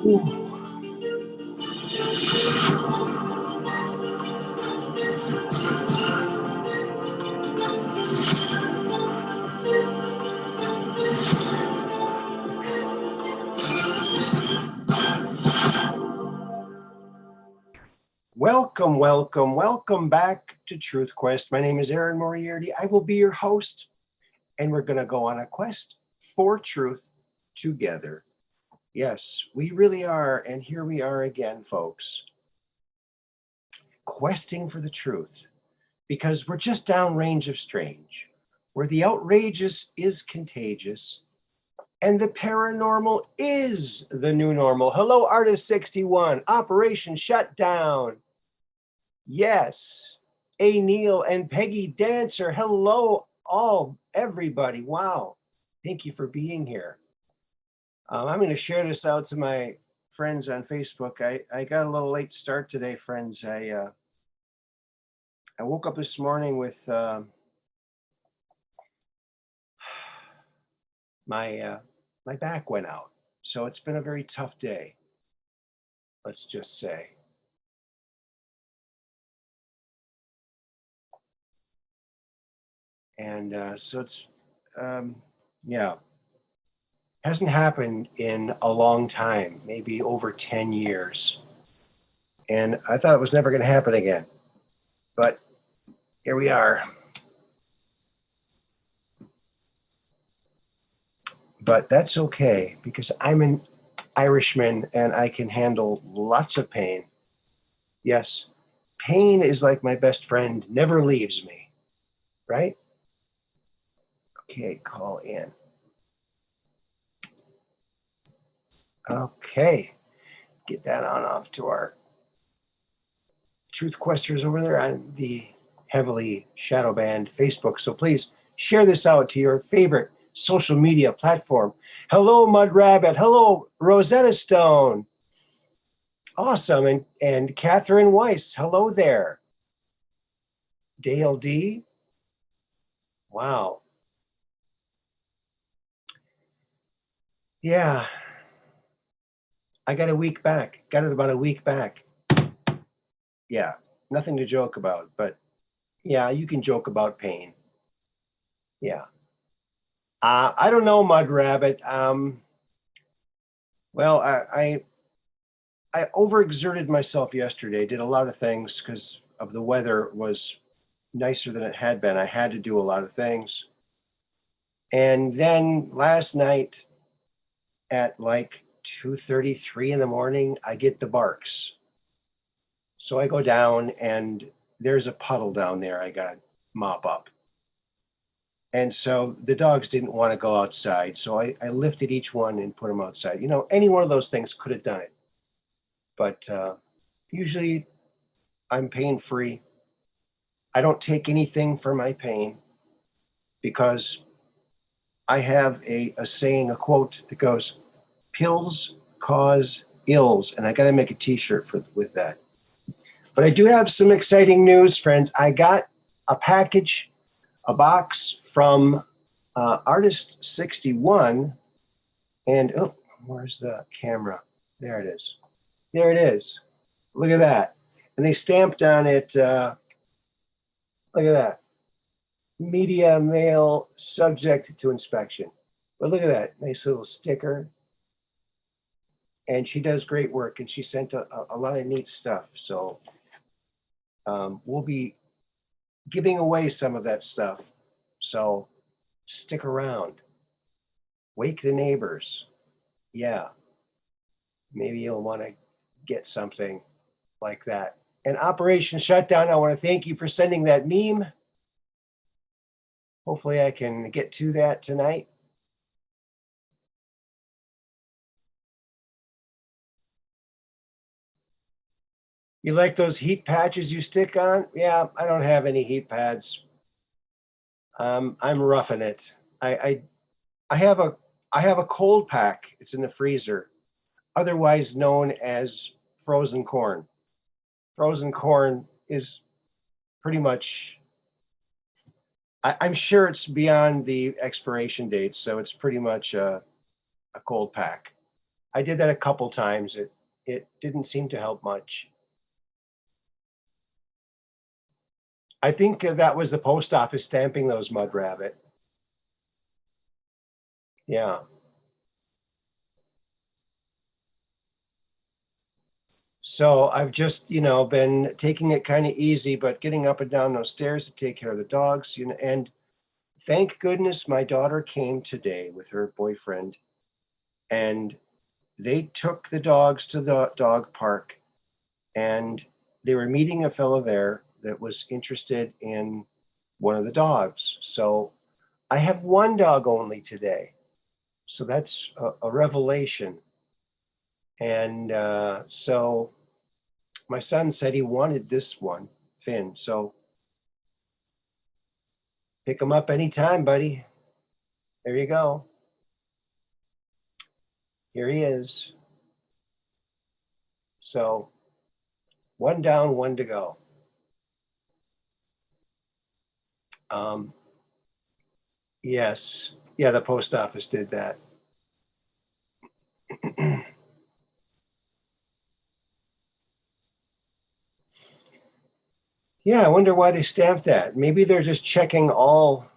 Ooh. Welcome, welcome, welcome back to Truth Quest. My name is Moriarity. I will be your host, and we're going to go on a quest for truth together. Yes, we really are, and here we are again, folks, questing for the truth, because we're just downrange of strange, where the outrageous is contagious, and the paranormal is the new normal. Hello, Artist 61, Operation Shutdown. Yes, A. Neil and Peggy Dancer. Hello, everybody. Wow, thank you for being here. I'm going to share this out to my friends on Facebook. I got a little late start today, friends. I woke up this morning with my back went out, so it's been a very tough day. Let's just say. And so it's, yeah, hasn't happened in a long time, maybe over 10 years. And I thought it was never going to happen again. But here we are. But that's okay, because I'm an Irishman and I can handle lots of pain. Yes, pain is like my best friend, never leaves me, right? Okay, call in. Okay, get that on off to our Truth Questers over there on the heavily shadow banned Facebook. So please share this out to your favorite social media platform. Hello, Mud Rabbit. Hello, Rosetta Stone. Awesome. And Catherine Weiss. Hello there. Dale D. Wow. Yeah. I got a week back. Got it about a week back. Yeah. Nothing to joke about, but yeah, you can joke about pain. Yeah. I don't know, Mud Rabbit. Well, I overexerted myself yesterday. Did a lot of things because of the weather was nicer than it had been. I had to do a lot of things. And then last night at like 2:33 in the morning, I get the barks. So I go down and there's a puddle down there I got to mop up. And so the dogs didn't want to go outside. So I lifted each one and put them outside. You know, any one of those things could have done it. But usually I'm pain-free. I don't take anything for my pain because I have a saying, a quote that goes, pills cause ills. And I got to make a t-shirt with that. But I do have some exciting news, friends. I got a package, a box from Artist 61. And, oh, where's the camera? There it is. There it is. Look at that. And they stamped on it, look at that. Media mail subject to inspection. But look at that. Nice little sticker. And she does great work. And she sent a lot of neat stuff. So we'll be giving away some of that stuff. So stick around. Wake the neighbors. Yeah. Maybe you'll want to get something like that. And Operation Shutdown, I want to thank you for sending that meme. Hopefully I can get to that tonight. You like those heat patches you stick on? Yeah, I don't have any heat pads. I'm roughing it. I have a cold pack. It's in the freezer, otherwise known as frozen corn. Frozen corn is pretty much, I'm sure it's beyond the expiration date, so it's pretty much a cold pack. I did that a couple times. It didn't seem to help much. I think that was the post office stamping those mud rabbit. Yeah. So I've just, been taking it kind of easy, but getting up and down those stairs to take care of the dogs, and thank goodness my daughter came today with her boyfriend, and they took the dogs to the dog park, and they were meeting a fellow there that was interested in one of the dogs. So I have one dog only today. So that's a revelation. And so my son said he wanted this one, Finn. So pick him up anytime, buddy. There you go. Here he is. So one down, one to go. Yes. Yeah, the post office did that. Yeah, I wonder why they stamped that. Maybe they're just checking all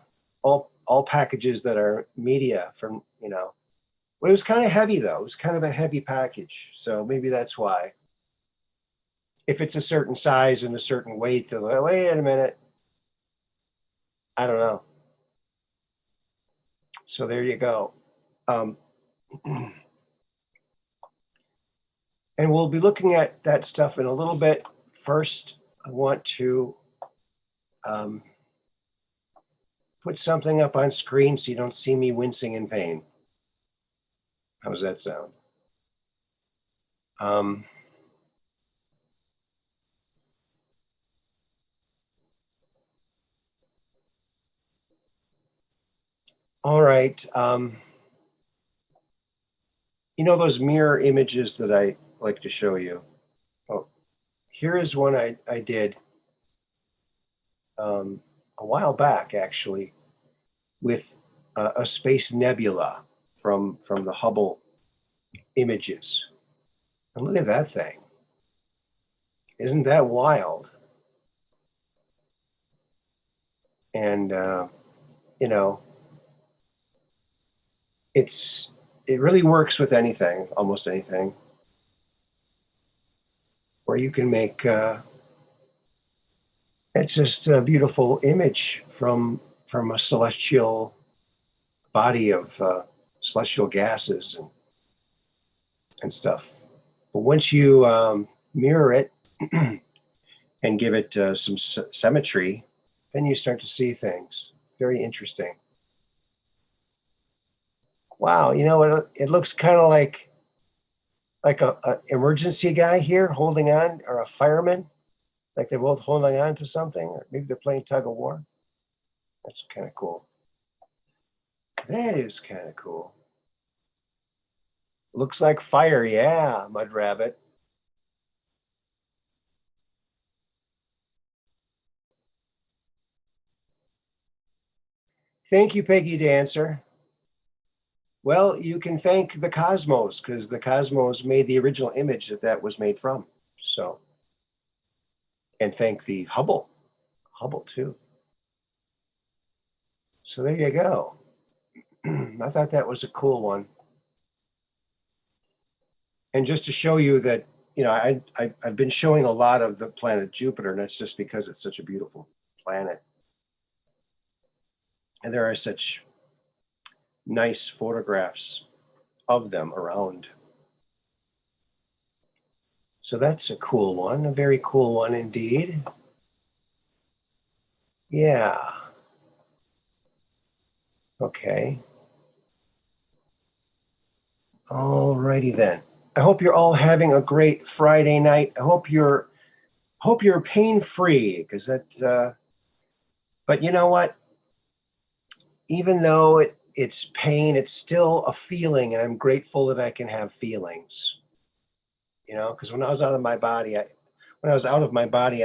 packages that are media from, Well, it was kind of heavy though. It was kind of a heavy package. So maybe that's why. If it's a certain size and a certain weight, they're like, wait a minute. I don't know. So there you go. Um, and we'll be looking at that stuff in a little bit. First, I want to put something up on screen so you don't see me wincing in pain. How does that sound? All right. Those mirror images that I like to show you? Oh, here is one I did a while back, actually, with a space nebula from the Hubble images. And look at that thing. Isn't that wild? And, it really works with anything, almost anything, where you can make, it's just a beautiful image from a celestial body of celestial gases and stuff. But once you mirror it and give it some symmetry, then you start to see things. Very interesting. Wow, it looks kind of like a emergency guy here holding on, or a fireman, like they're both holding on to something, or maybe they're playing tug of war. That's kind of cool. That is kind of cool. Looks like fire, yeah, Mud Rabbit. Thank you, Peggy Dancer. Well, you can thank the cosmos, because the cosmos made the original image that was made from. So, and thank the Hubble too. So there you go. I thought that was a cool one. And just to show you that, I've been showing a lot of the planet Jupiter, and that's just because it's such a beautiful planet. And there are such nice photographs of them around. So that's a cool one, a very cool one indeed. Yeah. Okay. Alrighty then. I hope you're all having a great Friday night. I hope you're pain-free, because that but you know what? Even though it's pain, it's still a feeling, and I'm grateful that I can have feelings. Because when I was out of my body, I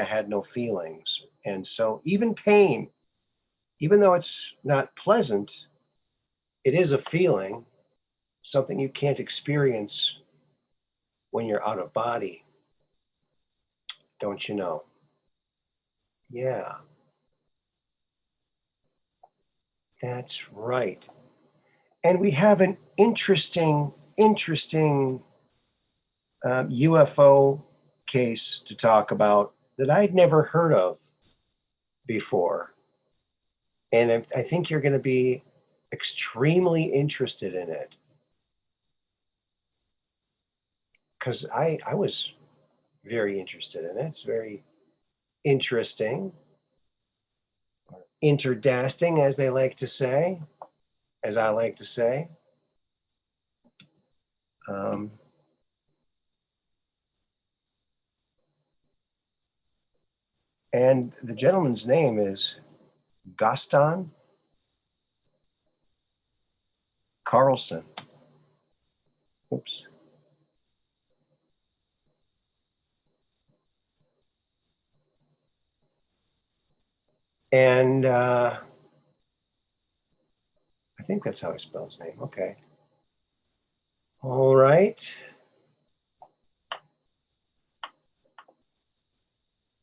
had no feelings. And so even pain, even though it's not pleasant, it is a feeling, something you can't experience when you're out of body, don't you know? Yeah, that's right. And we have an interesting UFO case to talk about that I'd never heard of before. And I think you're going to be extremely interested in it. Because I was very interested in it. It's very interesting, interdasting, as they like to say, as I like to say. Um, and the gentleman's name is Gaston Carlson. Oops. And I think that's how I spell his name. Okay. All right.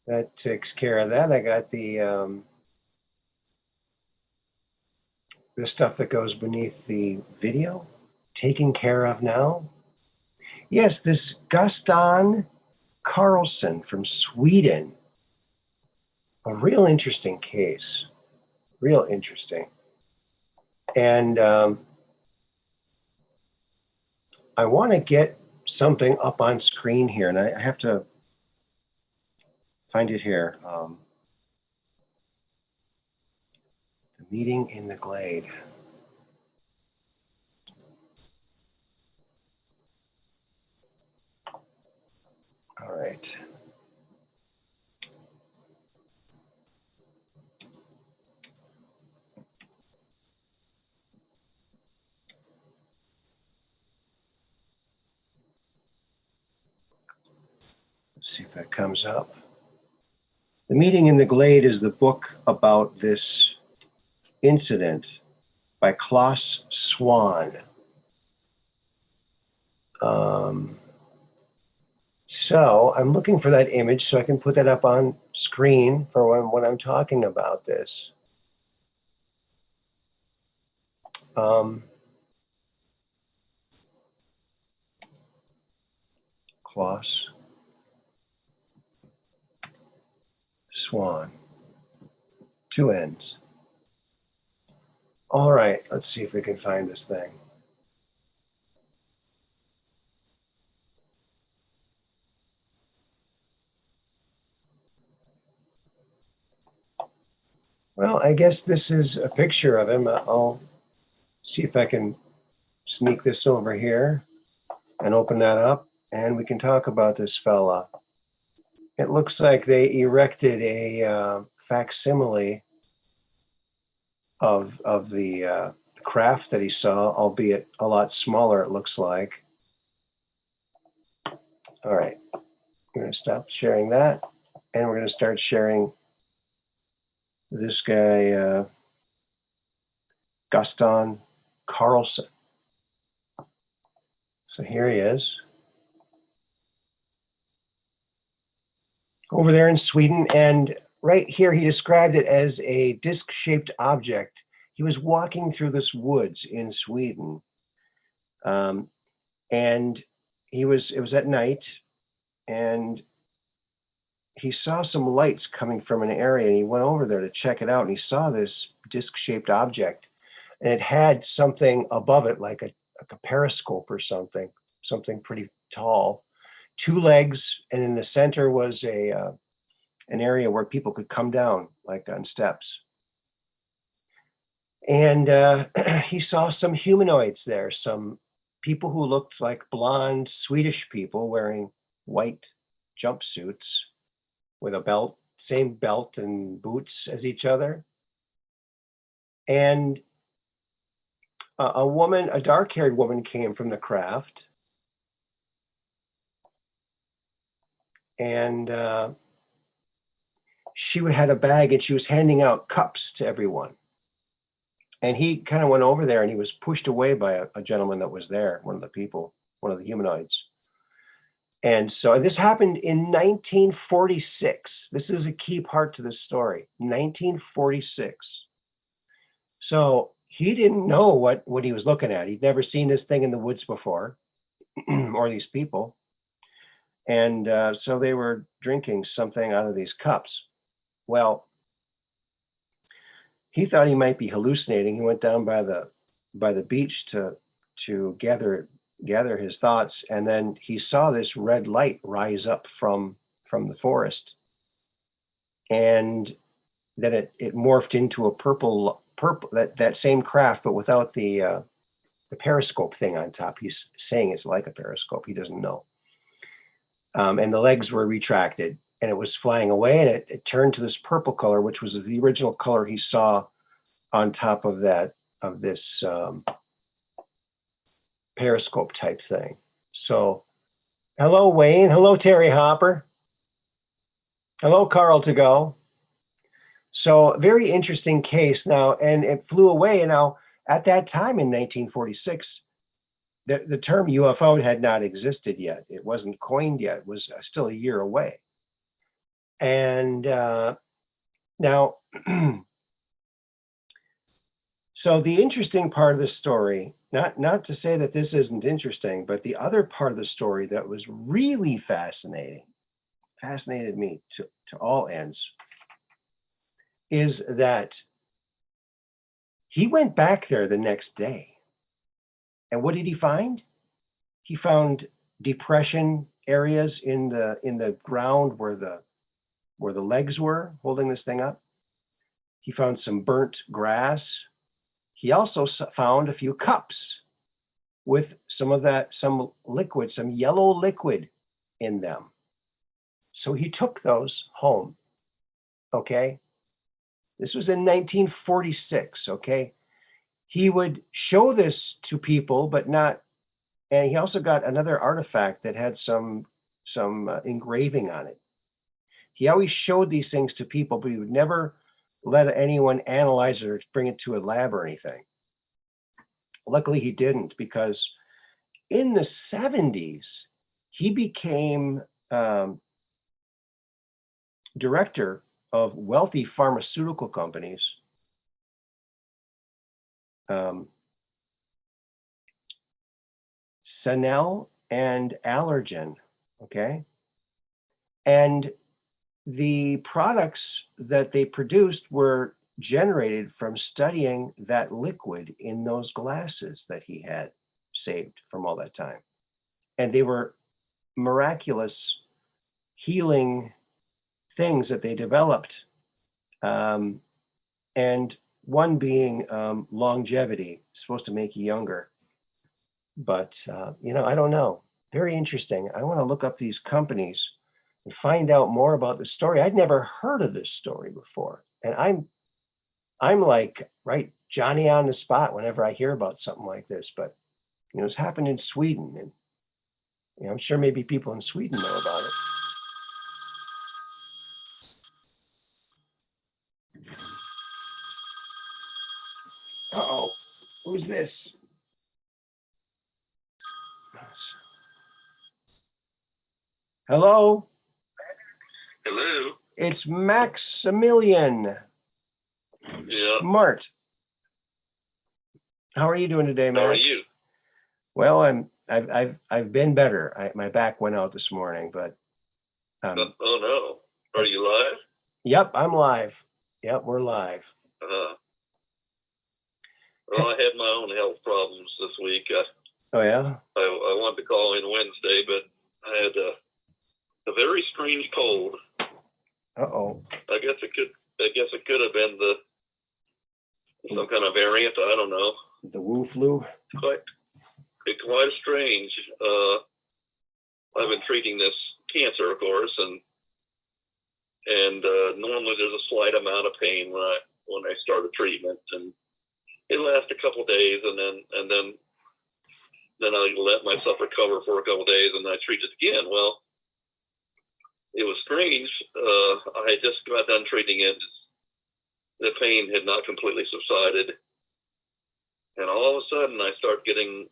That takes care of that. I got the stuff that goes beneath the video taken care of now. Yes, this Gaston Carlson from Sweden. A real interesting case. Real interesting. And I want to get something up on screen here, and I have to find it here. The meeting in the glade. All right. Let's see if that comes up. The Meeting in the Glade is the book about this incident by Klaus Swan. So I'm looking for that image so I can put that up on screen for when I'm talking about this. Klaus Swan. 2 N's. All right, let's see if we can find this thing. Well, I guess this is a picture of him. I'll see if I can sneak this over here and open that up, and we can talk about this fella. It looks like they erected a facsimile of the craft that he saw, albeit a lot smaller, it looks like. All right, we're going to stop sharing that, and we're going to start sharing this guy, Gaston Carlson. So here he is. Over there in Sweden, and right here he described it as a disc-shaped object. He was walking through this woods in Sweden, and it was at night, and he saw some lights coming from an area, and he went over there to check it out, and he saw this disc-shaped object, and it had something above it like a periscope or something pretty tall, 2 legs, and in the center was an area where people could come down, like on steps. And he saw some humanoids there, some people who looked like blonde Swedish people wearing white jumpsuits with a belt, same belt and boots as each other. And a woman, a dark-haired woman, came from the craft. And she had a bag, and she was handing out cups to everyone. And he kind of went over there, and he was pushed away by a gentleman that was there, one of the people, one of the humanoids. And so this happened in 1946. This is a key part to this story. 1946. So he didn't know what he was looking at. He'd never seen this thing in the woods before, or these people. And so they were drinking something out of these cups. Well, he thought he might be hallucinating. He went down by the beach to gather his thoughts, and then he saw this red light rise up from the forest, and then it morphed into a purple that same craft, but without the periscope thing on top. He's saying it's like a periscope. He doesn't know. And the legs were retracted, and it was flying away, and it turned to this purple color, which was the original color he saw on top of this periscope type thing. So, hello, Wayne. Hello, Terry Hopper. Hello, Carl to go. So, very interesting case now, and it flew away. And now, at that time in 1946, the term UFO had not existed yet. It wasn't coined yet. It was still a year away. And now, so the interesting part of the story, not to say that this isn't interesting, but the other part of the story that was really fascinated me to all ends, is that he went back there the next day. And what did he find? He found depression areas in the ground where the legs were holding this thing up. He found some burnt grass. He also found a few cups with some liquid, some yellow liquid in them. So he took those home. Okay. This was in 1946. Okay. He would show this to people, but not, and he also got another artifact that had some engraving on it. He always showed these things to people, but he would never let anyone analyze it or bring it to a lab or anything. Luckily, he didn't, because in the 70s, he became director of wealthy pharmaceutical companies. Sanel and Allergen, okay? And the products that they produced were generated from studying that liquid in those glasses that he had saved from all that time. And they were miraculous healing things that they developed. And one being longevity, supposed to make you younger. But, I don't know. Very interesting. I want to look up these companies and find out more about the story. I'd never heard of this story before. And I'm like, right, Johnny on the spot whenever I hear about something like this. But, it's happened in Sweden. And, I'm sure maybe people in Sweden know about it. Uh-oh, who's this? Hello? Hello? It's Maximilian. Yeah. Smart. How are you doing today, Max? How are you? Well, I've been better. My back went out this morning, but Oh no. Are you live? Yep, I'm live. Yep, we're live. Well, I had my own health problems this week. Oh yeah? I wanted to call in Wednesday, but I had a very strange cold. Uh-oh. I guess it could have been some kind of variant. I don't know. The Wu flu? Quite strange. I've been treating this cancer, of course, and normally there's a slight amount of pain when I start a treatment, and it lasts a couple of days, and then I let myself recover for a couple of days, and I treat it again. Well, it was strange. I had just got done treating it. The pain had not completely subsided, and all of a sudden I start getting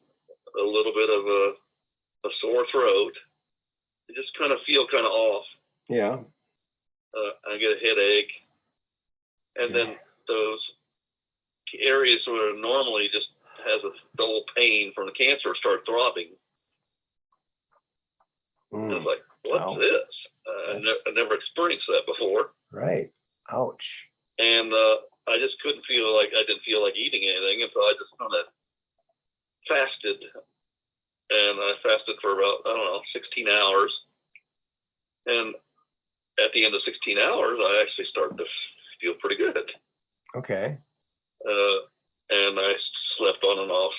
a little bit of a sore throat, I just kind of feel kind of off. Yeah. I get a headache, and then those areas where normally just has a dull pain from the cancer start throbbing. I was like, what's this? I never experienced that before. Right. Ouch. And I just I didn't feel like eating anything, and so I just kind of fasted. And I fasted for about, I don't know, 16 hours. And at the end of 16 hours, I actually started to feel pretty good. Okay. And I slept on and off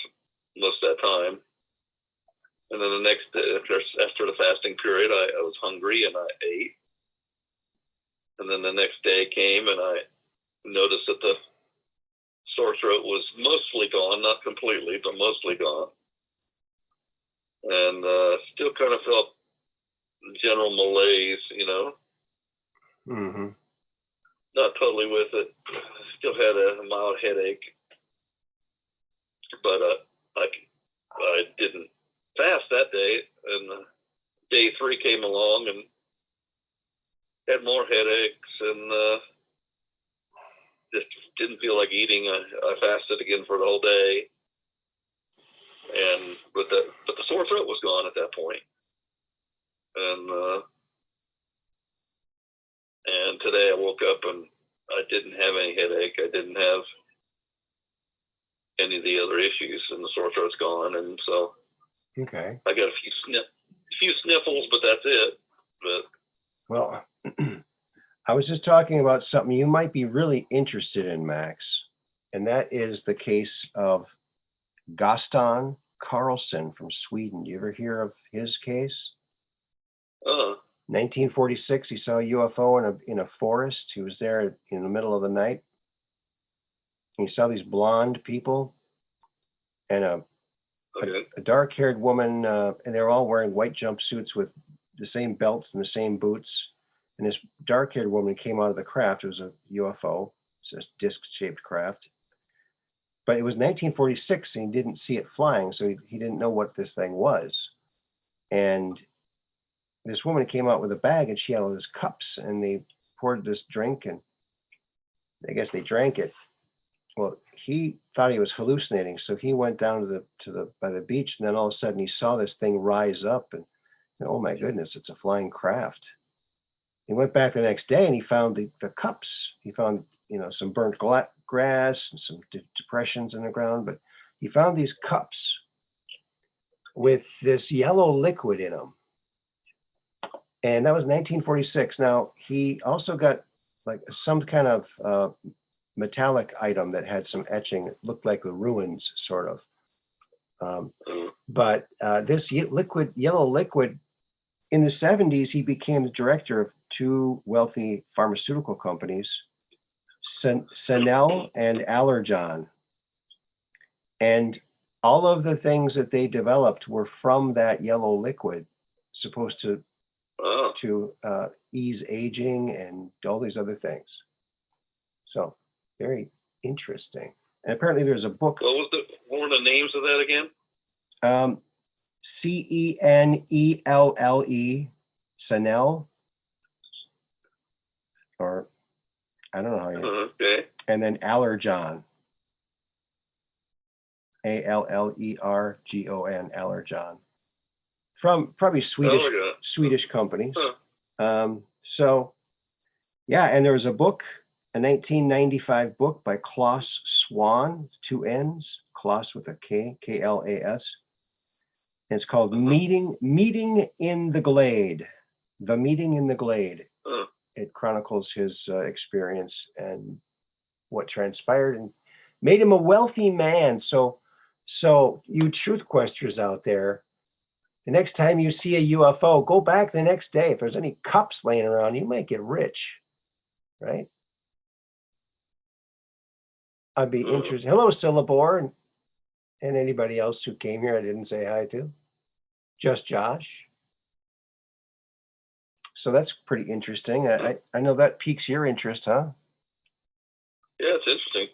most of that time. And then the next day, after the fasting period, I was hungry and I ate. And then the next day came and I noticed that the sore throat was mostly gone, not completely, but mostly gone. And still kind of felt general malaise, Mm-hmm. not totally with it. Still had a mild headache, but I didn't fast that day. And day 3 came along and had more headaches and just didn't feel like eating. I fasted again for the whole day, but the sore throat was gone at that point. And today I woke up and I didn't have any headache. I didn't have any of the other issues, and the sore throat's gone. And so Okay. I got a few sniffles, but that's it. But Well, I was just talking about something you might be really interested in, Max, and that is the case of Gaston Carlson from Sweden. Do you ever hear of his case? 1946, he saw a UFO in a forest. He was there in the middle of the night. He saw these blonde people and a dark-haired woman, and they were all wearing white jumpsuits with the same belts and the same boots. And this dark-haired woman came out of the craft. It was a UFO, it's a disc-shaped craft. But it was 1946, and he didn't see it flying, so he didn't know what this thing was. And this woman came out with a bag, and she had all these cups, and they poured this drink, and I guess they drank it. Well, he thought he was hallucinating, so he went down by the beach, and then all of a sudden he saw this thing rise up, and oh my goodness, it's a flying craft. He went back the next day and he found the cups. He found some burnt grass and some depressions in the ground, but he found these cups with this yellow liquid in them. And that was 1946. Now, he also got like some kind of metallic item that had some etching. It looked like the ruins, sort of. But this yellow liquid, in the 70s, he became the director of 2 wealthy pharmaceutical companies, Sanel and Allergan. And all of the things that they developed were from that yellow liquid, supposed to ease aging and all these other things. So very interesting. And apparently there's a book. What were the names of that again? Cenelle, Sanel, or I don't know how you. Okay. And then Allergan, Allergon, Allergan, from probably Swedish companies. So yeah, and there was a book, a 1995 book by Klaus Swan, 2 N's, Klaus with a K, Klas. And it's called Meeting in the Glade. The Meeting in the Glade. It chronicles his experience and what transpired and made him a wealthy man. So you truth questers out there, the next time you see a UFO, go back the next day. If there's any cups laying around, you might get rich, right? I'd be interested. Hello, Syllabore, and anybody else who came here I didn't say hi to. Just Josh. So that's pretty interesting. I know that piques your interest, huh? Yeah, it's interesting.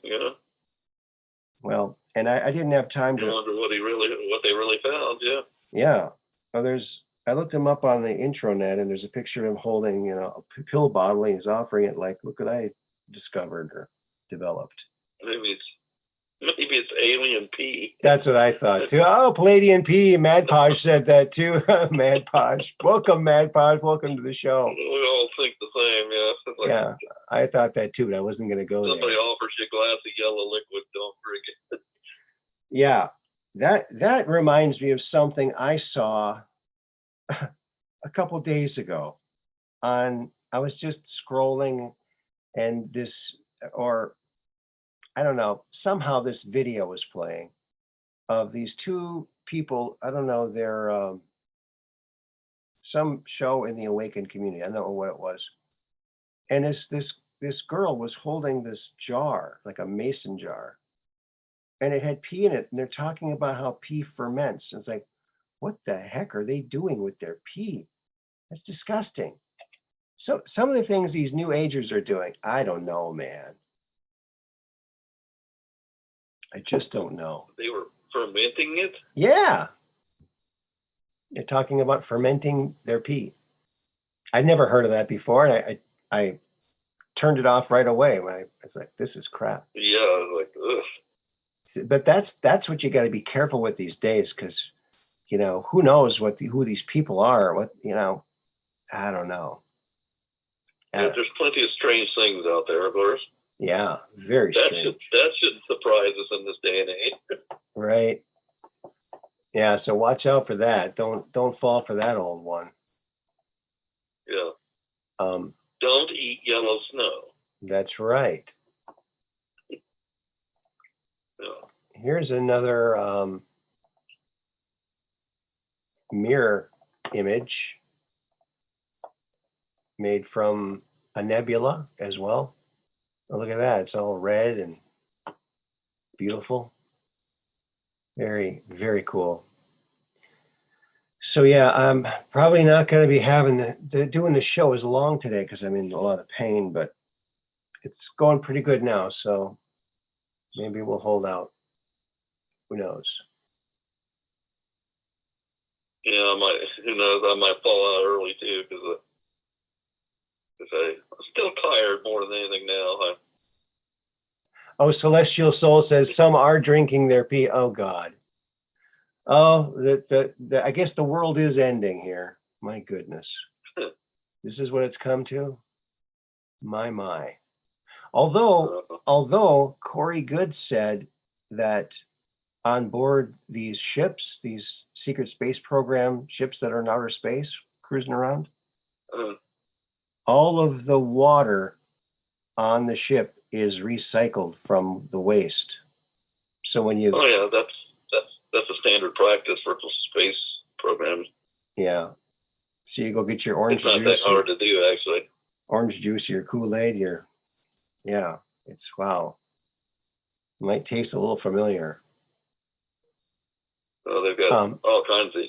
Well, and I didn't have time to wonder what they really found. Yeah. Yeah. Well, there's I looked him up on the intranet, and there's a picture of him holding, a pill bottle, and he's offering it like, look what I discovered or developed. Maybe it's alien pee. That's what I thought too. Oh, Palladian P. Mad Podge said that too. Mad Podge. Welcome, Mad Podge. Welcome to the show. We all think the same, yeah. Like, yeah, I thought that too, but I wasn't going to go somebody there. offers you a glass of yellow liquid, don't drink it. Yeah, that reminds me of something I saw a couple days ago. I was just scrolling, and I don't know, somehow this video was playing of these two people. I don't know, they're some show in the awakened community. I don't know what it was. And this girl was holding this jar, like a mason jar, and it had pee in it. And they're talking about how pee ferments. And it's like, what the heck are they doing with their pee? That's disgusting. So some of the things these new agers are doing, I don't know, man. I just don't know. They were fermenting it? Yeah. They're talking about fermenting their pee. I'd never heard of that before, and I turned it off right away when I was like, this is crap. Yeah, I was like, ugh. But that's what you got to be careful with these days, because who knows who these people are? I don't know. Yeah, there's plenty of strange things out there, of course. Yeah, very strange. That shouldn't surprise us in this day and age. Right. Yeah, so watch out for that. Don't fall for that old one. Yeah. Don't eat yellow snow. That's right. Yeah. Here's another mirror image made from a nebula as well. Oh, look at that. It's all red and beautiful. Very, very cool. So yeah, I'm probably not going to be doing the show as long today because I'm in a lot of pain, but it's going pretty good now. So maybe we'll hold out. Who knows? Yeah, who knows? I might fall out early too because I'm still tired more than anything now. Oh, Celestial Soul says some are drinking their pee. Oh God. Oh, I guess the world is ending here. My goodness. This is what it's come to. My. Although Corey Good said that on board these ships, these secret space program ships that are in outer space cruising around, all of the water on the ship is recycled from the waste. So when you that's a standard practice for space programs. Yeah. So you go get your orange juice. It's not that hard to do, actually. Orange juice, your Kool-Aid, it's wow. It might taste a little familiar. Well, they've got all kinds of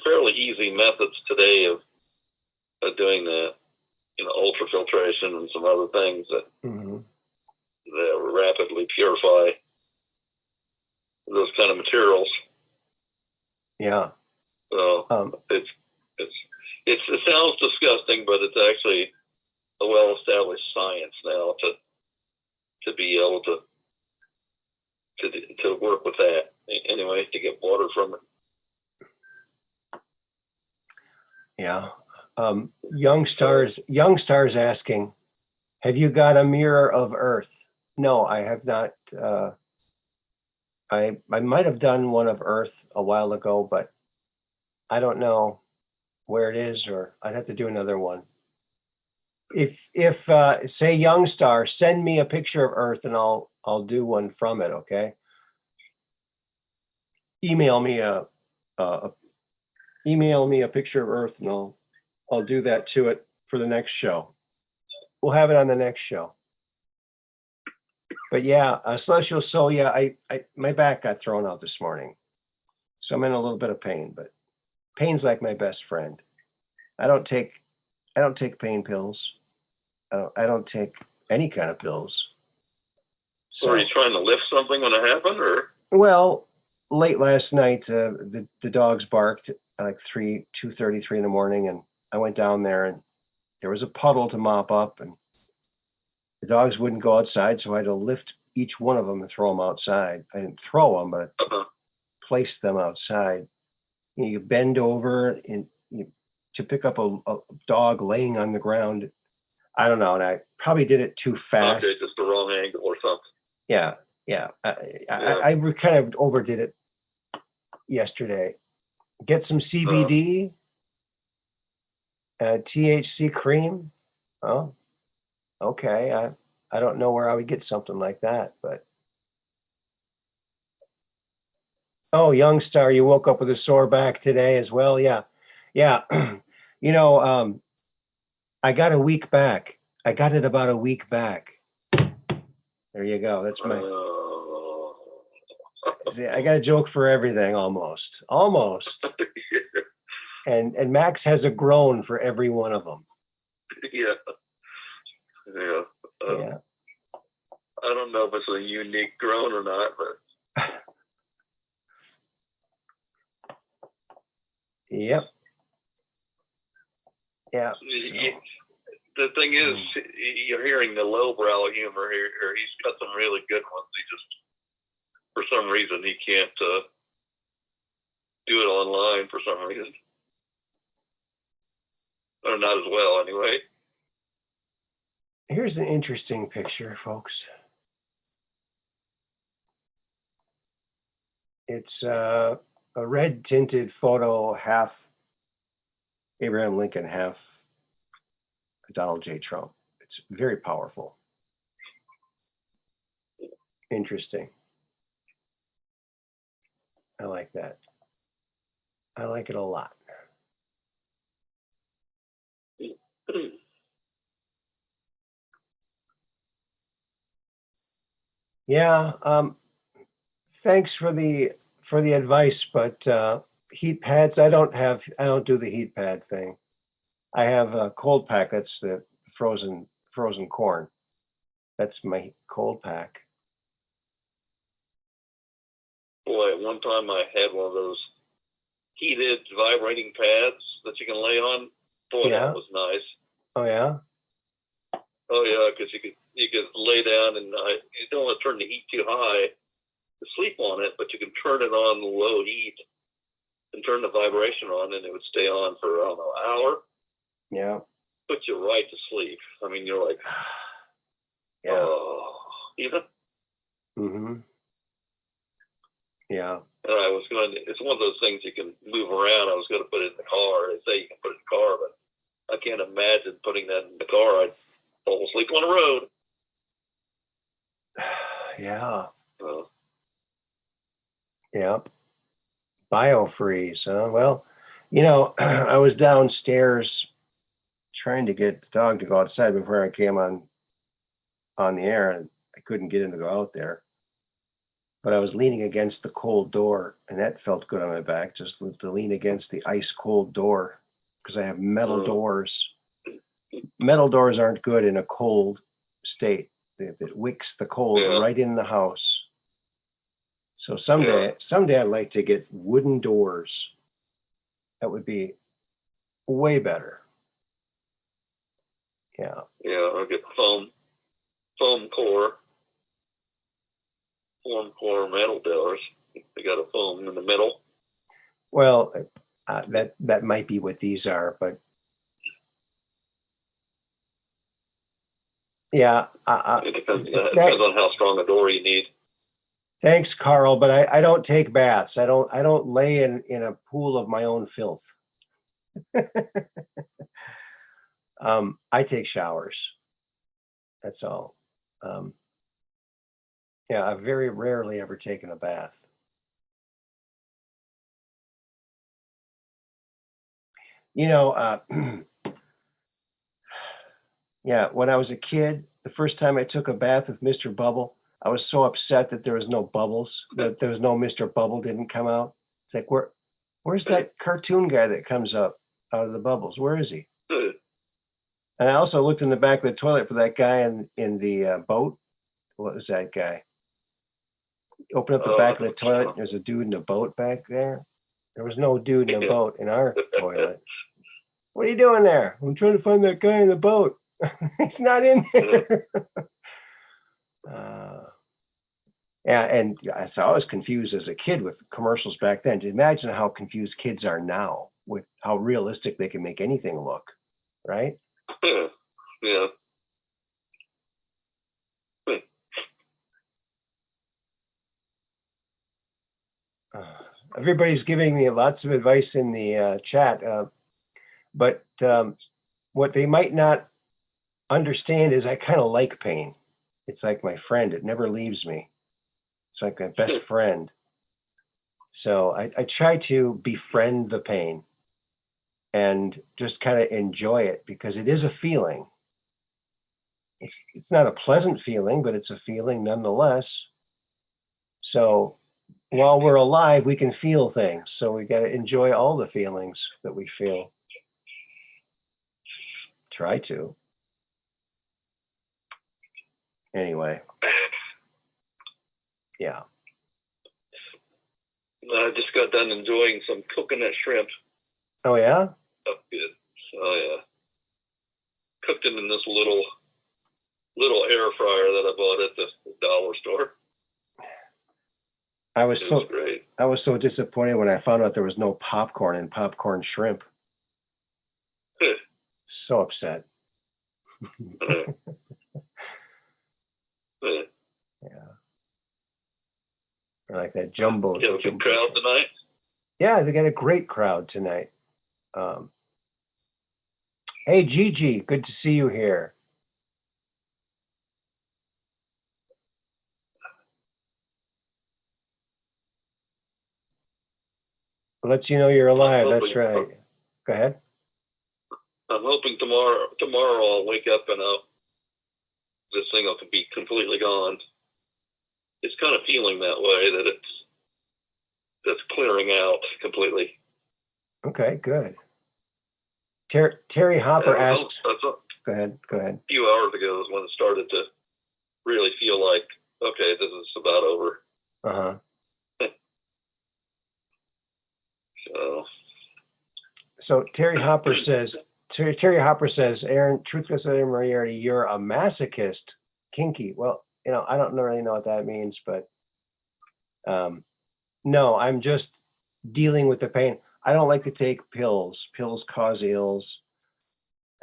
fairly easy methods today of doing that. Ultrafiltration and some other things that that rapidly purify those kind of materials. Yeah. So it sounds disgusting, but it's actually a well-established science now to be able to work with that anyway, to get water from it. Yeah. Young stars asking, have you got a mirror of Earth? No, I have not. I might have done one of Earth a while ago, but I don't know where it is, or I'd have to do another one. If say Young Star, send me a picture of Earth and I'll do one from it. Okay. Email me a picture of Earth and I'll do that to it for the next show. We'll have it on the next show. But yeah, Celestial Soul, yeah, I my back got thrown out this morning. So I'm in a little bit of pain, but pain's like my best friend. I don't take pain pills. I don't take any kind of pills. So are you trying to lift something when it happened, or? Well, late last night, the dogs barked. like 2:33 in the morning, and I went down there, and there was a puddle to mop up, and the dogs wouldn't go outside, so I had to lift each one of them and throw them outside. I didn't throw them, but Uh-huh. place them outside. You bend over and to pick up a dog laying on the ground. I don't know, and I probably did it too fast. Okay, just the wrong angle or something. Yeah. I kind of overdid it yesterday. Get some CBD, THC cream. Oh, okay. I don't know where I would get something like that, but oh, young star, you woke up with a sore back today as well. Yeah. You know, I got a week back. I got it about a week back. There you go. That's my. See, I got a joke for everything, almost. And Max has a groan for every one of them. Yeah. Yeah. I don't know if it's a unique groan or not, but Yep. Yeah. So. The thing is, you're hearing the lowbrow humor here. He's got some really good ones. He just, for some reason, he can't do it online for some reason. Or not as well, anyway. Here's an interesting picture, folks. It's a red tinted photo, half Abraham Lincoln, half Donald J. Trump. It's very powerful. Interesting. I like that. I like it a lot. Yeah. Thanks for the advice, but heat pads. I don't do the heat pad thing. I have a cold pack. That's the frozen corn. That's my cold pack. Boy, at one time I had one of those heated vibrating pads that you can lay on. Boy, Yeah. That was nice. Oh yeah. Oh yeah, because you could lay down and you don't want to turn the heat too high to sleep on it, but you can turn it on low heat and turn the vibration on, and it would stay on for I don't know, an hour. Yeah. Put you right to sleep. I mean, you're like, yeah. Oh, you know. Mm-hmm. Yeah. And I was going to, it's one of those things you can move around. I was going to put it in the car. They say you can put it in the car, but I can't imagine putting that in the car. I'd fall asleep on the road. Yeah. Yep. Biofreeze, huh? Well, I was downstairs trying to get the dog to go outside before I came on the air, and I couldn't get him to go out there. But I was leaning against the cold door, and that felt good on my back, just to lean against the ice cold door, because I have metal doors. Metal doors aren't good in a cold state. It wicks the cold right in the house. So someday I'd like to get wooden doors. That would be way better. Yeah. Yeah, I'll get foam core metal doors. They got a foam in the middle. Well, that might be what these are, but yeah. It depends on how strong a door you need. Thanks, Carl, but I don't take baths. I don't lay in a pool of my own filth. I take showers. That's all. Yeah, I've very rarely ever taken a bath. Yeah, when I was a kid, the first time I took a bath with Mr. Bubble, I was so upset that there was no bubbles, that there was no Mr. Bubble didn't come out. It's like, where's that cartoon guy that comes up out of the bubbles? Where is he? And I also looked in the back of the toilet for that guy in the boat. What was that guy? Open up the back of the toilet. There's a dude in a boat back there. There was no dude in a Yeah. boat in our toilet. What are you doing there? I'm trying to find that guy in the boat. He's not in there. Yeah, and so I was confused as a kid with commercials back then. Imagine how confused kids are now with how realistic they can make anything look, right? Yeah. Everybody's giving me lots of advice in the chat, but what they might not understand is I kind of like pain. It's like my friend. It never leaves me. It's like my best friend. So I try to befriend the pain and just kind of enjoy it because it is a feeling. It's not a pleasant feeling, but it's a feeling nonetheless. So while we're alive, we can feel things. So we got to enjoy all the feelings that we feel. Try to. Anyway. Yeah. I just got done enjoying some coconut shrimp. Oh, yeah? Oh, good. Oh, yeah. Cooked them in this little air fryer that I bought at the dollar store. I was Great. I was so disappointed when I found out there was no popcorn in popcorn shrimp. So upset. Yeah. I like that jumbo. You have a good crowd tonight? Yeah, they got a great crowd tonight. Hey, Gigi, good to see you here. Lets you know you're alive. That's right. Go ahead. I'm hoping tomorrow I'll wake up and this thing will be completely gone. It's kind of feeling that way, that it's clearing out completely. Okay, good. Terry Hopper asks. Go ahead. A few hours ago is when it started to really feel like, okay, this is about over. Uh-huh. So Terry Hopper says, Aaron, truthfulness and Moriarity, you're a masochist, kinky. Well, I don't really know what that means, but no, I'm just dealing with the pain. I don't like to take pills. Pills cause ills.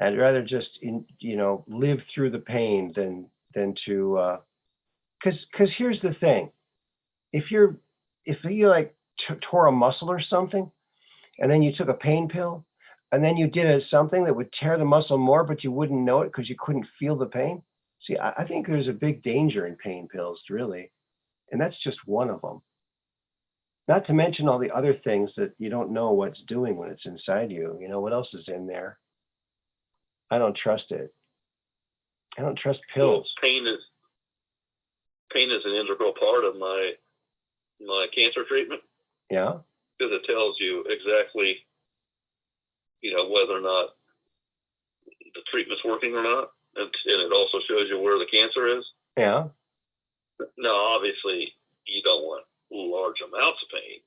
I'd rather just live through the pain than to because here's the thing. If you like tore a muscle or something, and then you took a pain pill, and then you did something that would tear the muscle more, but you wouldn't know it because you couldn't feel the pain. See, I think there's a big danger in pain pills, really. And that's just one of them. Not to mention all the other things that you don't know what's doing when it's inside you. What else is in there? I don't trust it. I don't trust pills. Well, pain is an integral part of my cancer treatment. Yeah. Because it tells you exactly, whether or not the treatment's working or not. And it also shows you where the cancer is. Yeah. Now, obviously, you don't want large amounts of pain.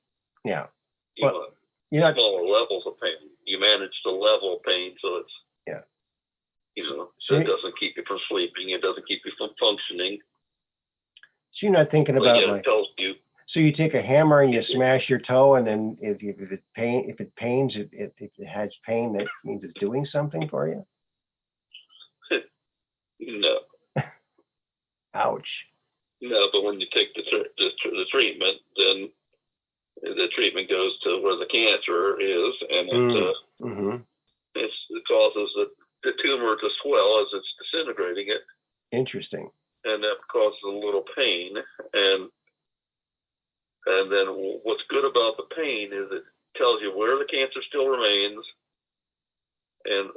Yeah. You want smaller levels of pain. You manage the level of pain so it's, so it doesn't keep you from sleeping. It doesn't keep you from functioning. So you're not thinking about it tells you. So you take a hammer and you smash your toe, and then if it pains, if it has pain, that means it's doing something for you? No. Ouch. No, but when you take the treatment, then the treatment goes to where the cancer is, and it causes the tumor to swell as it's disintegrating it. Interesting. And that causes a little pain, and then what's good about the pain is it tells you where the cancer still remains, and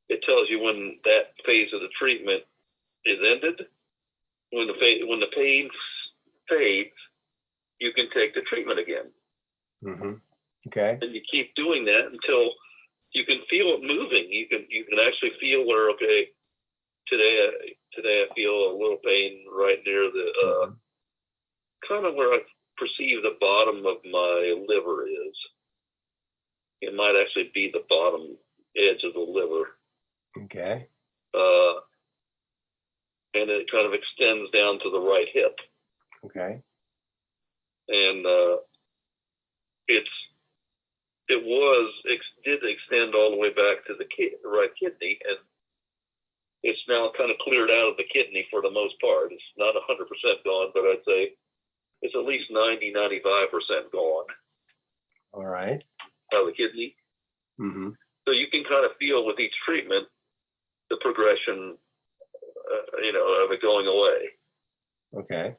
it tells you when that phase of the treatment is ended. When the pain fades, you can take the treatment again. Mm-hmm. Okay. And you keep doing that until you can feel it moving. You can actually feel where, okay, today I feel a little pain right near the kind of where perceive the bottom of my liver is. It might actually be the bottom edge of the liver. Okay. And it kind of extends down to the right hip. Okay. And did extend all the way back to the right kidney, and it's now kind of cleared out of the kidney for the most part. It's not 100% gone, but I'd say it's at least 90-95% gone. All right. Out of the kidney. Mm-hmm. So you can kind of feel with each treatment the progression, of it going away. Okay.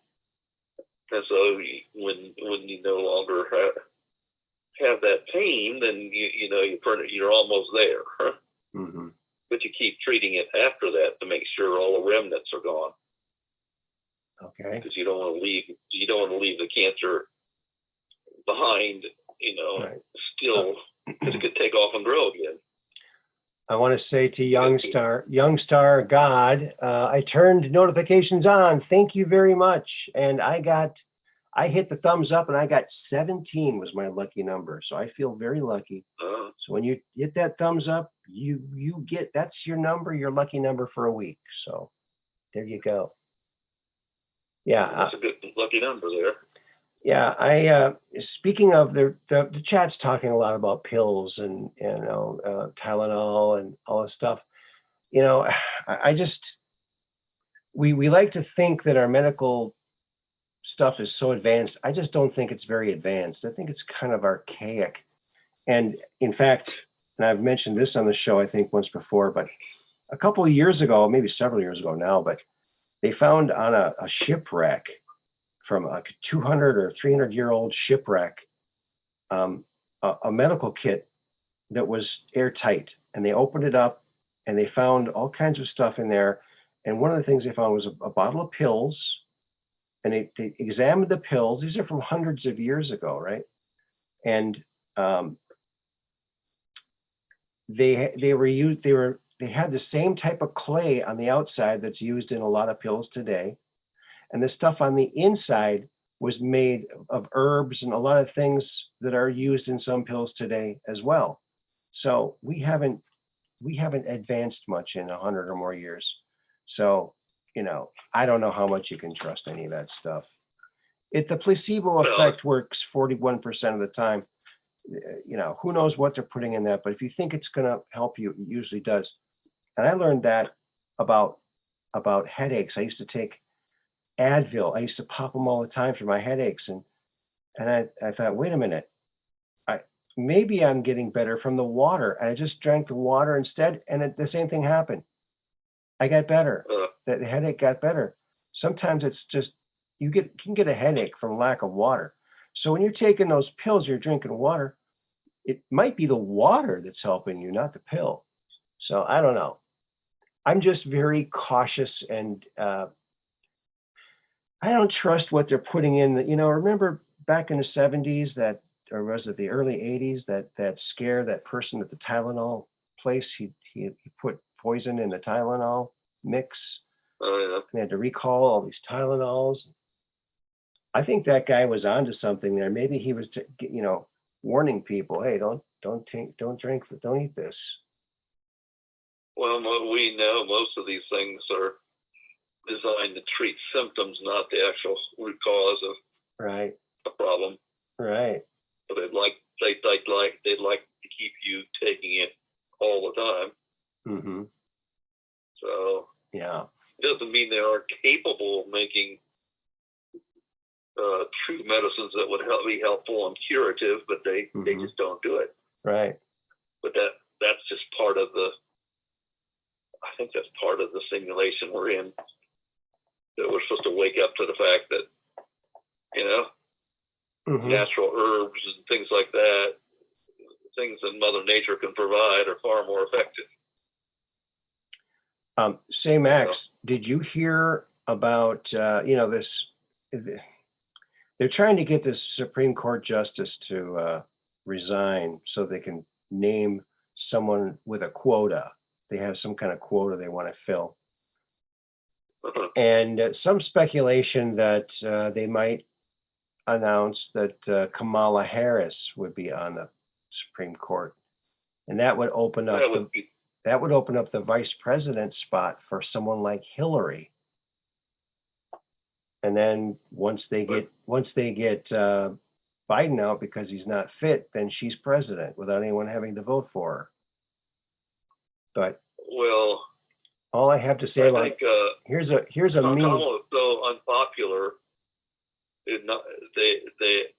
And so when you no longer have that pain, then you're almost there. Mm-hmm. But you keep treating it after that to make sure all the remnants are gone. Okay. Because you don't want to leave the cancer behind. Right. Still, because it could take off and grow again. I want to say to Youngstar God, I turned notifications on. Thank you very much. And I hit the thumbs up, and I got 17 was my lucky number. So I feel very lucky. So when you hit that thumbs up, you get, that's your number, your lucky number for a week. So there you go. Yeah. That's a good lucky number there. Yeah, speaking of the chat's talking a lot about pills and Tylenol and all this stuff. I just we like to think that our medical stuff is so advanced. I just don't think it's very advanced. I think it's kind of archaic. And in fact, and I've mentioned this on the show, I think once before, but a couple of years ago, maybe several years ago now, but they found on a shipwreck, from a 200 or 300-year-old shipwreck, a medical kit that was airtight, and they opened it up and they found all kinds of stuff in there. And one of the things they found was a bottle of pills, and they examined the pills. These are from hundreds of years ago, right? And they had the same type of clay on the outside that's used in a lot of pills today. And the stuff on the inside was made of herbs and a lot of things that are used in some pills today as well. So we haven't advanced much in 100 or more years. So, I don't know how much you can trust any of that stuff. The placebo effect works 41% of the time. Who knows what they're putting in that, but if you think it's going to help you, it usually does. And I learned that about headaches. I used to take Advil. I used to pop them all the time for my headaches. And I thought, wait a minute, maybe I'm getting better from the water. And I just drank the water instead. And the same thing happened. I got better. The headache got better. Sometimes it's just, you can get a headache from lack of water. So when you're taking those pills, you're drinking water, it might be the water that's helping you, not the pill. So I don't know. I'm just very cautious, and I don't trust what they're putting in. Remember back in the 70s or was it the early 80s, that scare, that person at the Tylenol place, he put poison in the Tylenol mix. Oh, yeah. They had to recall all these Tylenols. I think that guy was onto something there. Maybe he was, warning people, hey, don't eat this. Well, we know most of these things are designed to treat symptoms, not the actual root cause of the problem. Right. But they'd like to keep you taking it all the time. Mm-hmm. So yeah, it doesn't mean they aren't capable of making true medicines that would be helpful and curative, but they just don't do it. Right. But that's just part of I think that's part of the simulation we're in. That we're supposed to wake up to the fact that, natural herbs and things like that, things that Mother Nature can provide, are far more effective. Say, Max, did you hear about, this? They're trying to get this Supreme Court justice to resign so they can name someone with a quota. They have some kind of quota they want to fill. And some speculation that they might announced that Kamala Harris would be on the Supreme Court, and that would open up the vice president spot for someone like Hillary. And then once they get Biden out because he's not fit, then she's president without anyone having to vote for her. But well, all I have to say about here's a meme. Kamala is so unpopular.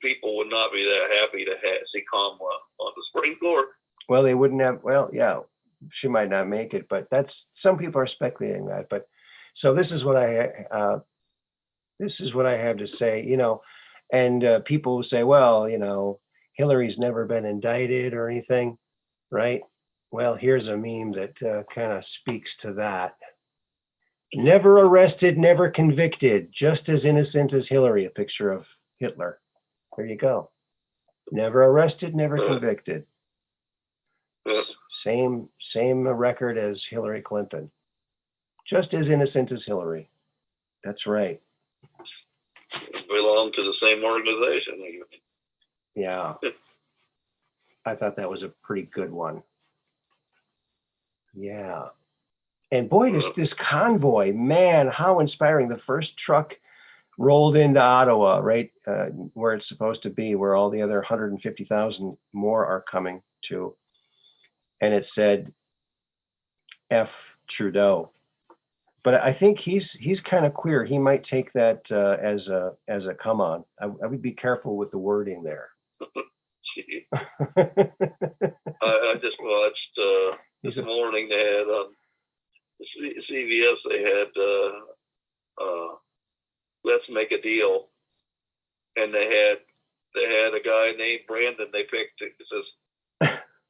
People would not be that happy to see Kamala on the Supreme Court. Well, they wouldn't have. Well, yeah, she might not make it, but that's some people are speculating that. But so this is what I have to say. And people say, well, Hillary's never been indicted or anything, right? Well, here's a meme that kind of speaks to that. Never arrested, never convicted, just as innocent as Hillary, a picture of Hitler. There you go. Never arrested, never convicted. Same record as Hillary Clinton. Just as innocent as Hillary. That's right. Belong to the same organization. Yeah. I thought that was a pretty good one. Yeah. And boy, this convoy, man, how inspiring. The first truck rolled into Ottawa, right where it's supposed to be, where all the other 150,000 more are coming to. And it said, F Trudeau. But I think he's kind of queer. He might take that as a come on. I would be careful with the wording there. I just watched this morning. They had on CBS. They had Let's Make a Deal, and they had a guy named Brandon. They picked. It says,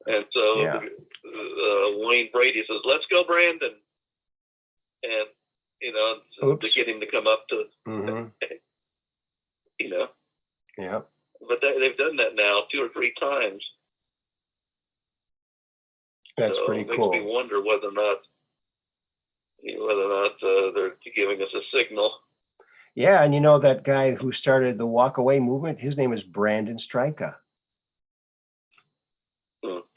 and so Yeah. Wayne Brady says, "Let's go, Brandon." And to get him to come up to, Yeah. But they've done that now 2 or 3 times. That's pretty cool. Makes me wonder whether or not they're giving us a signal. Yeah, and that guy who started the walk away movement, his name is Brandon Stryka.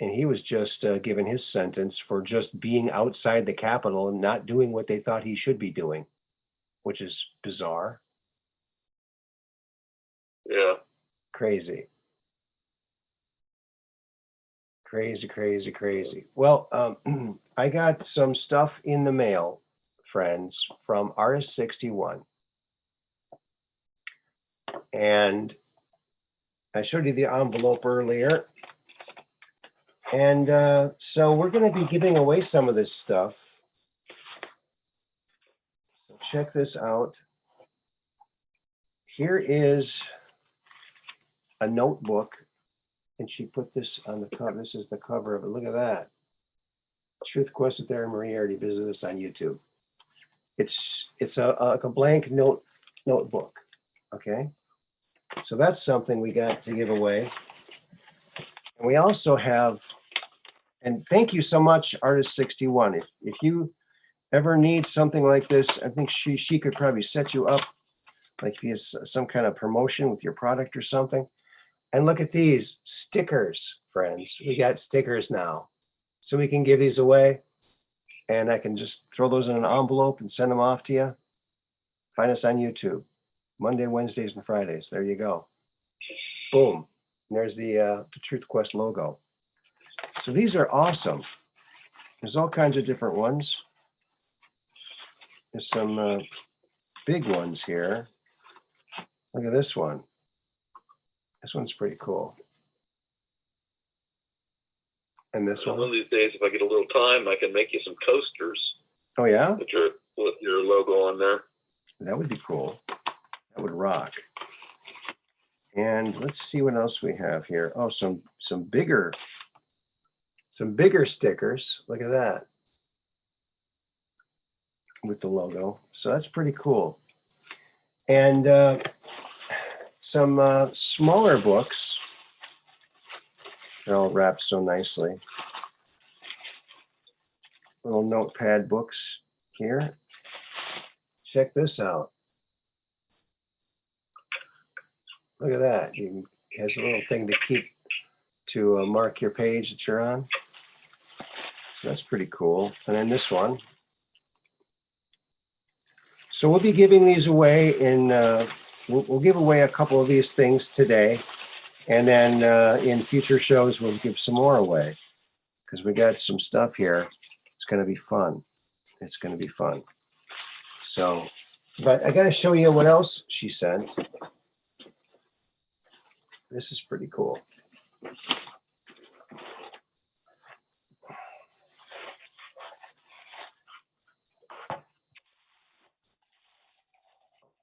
And he was just given his sentence for just being outside the Capitol and not doing what they thought he should be doing, which is bizarre. Yeah. Crazy. Crazy. Well, I got some stuff in the mail, friends, from Artist 61. And I showed you the envelope earlier. And so we're going to be giving away some of this stuff. So check this out. Here is a notebook, and she put this on the cover. This is the cover of it. Look at that. Truth Quest with Aaron Moriarty. Visit us on YouTube. It's a blank notebook. Okay. So that's something we got to give away. And we also have, and thank you so much, Artist 61. If you ever need something like this, I think she could probably set you up, like if you have some kind of promotion with your product or something. And look at these stickers, friends. We got stickers now. So we can give these away, and I can just throw those in an envelope and send them off to you. Find us on YouTube, Monday, Wednesdays, and Fridays. There you go. Boom. And there's the Truth Quest logo. So these are awesome. There's all kinds of different ones. There's some big ones here. Look at this one. This one's pretty cool. And this one. One of these days, if I get a little time, I can make you some coasters. Oh yeah? With your logo on there. That would be cool. That would rock. And let's see what else we have here. Oh, some bigger stickers. Look at that. With the logo. So that's pretty cool. And some smaller books. They're all wrapped so nicely. Little notepad books here. Check this out. Look at that. It has a little thing to mark your page that you're on. So that's pretty cool. And then this one. So we'll be giving these away we'll give away a couple of these things today. And then in future shows, we'll give some more away because we got some stuff here. It's going to be fun. It's going to be fun. So, but I got to show you what else she sent. This is pretty cool.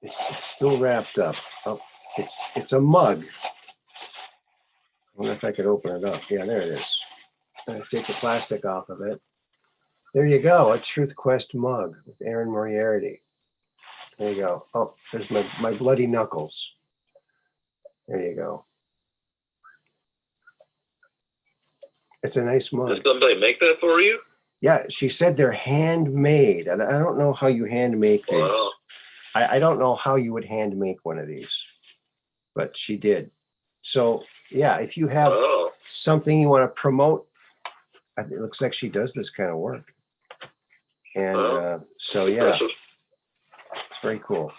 It's still wrapped up. Oh, it's a mug. I wonder if I could open it up. Yeah, there it is. I'm going to take the plastic off of it. There you go, a Truth Quest mug with Aaron Moriarty. There you go. Oh, there's my bloody knuckles. There you go. It's a nice mug. Did somebody make that for you? Yeah, she said they're handmade. And I don't know how you hand make these. Wow. I don't know how you would hand make one of these, but she did. So yeah, if you have something you want to promote, it looks like she does this kind of work. And so yeah, it's very cool.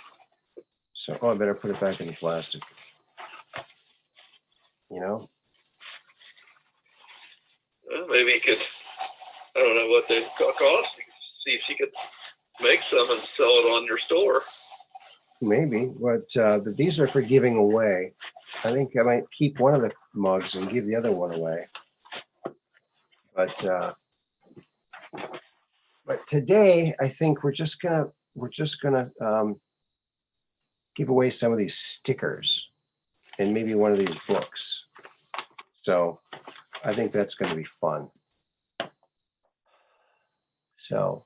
So I better put it back in the plastic. You know? Well, maybe you could, I don't know what they cost. See if you could make some and sell it on your store. Maybe, but these are for giving away. I think I might keep one of the mugs and give the other one away. But today, I think we're just gonna give away some of these stickers and maybe one of these books. So I think that's going to be fun. So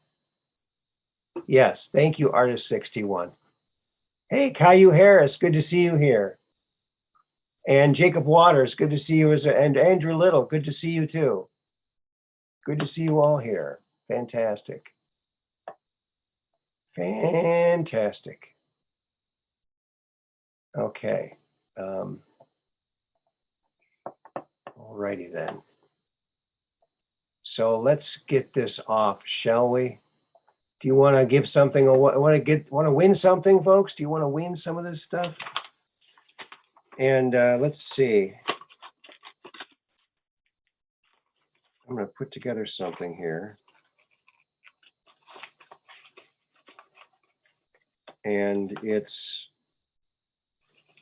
yes, thank you, Artist61. Hey, Caillou Harris, good to see you here. And Jacob Waters, good to see you. And Andrew Little, good to see you too. Good to see you all here. Fantastic. Fantastic. Okay. Alrighty then. So let's get this off, shall we? Do you want to give something or want to win something, folks? Do you want to win some of this stuff? And let's see. I'm going to put together something here. And it's,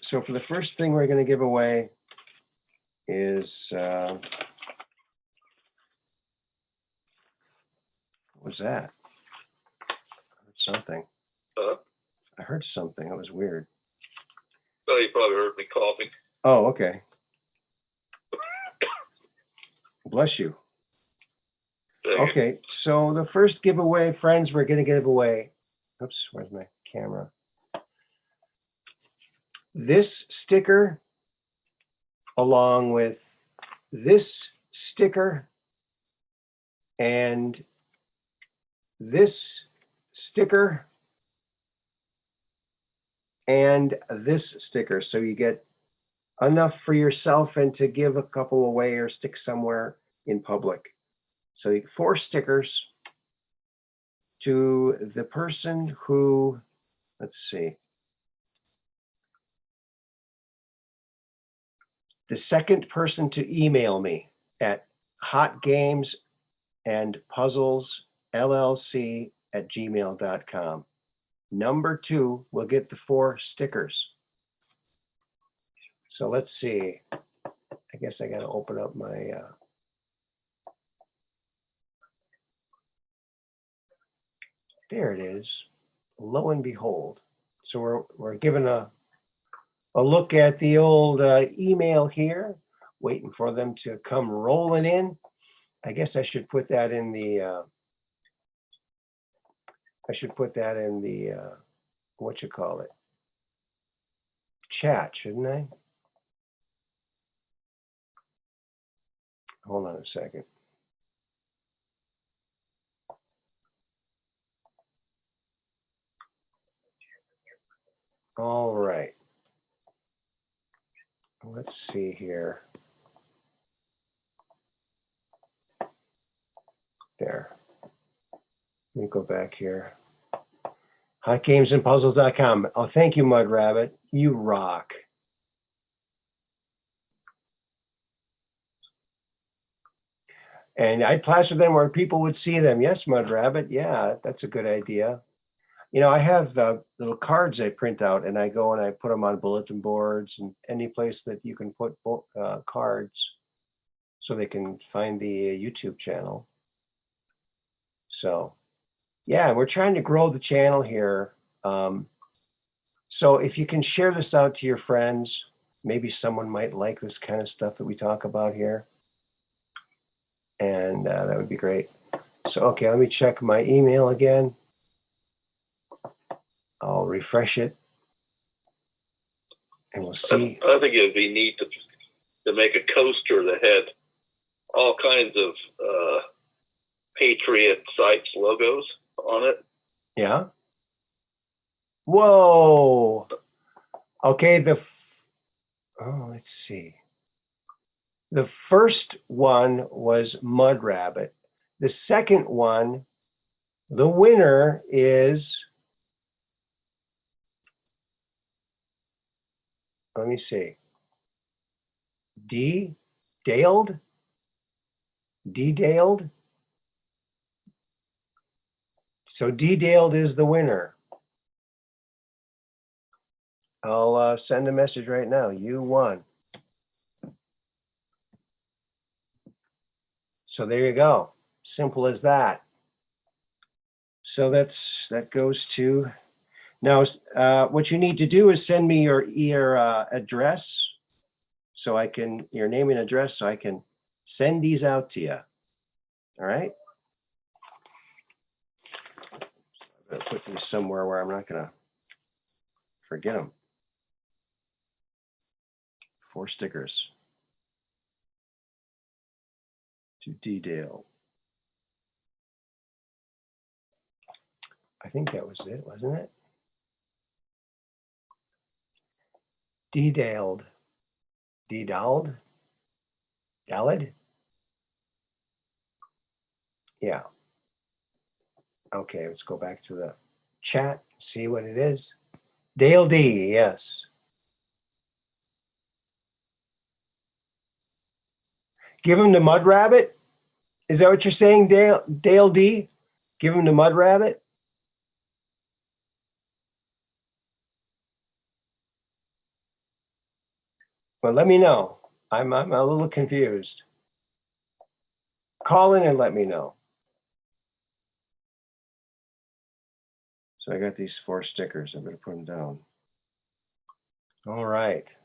so for the first thing we're going to give away is, what was that? I heard something. I heard something. It was weird. Well, you probably heard me coughing. Oh, okay. Bless you. Okay, so the first giveaway, friends, we're going to give away. Oops, where's my camera? This sticker, along with this sticker and this sticker and this sticker. So you get enough for yourself and to give a couple away or stick somewhere in public. So you get 4 stickers to the person who, let's see, the second person to email me at hotgamesandpuzzlesllc@gmail.com. Number 2 will get the 4 stickers. So let's see. I guess I got to open up my there it is. Lo and behold. So we're giving a look at the old email here, waiting for them to come rolling in. I guess I should put that in the what you call it, chat, shouldn't I? Hold on a second. All right. let's see here. There. Let me go back here. Hotgamesandpuzzles.com. Oh, thank you, Mud Rabbit. You rock. And I'd plaster them where people would see them. Yes, Mud Rabbit. Yeah, that's a good idea. You know, I have little cards I print out, and I go and I put them on bulletin boards and any place that you can put cards so they can find the YouTube channel. So, yeah, we're trying to grow the channel here. So if you can share this out to your friends, maybe someone might like this kind of stuff that we talk about here. And that would be great. So, okay, let me check my email again. I'll refresh it. And we'll see. I think it would be neat to make a coaster that had all kinds of Patriot sites logos on it. Yeah. Whoa. Okay, let's see. The first one was Mud Rabbit. The second one, the winner is, let me see, D-Daled? D-Daled? So D-Daled is the winner. I'll send a message right now. You won. So there you go. Simple as that. So that goes to, now what you need to do is send me your address so I can, your name and address so I can send these out to you. All right. I'm going to put these somewhere where I'm not going to forget them. 4 stickers to D-Dale. I think that was it, wasn't it? D-Daled. D-Daled? Daled? Yeah. Okay, let's go back to the chat, see what it is. Dale D, yes. Give him the Mud Rabbit? Is that what you're saying, Dale D? Give him the Mud Rabbit? Well, let me know. I'm a little confused. Call in and let me know. So I got these 4 stickers. I'm going to put them down. All right.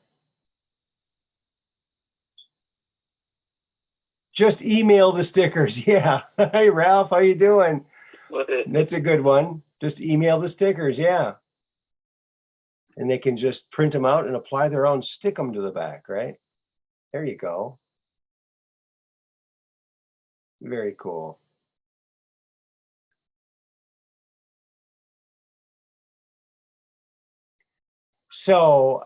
Just email the stickers. Yeah. Hey, Ralph, how you doing? That's a good one. Just email the stickers. Yeah. And they can just print them out and apply their own, stick them to the back, right? There you go. Very cool. So,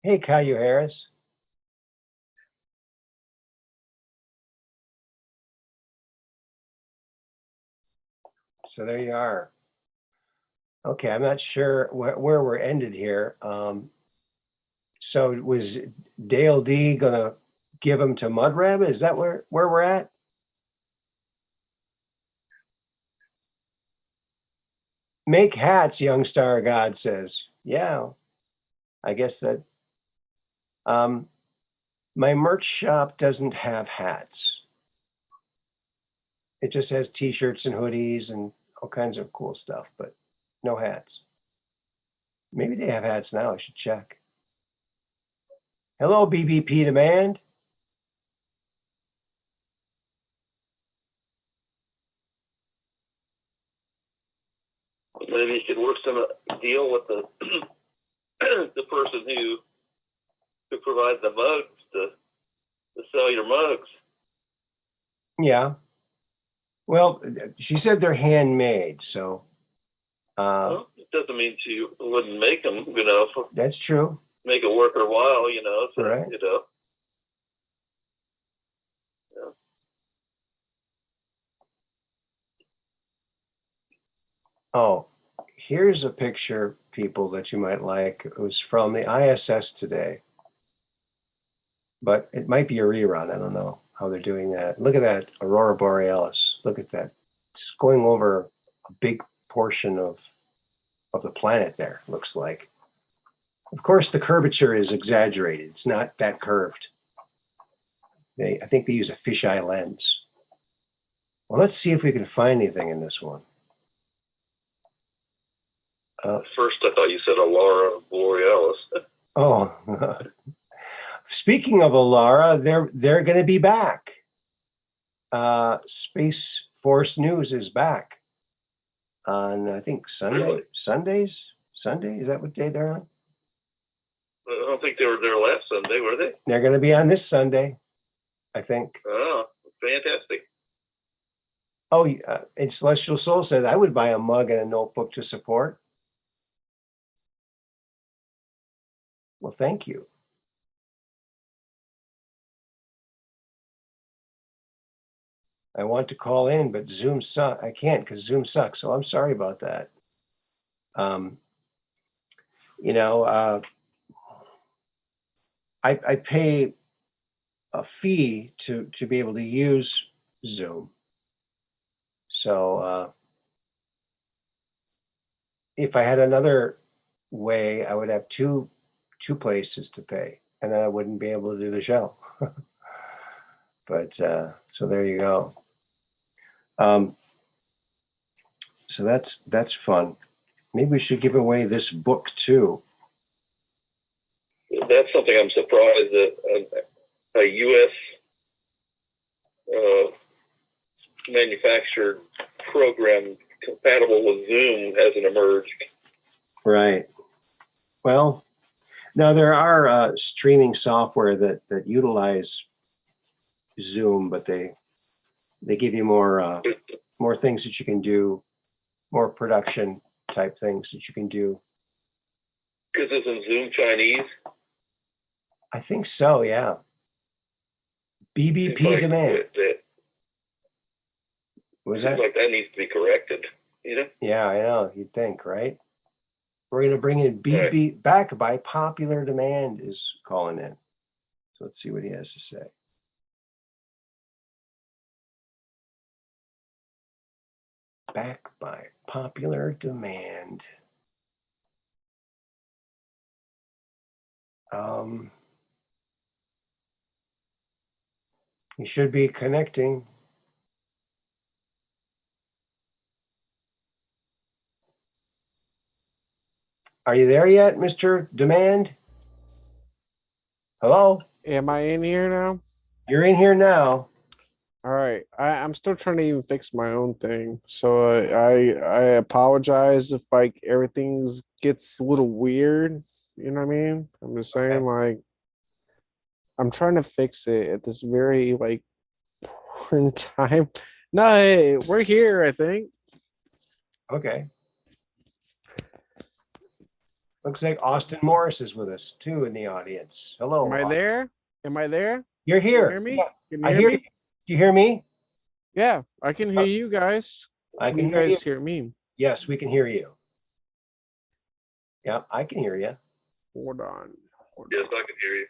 hey, Caillou Harris. So there you are. Okay, I'm not sure where we're ended here. So was Dale D gonna give them to Mud Rabbit? Is that where we're at? Make hats, Young Star God says. Yeah, I guess that. My merch shop doesn't have hats. It just has t-shirts and hoodies and all kinds of cool stuff, but no hats. Maybe they have hats now. I should check. Hello, BBP Demand. Maybe you could work some deal with the the person who provides the mugs to sell your mugs. Yeah. Well, she said they're handmade, so. Well, it doesn't mean she wouldn't make them, you know. That's true. make it worth their while, you know. So, Right. you know. Yeah. Oh, here's a picture, people, that you might like. It was from the ISS today, but it might be a rerun. I don't know how they're doing that. Look at that Aurora Borealis. Look at that. It's going over a big portion of the planet there, looks like. Of course, the curvature is exaggerated. It's not that curved. I think they use a fisheye lens. Well, let's see if we can find anything in this one. First, I thought you said Aurora Borealis. Oh, speaking of Alara, they're going to be back. Space Force News is back on, I think, Sunday. Really? Sunday? Is that what day they're on? I don't think they were there last Sunday, were they? They're going to be on this Sunday, I think. Oh, fantastic. Oh, and Celestial Soul said, I would buy a mug and a notebook to support. Well, thank you. I want to call in, but Zoom sucks. I can't because Zoom sucks. So I'm sorry about that. You know, I pay a fee to be able to use Zoom. So if I had another way, I would have two places to pay, and then I wouldn't be able to do the show. But so there you go. So that's fun. Maybe we should give away this book too. That's something I'm surprised that a U.S. Manufactured program compatible with Zoom hasn't emerged. Right. Well, now there are streaming software that utilize Zoom, but they give you more things that you can do, more production type things that you can do. Because isn't Zoom Chinese? I think so, yeah. BBP Like demand. Was seems that? like that needs to be corrected, you know? Yeah, I know. You'd think, right? We're going to bring in BB back by popular demand is calling in. So let's see what he has to say. Back by popular demand. You should be connecting. Are you there yet, Mr. Demand? Hello? Am I in here now? You're in here now. All right. I'm still trying to even fix my own thing. So I apologize if like everything's gets a little weird. You know what I mean? I'm just saying like I'm trying to fix it at this very like important time. No, hey, we're here, I think. Okay. Looks like Austin Morris is with us too in the audience. Hello. Am I there? Am I there? You're here. Can you hear me? Yeah. Can you I hear hear me? you. Do you hear me? Yeah, I can hear you guys. I Can can you hear you. guys hear me? Yes, we can hear you. Yeah, I can hear you. Hold on. Yes, I can hear you.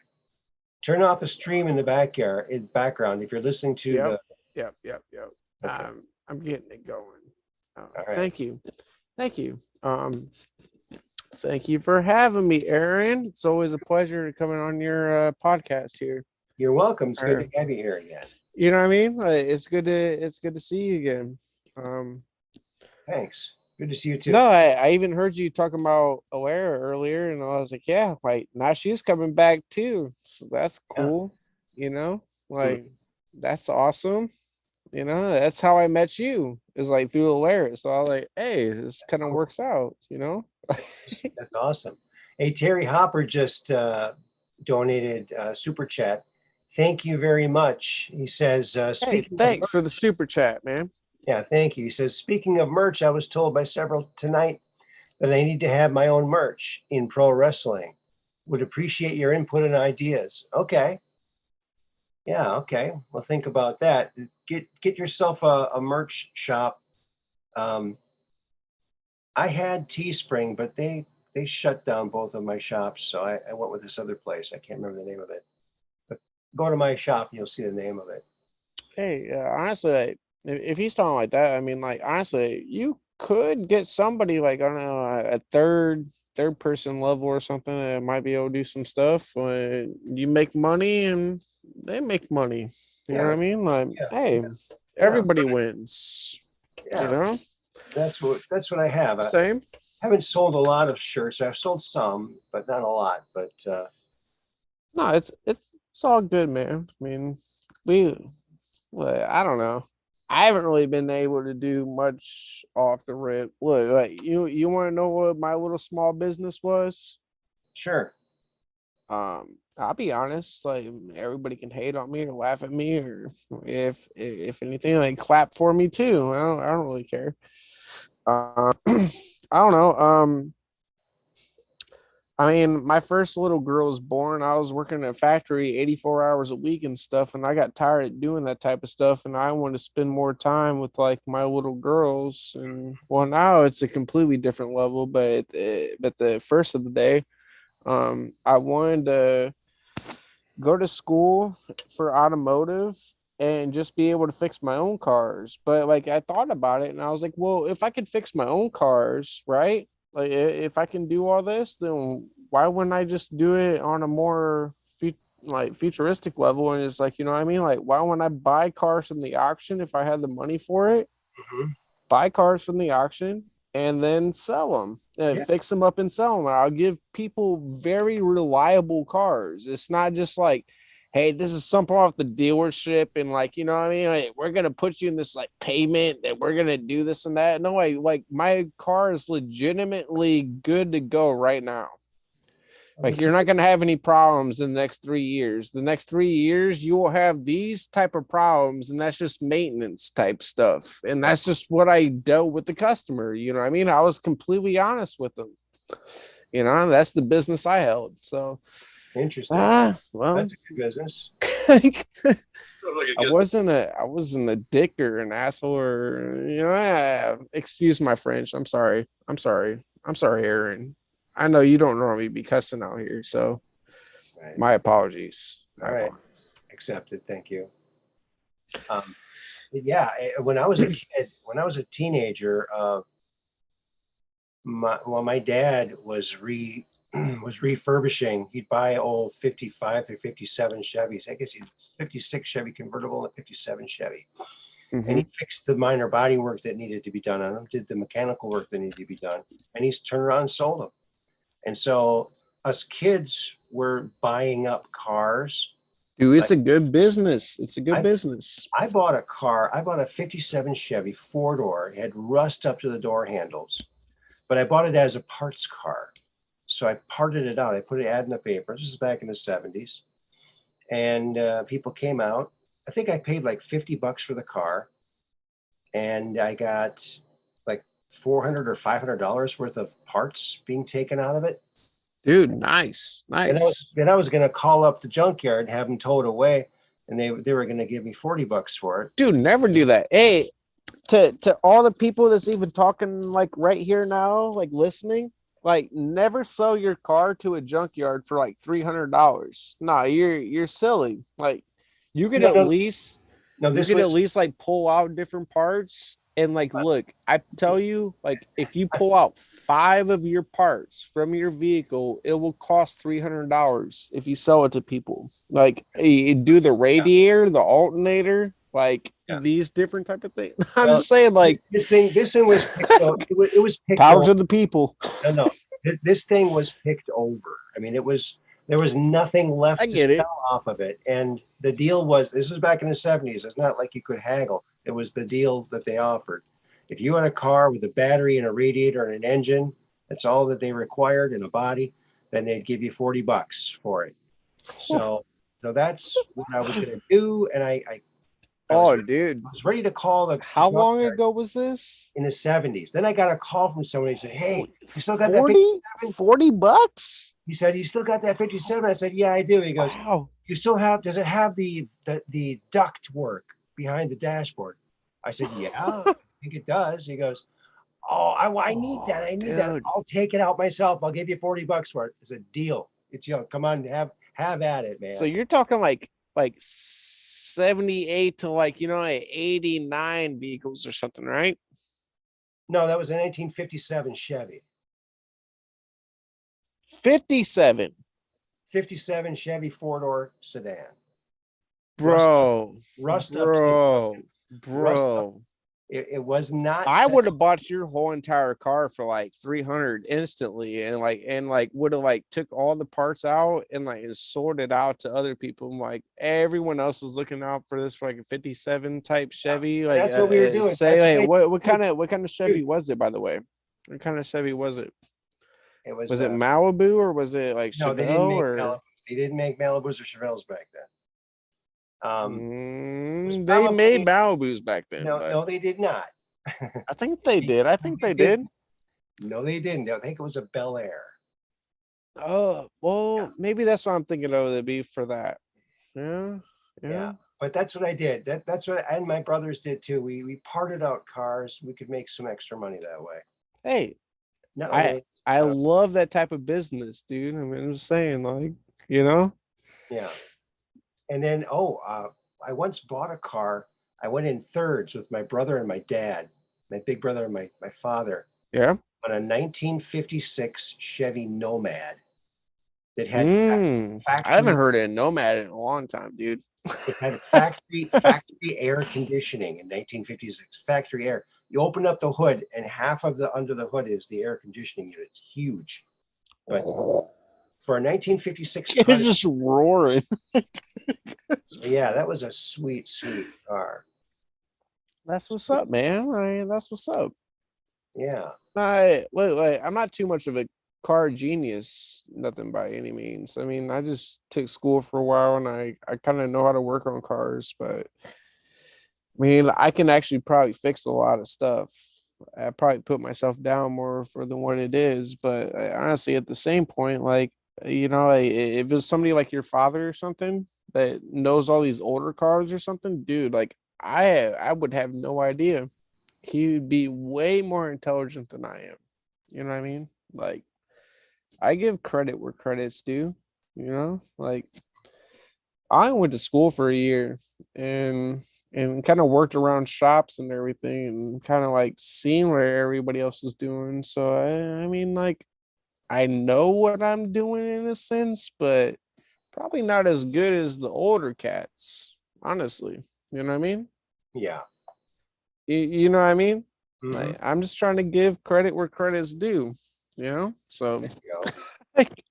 Turn off the stream in the background if you're listening to Yep. the. Yep. Okay. I'm getting it going. All right. Thank you. Thank you for having me, Aaron. It's always a pleasure coming on your podcast here. You're welcome. It's good to have you here again. You know what I mean? It's good to see you again. Thanks. Good to see you too. No, I even heard you talking about Alara earlier, and I was like, yeah, like now she's coming back too. So that's cool. Yeah. You know, like that's awesome. You know, that's how I met you, is like through Alara. So I was like, hey, this kind of works out, you know? That's awesome. Hey, Terry Hopper just donated super chat. Thank you very much. He says, hey, thanks for the super chat, man. Yeah, thank you. He says, speaking of merch, I was told by several tonight that I need to have my own merch in pro wrestling. Would appreciate your input and ideas. Okay. Yeah, okay. Well, think about that. Get yourself a merch shop. I had Teespring, but they shut down both of my shops, so I went with this other place. I can't remember the name of it. But go to my shop and you'll see the name of it. Hey, honestly, like, if he's talking like that, I mean, like, honestly, you could get somebody like, I don't know, a third person level or something that might be able to do some stuff. You make money and they make money. You know what Yeah, I mean? Like, yeah, hey, yeah, everybody wins. You yeah. know, That's what I have. I same. haven't sold a lot of shirts. I've sold some, but not a lot. But No, it's all good, man. I mean, we well, I don't know. I haven't really been able to do much off the rip. Look, like you want to know what my little small business was? sure. I'll be honest, like everybody can hate on me or laugh at me or if anything, like clap for me too. I don't really care. I don't know. I mean, my first little girl was born. I was working in a factory 84 hours a week and stuff, and I got tired of doing that type of stuff. And I wanted to spend more time with like my little girls. And well, now it's a completely different level. But the first of the day, I wanted to go to school for automotive and just be able to fix my own cars. But like I thought about it and I was like, well, if I could fix my own cars, right? Like if I can do all this, then why wouldn't I just do it on a more like futuristic level? And it's like, you know what I mean? Like, why wouldn't I buy cars from the auction if I had the money for it? Mhm. Buy cars from the auction and then sell them, Yeah. fix them up and sell them. I'll give people very reliable cars. It's not just like, hey, this is something off the dealership and like, you know what I mean? Like, we're gonna put you in this like payment that we're gonna do this and that. No way, like my car is legitimately good to go right now. Like you're not going to have any problems in the next 3 years. The next 3 years, you will have these type of problems, and that's just maintenance type stuff. And that's just what I dealt with the customer. You know what I mean? I was completely honest with them. You know, that's the business I held. So, Interesting. well, That's a good business. I Sounds like a good wasn't a dick or an asshole or you know. Excuse my French. I'm sorry. I'm sorry, Aaron. I know you don't normally be cussing out here, so Right. my apologies. All right. Accepted. Thank you. But yeah, when I was a kid, when I was a teenager, my dad was was refurbishing. He'd buy old 55 through 57 Chevys. I guess he's 56 Chevy convertible and a 57 Chevy. And he fixed the minor body work that needed to be done on them, did the mechanical work that needed to be done, and he's turned around and sold them. And so us kids were buying up cars. Dude, it's a good business. It's a good I, business. I bought a car. I bought a 57 Chevy 4-door. It had rust up to the door handles, but I bought it as a parts car. So I parted it out. I put an ad in the paper. This is back in the 70s. And people came out. I think I paid like $50 for the car. And I got like $400 or $500 worth of parts being taken out of it. Dude, nice. Then I was going to call up the junkyard and have them towed away. And they were going to give me $40 for it. Dude, never do that. Hey, to all the people that's even talking like right here now, like listening, like never sell your car to a junkyard for like $300. Nah, you're silly. Like you could No, at no, least no. you This could at was least like pull out different parts and like look, I tell you, like if you pull out 5 of your parts from your vehicle, it will cost $300 if you sell it to people. Like you do the radiator, the alternator, like yeah. these different type of things. I'm Well, just saying, like this thing was picked out. It was picked power over. to the people. No. This thing was picked over. I mean, there was nothing left I to get it. sell off of it. And the deal was, this was back in the 70s. It's not like you could haggle. It was the deal that they offered. If you had a car with a battery and a radiator and an engine, that's all that they required in a body, then they'd give you $40 for it. So that's what I was going to do. And I Oh, dude. I was ready to call the How long junkyard ago was this? in the 70s. Then I got a call from somebody who said, "Hey, you still got that 40? 57?" $40? He said, "You still got that 57?" I said, "Yeah, I do." He goes, Wow. "You still have, does it have the duct work behind the dashboard?" I said, "Yeah, I think it does." He goes, "Oh, I need that. I need that. Dude. I'll take it out myself. I'll give you $40 for it." It's a deal. It's, come on, have at it, So man. you're talking like 78 to like, 89 vehicles or something, right? No, that was a 1957 Chevy. 57. 57 Chevy four-door sedan. Bro. Rust up to the Bro. rust up. Bro. It was not I set. would have bought your whole entire car for like 300 instantly, and would have like took all the parts out and like sold it out to other people. Like everyone else is looking out for this like a 57 type Chevy. Like That's what we were doing. say That's like what what kind of Chevy was it, by the way? What kind of Chevy was it? it was. Was it Malibu or was it like No, they didn't Chevelle make or Malibu. They didn't make Malibus or Chevelles back then. It was they made probably Malibus back then, no, but no, they did not. I think they did. I think they did. No, they didn't. I think it was a Bel Air. Oh, well, Yeah. maybe that's what I'm thinking of the beef for that. Yeah, Yeah. yeah. But that's what I did. That's what and my brothers did too. We parted out cars. We could make some extra money that way. Hey, Not I only I love that type of business, dude. I mean, I'm just saying, like, you know? yeah. And then I once bought a car. I went in thirds with my brother and my dad, my big brother and my father, Yeah. on a 1956 Chevy Nomad that had I haven't factory heard of Nomad in a long time, dude. it had factory air conditioning in 1956. Factory air. You open up the hood, and half of the under the hood is the air conditioning unit. It's huge. But for a 1956 car, It's just roaring. so yeah, that was a sweet, sweet car. That's what's up, man. That's what's up. Yeah. Wait. I'm not too much of a car genius, nothing by any means. I mean, I just took school for a while and I kind of know how to work on cars, but I mean, I can actually probably fix a lot of stuff. I probably put myself down more for than what it is, but honestly, at the same point, like, if it's somebody like your father or something that knows all these older cars or something, dude, like I would have no idea. He would be way more intelligent than I am. You know what I mean? Like, I give credit where credit's due. Like I went to school for a year and kind of worked around shops and everything and kind of like seeing what everybody else is doing. So I mean, like, I know what I'm doing in a sense, but probably not as good as the older cats, honestly. You know what I mean? Yeah. You know what I mean? Mhm. Like, I'm just trying to give credit where credit's due, So There you go. like,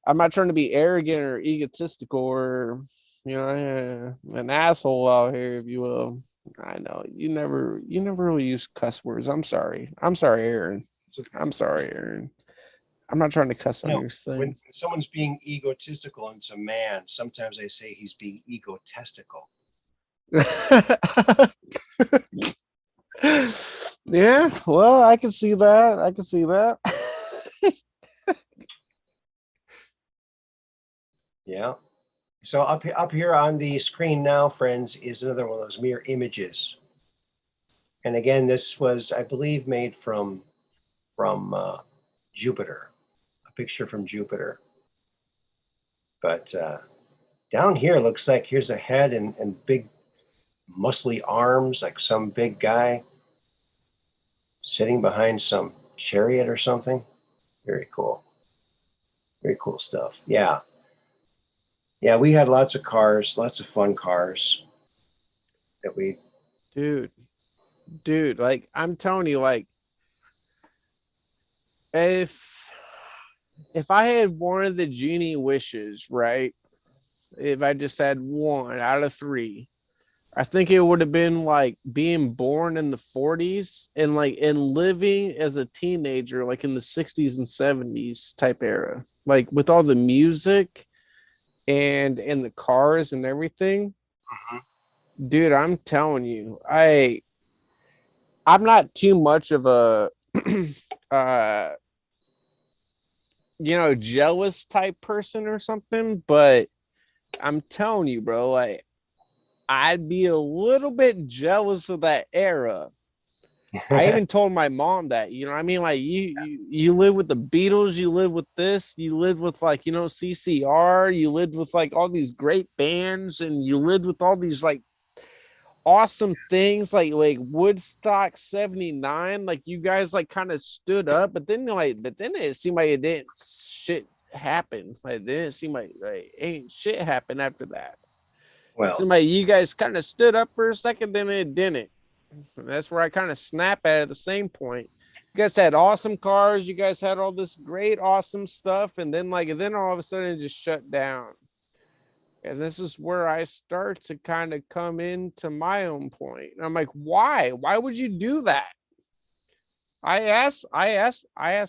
I'm not trying to be arrogant or egotistical or an asshole out here, if you will. I know you never really use cuss words. I'm sorry, Aaron. I'm sorry, Aaron. I'm not trying to cuss on No, your when thing. someone's being egotistical and it's a man, sometimes I say he's being egotistical. Yeah, well, I can see that. I can see that. Yeah. So up here on the screen now, friends, is another one of those mirror images. And again, this was, I believe, made from Jupiter, a picture from Jupiter. But down here looks like here's a head and big muscly arms, like some big guy sitting behind some chariot or something. Very cool. Very cool stuff. Yeah. Yeah, we had lots of cars, lots of fun cars that we dude, like I'm telling you, like if I had one of the genie wishes, right? If I just had one out of three, I think it would have been like being born in the 40s and living as a teenager, like in the 60s and 70s type era, like with all the music and the cars and everything. Dude, I'm telling you, I'm not too much of a uh jealous type person or something, but I'm telling you, bro, like I'd be a little bit jealous of that era. I even told my mom that, you know what I mean? Like you live with the Beatles, you live with this, you live with like, CCR, you lived with like all these great bands, and you lived with all these like awesome things like Woodstock 79. Like you guys like kind of stood up, but then it seemed like it didn't shit happen. Like it didn't seem like ain't shit happen after that. It Well, seemed like you guys kind of stood up for a second, then it didn't. And that's where I kind of snap at the same point. You guys had awesome cars, you guys had all this great, awesome stuff, and then all of a sudden it just shut down. And this is where I start to kind of come into my own point. And I'm like, why? Why would you do that? I asked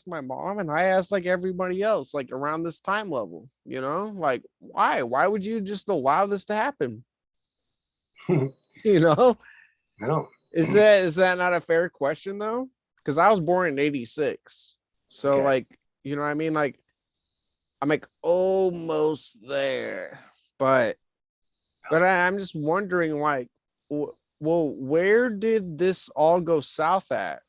my mom, and I asked like everybody else, like around this time level, like why? Why would you just allow this to happen? You know? no. Is that not a fair question though? Because I was born in 86. So Okay. like, you know what I mean? Like I'm like almost there. But I'm just wondering, like, well, where did this all go south at?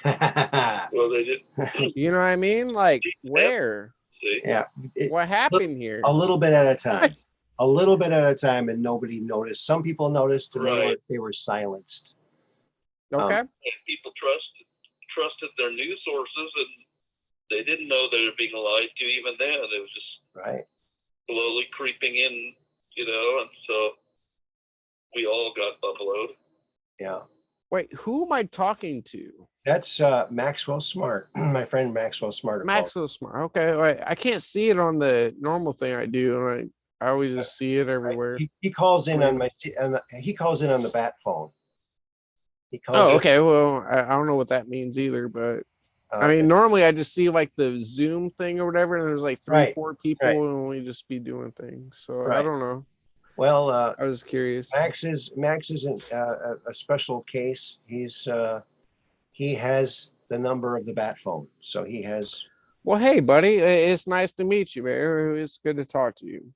Well, they did. You know what I mean? Like, where? See, Yeah. What happened here? A little bit at a time. A little bit at a time, and nobody noticed. Some people noticed, and Right. they were silenced. Okay. and people trusted their news sources, and they didn't know they were being lied to. Even then, it was just Right. slowly creeping in, and so we all got buffaloed. Yeah. Wait, who am I talking to? That's Maxwell Smart, my friend Maxwell Smart. Maxwell Smart. Okay, wait, I can't see it on the normal thing I do. I always just see it everywhere. He calls in on he calls in on the bat phone. He calls Oh, in, okay. Well, I don't know what that means either, but I okay. mean, normally I just see like the Zoom thing or whatever, and there's like three, Right, 4 people, right. and we just be doing things. So I Right. don't know. Well, I was curious. Max isn't a special case. He has the number of the bat phone, so he has. Well, hey, buddy, it's nice to meet you, man. It's good to talk to you.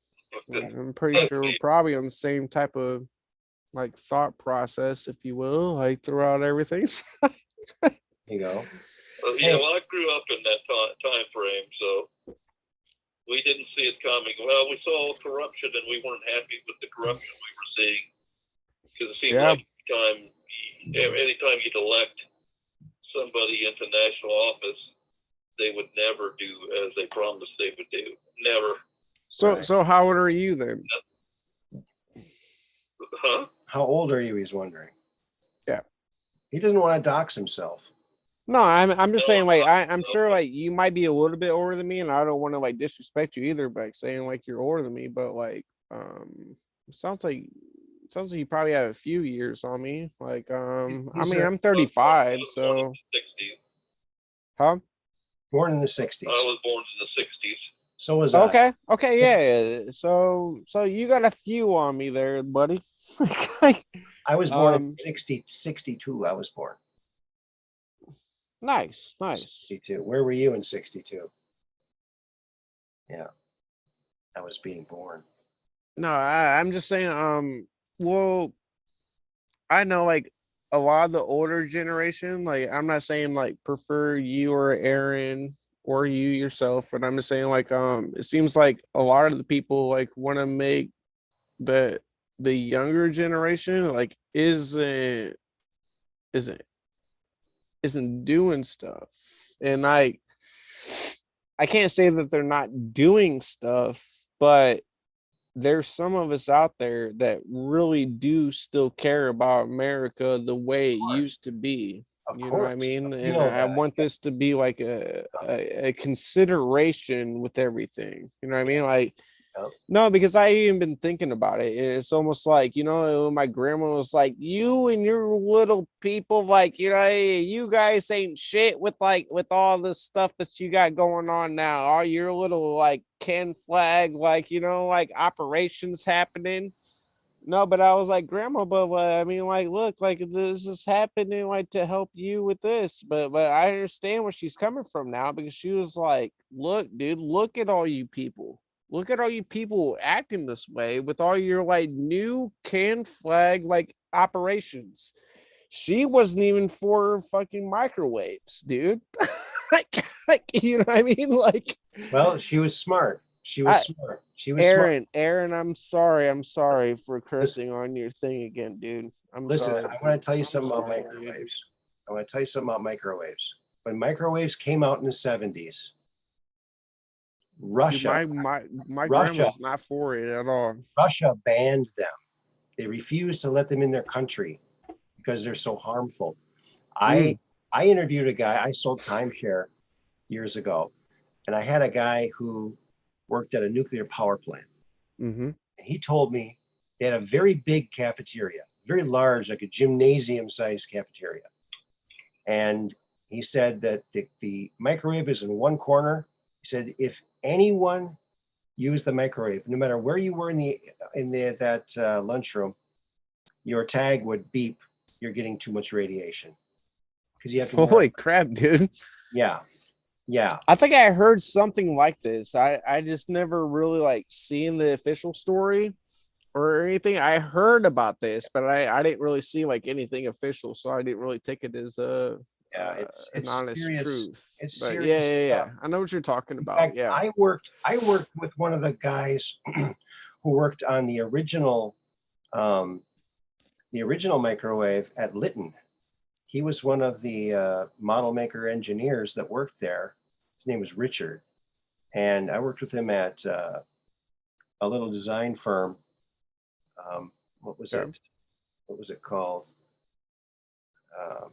I'm pretty sure we're probably on the same type of like thought process, if you will, like throughout everything. You go. Well, I grew up in that time frame, so we didn't see it coming. Well, we saw corruption, and we weren't happy with the corruption we were seeing, because it seemed like anytime you'd elect somebody into national office, they would never do as they promised they would do. Never. So how old are you then? Huh? How old are you? He's wondering. Yeah. He doesn't want to dox himself. No, I'm just saying, like, I'm sure like you might be a little bit older than me, and I don't want to like disrespect you either by saying like you're older than me, but like it sounds like you probably have a few years on me. Like I mean, I'm 35, so 60s. huh? Born in the 60s. I was born in the 60s. So was I. Okay, yeah. So you got a few on me there, buddy. I was born in 62. I was born. Nice. 62. Where were you in 62? Yeah. I was being born. No, I'm just saying, well, I know like a lot of the older generation, like I'm not saying like prefer you or Aaron or you yourself, but I'm just saying like it seems like a lot of the people like want to make the younger generation like isn't doing stuff. And I can't say that they're not doing stuff, but there's some of us out there that really do still care about America the way it used to be. You know what I mean? And I want this to be like a consideration with everything. You know what I mean? Like, no, because I even been thinking about it. It's almost like, my grandma was like, you and your little people, like, you guys ain't shit with all this stuff that you got going on now. All your little like Ken flag, like, like operations happening. No, but I was like, Grandma, but I mean, like, look, like this is happening, like to help you with this. But I understand where she's coming from now because she was like, look, dude, look at all you people. Look at all you people acting this way with all your like new can flag like operations. She wasn't even for fucking microwaves, dude. like, you know what I mean? Like, Well, she was smart. She was I, smart. She was smart. Aaron, I'm sorry for Listen, cursing on your thing again, dude. I'm listen, sorry. I want to tell you I'm something about sorry, dude. microwaves. I want to tell you something about microwaves. When microwaves came out in the 70s, Dude, Russia, my Russia, grandma's not for it at all. Russia banned them. They refused to let them in their country because they're so harmful. I Mm, I interviewed a guy. I sold timeshare years ago, and I had a guy who worked at a nuclear power plant. mm-hmm. And he told me they had a very big cafeteria, very large, like a gymnasium-sized cafeteria. And he said that the microwave is in one corner. He said if anyone used the microwave, no matter where you were in that lunchroom, your tag would beep. You're getting too much radiation because you have to wear. Holy crap, dude. Yeah, yeah. I think I heard something like this. I just never really like seen the official story or anything. I heard about this, but I didn't really see like anything official, so I didn't really take it as Yeah, an it's honest serious. truth. It's But yeah, serious yeah, stuff. yeah. I know what you're talking In about. fact, Yeah. I worked with one of the guys who worked on um, the original microwave at Lytton. He was one of the model maker engineers that worked there. His name was Richard, and I worked with him at a little design firm. What was Okay. it? What was it called? Uh,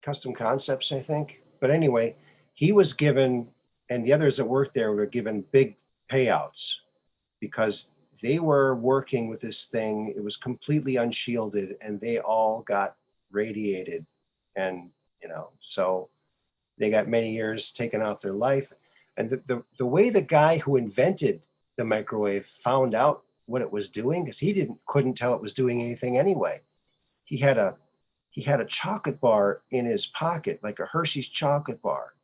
Custom Concepts, I think. But anyway, he was given, and the others that worked there were given big payouts because they were working with this thing. It was completely unshielded, and they all got radiated, and so they got many years taken off their life. And the way the guy who invented the microwave found out what it was doing, because he couldn't tell it was doing anything anyway. He had a he had a chocolate bar in his pocket, like a Hershey's chocolate bar.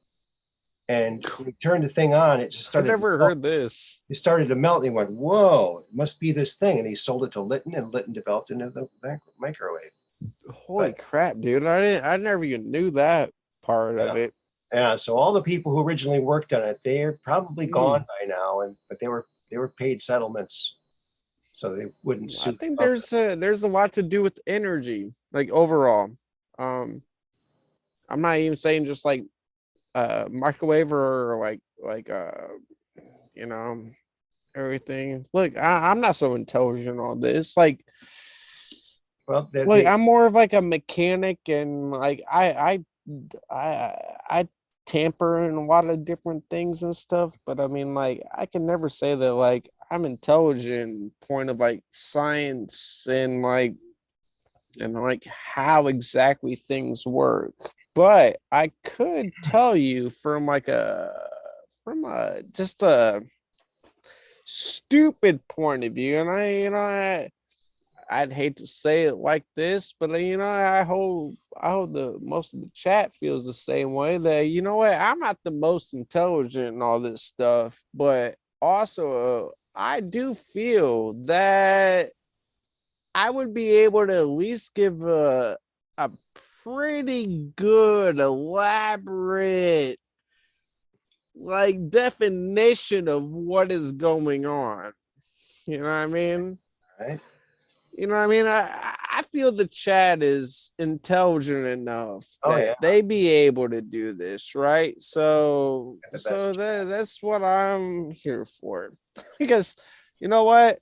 And when he turned the thing on, it just I started to never melt. heard this. It started to melt. And he went, "Whoa, it must be this thing." And he sold it to Lytton, and Lytton developed into the microwave. Holy But crap, dude. I never even knew that part of yeah, it. yeah. So all the people who originally worked on it, they're probably gone Mm. by now. But they were paid settlements, so they wouldn't I sue the think company. there's a lot to do with energy, like overall. Um, I'm not even saying just like microwave or you know everything. Look, I'm not so intelligent on this. Well, Like I'm more of like a mechanic, and like I tamper in a lot of different things and stuff. But I mean, like I can never say that like I'm intelligent point of like science and like how exactly things work. But I could tell you from a just a stupid point of view, and I'd hate to say it like this, but I hope the most of the chat feels the same way that I'm not the most intelligent and all this stuff, but also I do feel that I would be able to at least give a pretty good elaborate like definition of what is going on. You know what I mean? right? You know what I mean? I feel the chat is intelligent enough Oh yeah, that they be able to do this, right? So the best. that's what I'm here for. Because you know what?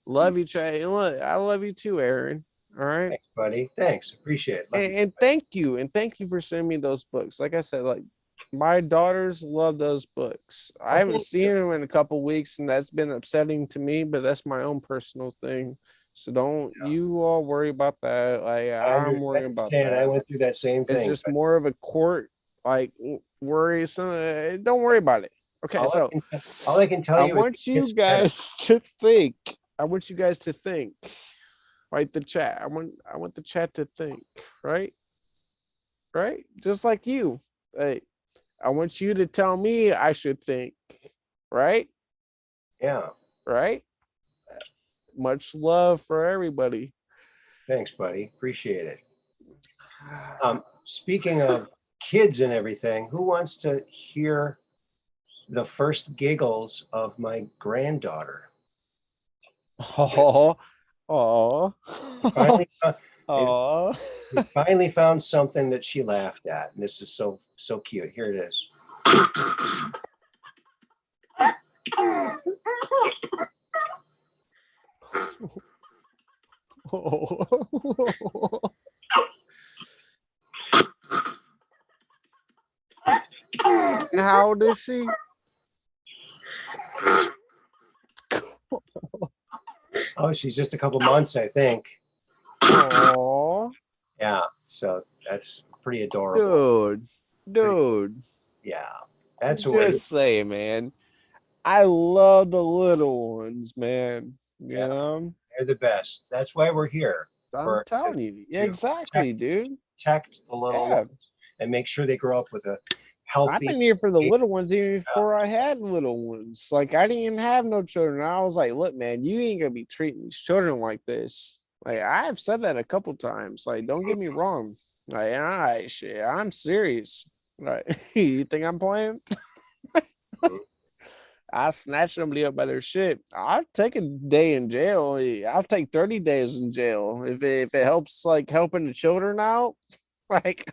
Love each other. Look, I love you too, Aaron. All right. Thanks, buddy. Thanks. Appreciate it. Love you. And thank you for sending me those books. Like I said, like my daughters love those books. I Well, haven't thank you. seen them in a couple weeks, and that's been upsetting to me, but that's my own personal thing. So don't you all worry about that. Like I'm I worrying about understand. I that. went through that same It's thing, just but more of a court like worry. So don't worry about it. Okay, all I so can all I can tell I you is it want you gets better. guys to think. I want you guys to think. Like the chat. I want the chat to think, right? Right? Just like you. Hey, I want you to tell me I should think, right? Yeah. Right? Much love for everybody. Thanks, buddy. Appreciate it. Speaking of kids and everything, who wants to hear the first giggles of my granddaughter? Oh, oh, Finally, oh. we finally found something that she laughed at, and this is so cute. Here it is. And how old is she? Oh, she's just a couple months, I think. Oh, Yeah, so that's pretty adorable. dude. Yeah, that's I'm what. just saying, man. I love the little ones, man. You Yeah, know, they're the best. That's why we're here I'm for telling you, yeah, to exactly, dude. protect the little Yeah, ones and make sure they grow up with a I've healthy. been here for the little ones even before I had little ones. Like I didn't even have no children. I was like, look, man, you ain't gonna be treating these children like this. Like I've said that a couple times. Like, don't get me wrong. Like, shit, I'm serious. Like, you think I'm playing? I snatch somebody up by their shit. I'll take a day in jail. I'll take 30 days in jail if it helps like helping the children out. Like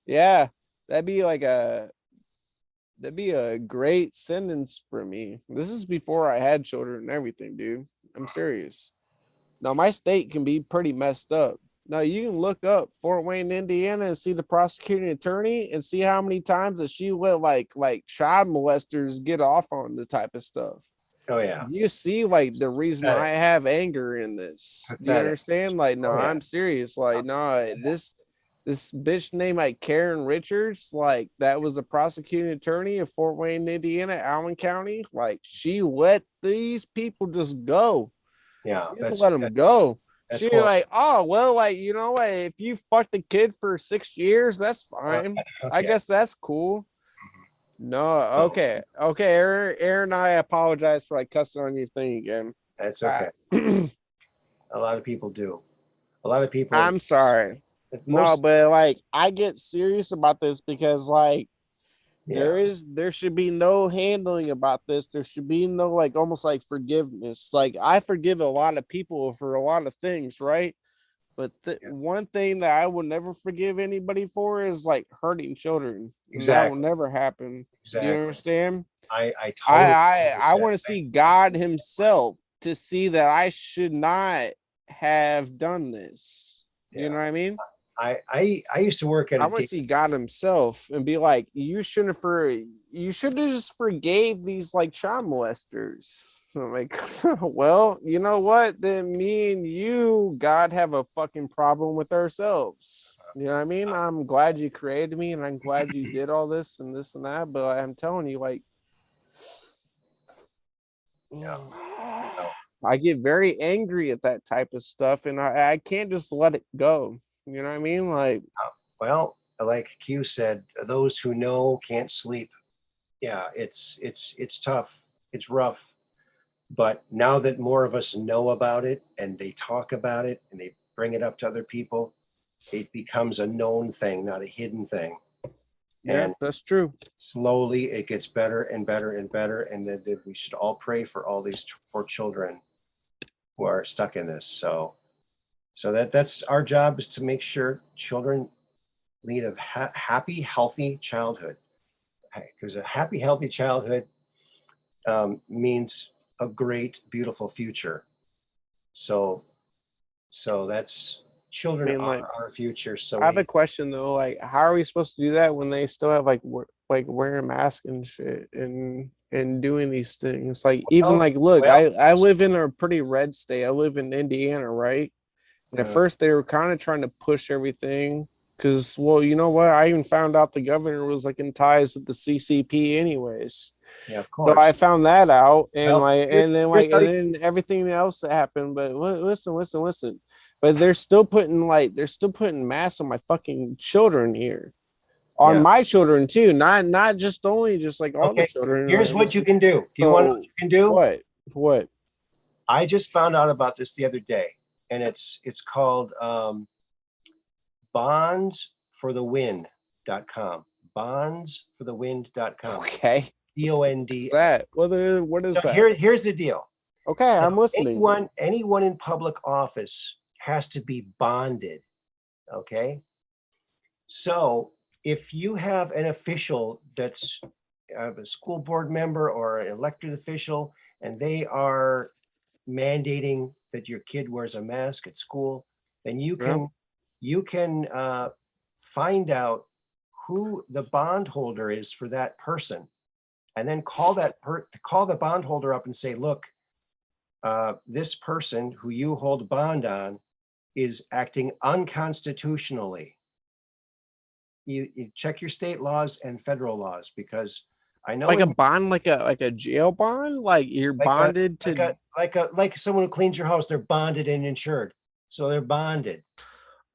yeah, that'd be like that'd be a great sentence for me. This is before I had children and everything, dude. I'm serious. Now my state can be pretty messed up. Now you can look up Fort Wayne, Indiana, and see the prosecuting attorney and see how many times that she let like child molesters get off on the type of stuff. Oh yeah, You see, like the reason I pathetic. have anger in this. Do you Pathetic. understand? Like, no, Oh yeah, I'm serious. Like, no, this bitch named like Karen Richards, like that was the prosecuting attorney of Fort Wayne, Indiana, Allen County. Like, she let these people just go. yeah. She just let them go. That's She horrible. like, oh well, like you know, like, if you fucked the kid for 6 years, that's fine. I Okay, guess that's cool. No, so okay, Aaron, I apologize for like cussing on your thing again. that's I, okay. A lot of people do. A lot of people. I'm sorry. No, Most. but like I get serious about this because like Yeah, there should be no handling about this. There should be no like almost like forgiveness. Like I forgive a lot of people for a lot of things, right? But yeah. one thing that I will never forgive anybody for is like hurting children, and that will Exactly. never happen. Do you Exactly. understand? I I totally I, agree I with want to see God Himself to see that I should not have done this. that. You know Yeah. what I mean? I used to work at I a want to day. see God Himself and be like, you should have just forgave these like child molesters. I'm like, well, you know what? Then me and you, God, have a fucking problem with ourselves. You know what I mean? I'm glad you created me and I'm glad you did all this and this and that, but I'm telling you, like, Yeah. No. I get very angry at that type of stuff and I can't just let it go. You know what I mean? Like, Well, like Q said, those who know can't sleep. Yeah, it's tough. It's rough. But now that more of us know about it and they talk about it and they bring it up to other people, it becomes a known thing, not a hidden thing. yeah, And that's true. slowly it gets better and better and better. And then we should all pray for all these poor children who are stuck in this. So that's our job, is to make sure children lead a happy, healthy childhood. Because a happy, healthy childhood means a great, beautiful future. So, so that's I children mean, like, are our future. So I have a we, question though. Like, how are we supposed to do that when they still have like like wearing masks and shit and doing these things? Like, even well, like, look, well, I live in a pretty red state. I live in Indiana, right? And at uh, first, they were kind of trying to push everything. Because, well, you know what? I even found out the governor was like in ties with the CCP, anyways. Yeah, of So I course. found that out, and Well, like, here's how and then everything else that happened. But listen. But they're still putting masks on my fucking children here, on yeah. my children too, not just only just like all the Okay. children. Here's what you can do. Do you want to know what So you can do? what? What? I just found out about this the other day, and it's called bondsforthewin.com. Bondsforthewind.com. Okay. BOND. That what is So that? here's the deal. Okay, Now, I'm listening. anyone in public office has to be bonded. Okay. So if you have an official that's a school board member or an elected official, and they are mandating that your kid wears a mask at school, then Yeah. you can find out who the bondholder is for that person, and then call the bondholder up and say, look, this person who you hold bond on is acting unconstitutionally. You check your state laws and federal laws, because I know Like a bond, like a jail bond, like you're like a bonded to. like someone who cleans your house, they're bonded and insured, so they're bonded.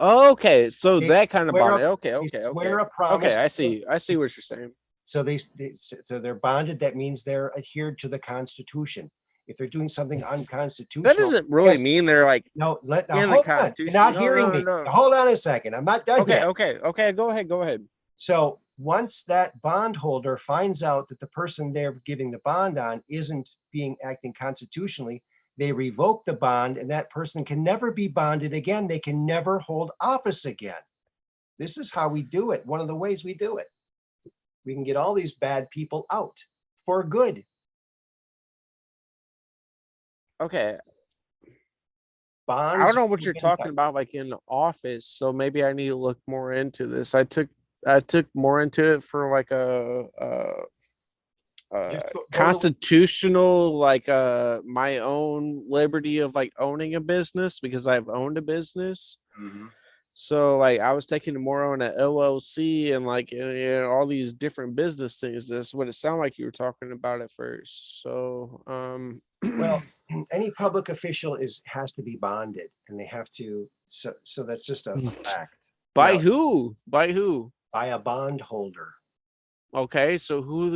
Okay, so They that kind of swear bonding. a, Okay, they okay, swear okay, a okay. promise. I see what you're saying. So so they're bonded. That means they're adhered to the Constitution. If they're doing something That unconstitutional, doesn't really yes. mean they're like No, now in the hold on. You're Constitution. not No, hearing no, me. no. Hold on a second. I'm not done Okay, yet. okay. Go ahead, go ahead. So once that bondholder finds out that the person they're giving the bond on isn't acting constitutionally, they revoke the bond, and that person can never be bonded again. They can never hold office again. This is how we do it. One of the ways we do it. We can get all these bad people out for good. Okay, I Bonds. don't know what you're talking about, like in the office. So maybe I need to look more into this. I took more into it for like Just go to constitutional, like my own liberty of like owning a business, because I've owned a business. Mhm. So like I was taking more on an LLC and like all these different business things. That's what it sounded like you were talking about at first. So Well, any public official has to be bonded, and they have to. So that's just a fact. by Now, who? By who? by a bondholder. Okay, so who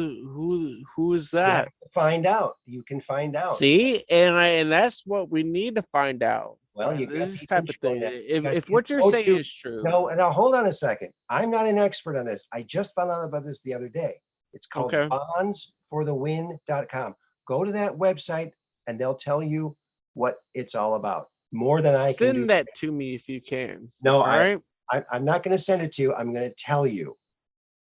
is You have that? to find out. You can find out. See, and that's what we need to find out. Well, you got This people type of thing. showing that. If what you're Go saying to is true, no. Now hold on a second. I'm not an expert on this. I just found out about this the other day. It's called okay. bondsforthewin.com. Go to that website, and they'll tell you what it's all about. More than I can do. Send that to me if you can. No, All right. I'm not going to send it to you. I'm going to tell you.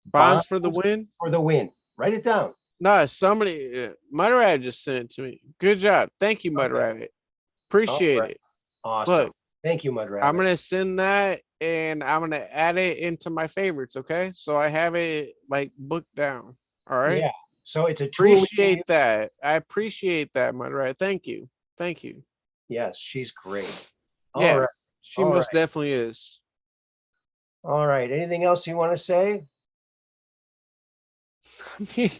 Bonds for the win. For the win. Write it down. No, somebody, Mudrat just sent it to me. Good job. Thank you, Mudrat. Appreciate Right. it. Awesome. Look, Thank you, Mud Rabbit. I'm gonna send that, and I'm gonna add it into my favorites. Okay, so I have it like booked down. All right. Yeah. So it's a tool. Appreciate that. I appreciate that, Mudrat. Thank you. Thank you. Yes, she's great. Yeah, All right. she All most right. definitely is. All right. Anything else you want to say? I mean,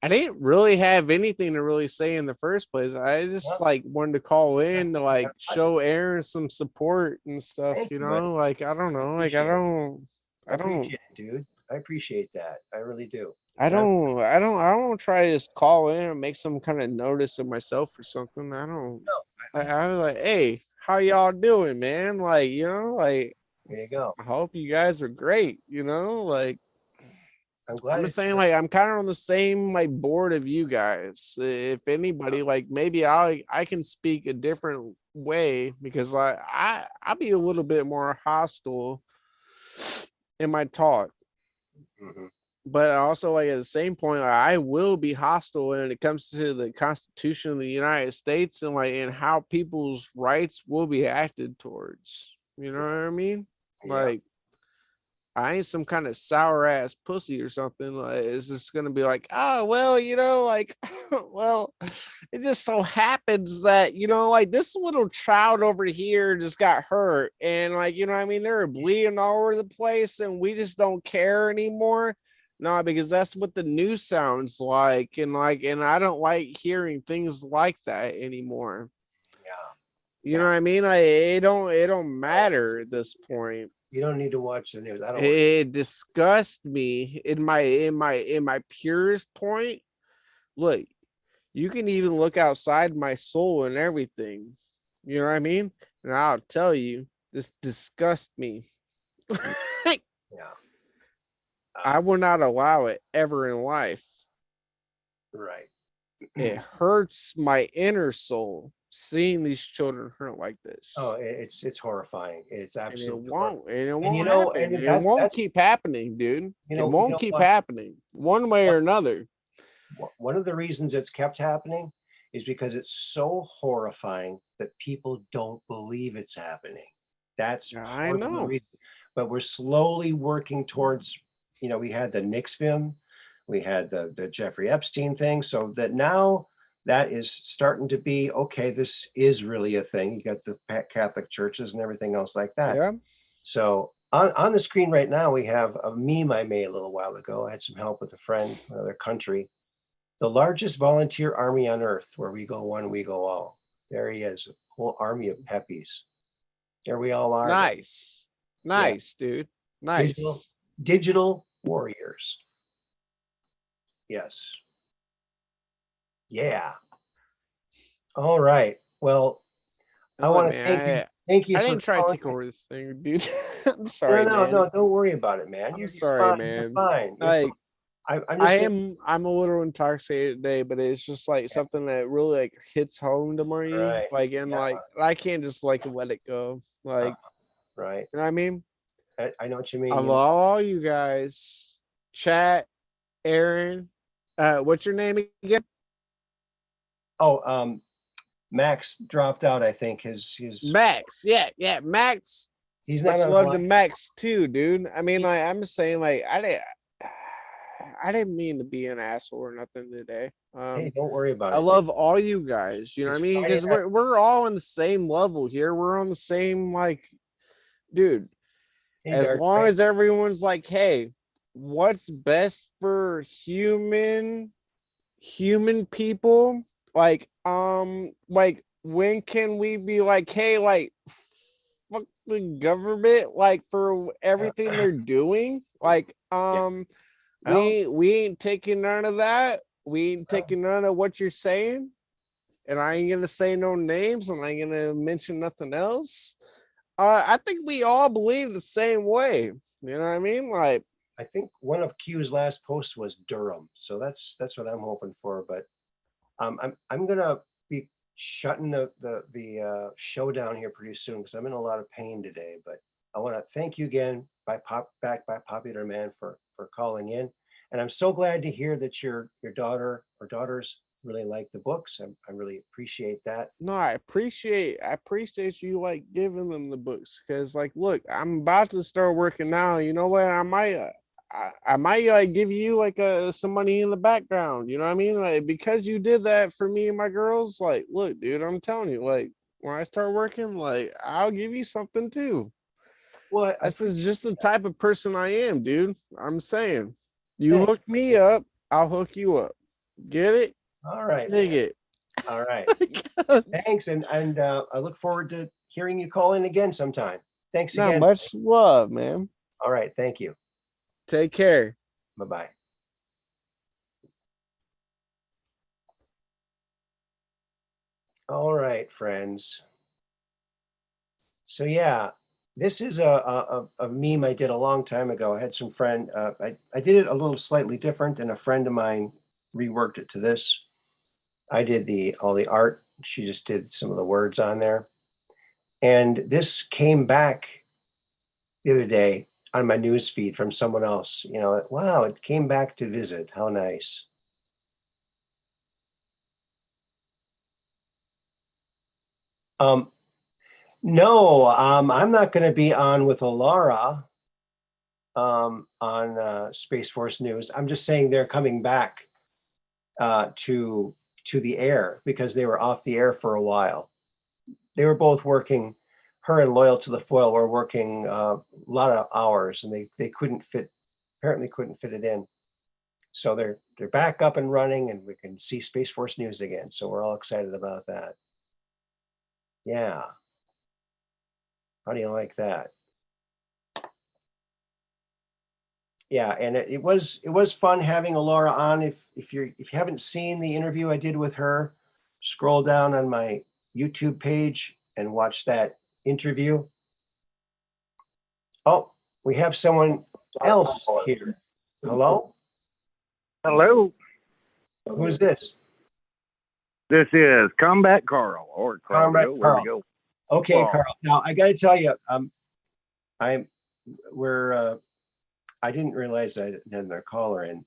I didn't really have anything to really say in the first place. I just Well, like wanted to call in to like that's show nice. Aaron some support and stuff, Thank you you, buddy. know? Like I don't know, like Appreciate it. I don't Appreciate it, dude. I appreciate that. I really do. I don't try to just call in and make some kind of notice of myself or something. I don't I was like, hey, how y'all doing, man? Like, you know, like There you go. I hope you guys are great, you know, like I'm glad. I'm just saying, like, I'm kind of on the same like board of you guys. If anybody, like, maybe I can speak a different way, because like I'll be a little bit more hostile in my talk, Mhm. but also like at the same point, like, I will be hostile when it comes to the Constitution of the United States and like and how people's rights will be acted towards. You know what I mean? Yeah. Like I ain't some kind of sour ass pussy or something. Like, it's just gonna be like, oh well, like, well, it just so happens that like this little child over here just got hurt, and like, what I mean, they're bleeding all over the place, and we just don't care anymore. No, because that's what the news sounds like, and I don't like hearing things like that anymore. Yeah. You know what I mean? It don't matter at this point. You don't need to watch the news. I don't. It disgusts me in my purest point. Look, you can even look outside my soul and everything. You know what I mean? And I'll tell you, this disgusts me. Yeah. I will not allow it ever in life. Right. It hurts my inner soul seeing these children hurt like this. Oh, it's horrifying. It's And it absolutely won't, and it And won't you know, happen. and It won't that's keep happening, dude. It you won't know keep what? happening one way or another. One of the reasons it's kept happening is because it's so horrifying that people don't believe it's happening. That's I part of the know. reason. But we're slowly working towards, we had the Nix film, we had the Jeffrey Epstein thing, so that now that is starting to be, okay, this is really a thing. You got the Catholic churches and everything else like that. Yeah. So on the screen right now, we have a meme I made a little while ago. I had some help with a friend from another country. The largest volunteer army on earth, where we go one, we go all. There he is, a whole army of peppies. There we all are. Nice. Nice, yeah. Dude. Nice. Digital warriors. Yes. Yeah. All right. Well, I want to thank you I for didn't try to take over this thing, dude. I'm sorry, man. No, don't worry about it, man. I'm sorry, fine. man. You're fine. Like, I'm a little intoxicated today, but it's just like something that really like hits home to me. Right. Like, and like I can't just like let it go. Like, right. You know what I mean? I know what you mean. I love all you guys. Chat, Aaron. What's your name again? Oh, Max dropped out, I think. His Max. Yeah, Max. He's not much love to Max too, dude. I mean, like, I'm just saying, like, I didn't mean to be an asshole or nothing today. Hey, don't worry about it. I love all you guys. You know what I mean? Because we're all on the same level here. We're on the same, like, dude. As long as everyone's like, hey, what's best for human people? Like when can we be like, hey, like, fuck the government, like, for everything they're doing? Like, we ain't taking none of that. We ain't taking none of what you're saying. And I ain't gonna say no names, and I ain't gonna mention nothing else. I think we all believe the same way. You know what I mean? Like, I think one of Q's last posts was Durham, so that's what I'm hoping for. But I'm gonna be shutting the show down here pretty soon because I'm in a lot of pain today. But I want to thank you again by Popular Demand for calling in, and I'm so glad to hear that your daughter or daughters really like the books. I really appreciate that. No, I appreciate you like giving them the books, because like, look, I'm about to start working now. You know what? I might like give you like some money in the background. You know what I mean? Like, because you did that for me and my girls. Like, look, dude, I'm telling you, like, when I start working, like, I'll give you something too. Well, this is just the type of person I am, dude. I'm saying, you hook me up, I'll hook you up. Get it? All right. Dig it. All right. Thanks. And I look forward to hearing you call in again sometime. Thanks again. Much love, man. All right. Thank you. Take care. Bye-bye. All right, friends. So yeah, this is a meme I did a long time ago. I had some friend, I did it a little slightly different, and a friend of mine reworked it to this. I did all the art. She just did some of the words on there. And this came back the other day on my news feed from someone else. Wow, it came back to visit. How nice. No, I'm not going to be on with Alara. on Space Force News. I'm just saying they're coming back to the air because they were off the air for a while. They were both working. Her and Loyal to the Foil were working a lot of hours, and they apparently couldn't fit it in. So they're back up and running, and we can see Space Force News again. So we're all excited about that. Yeah. How do you like that? Yeah, and it was fun having Alora on. If you haven't seen the interview I did with her, scroll down on my YouTube page and watch that interview. Oh, we have someone else here. Hello? Hello, Who's this? this is Combat Carl or Combat Carl. Where Carl. we go? Okay, Wow. Carl. Now I got to tell you, I didn't realize I had another caller in.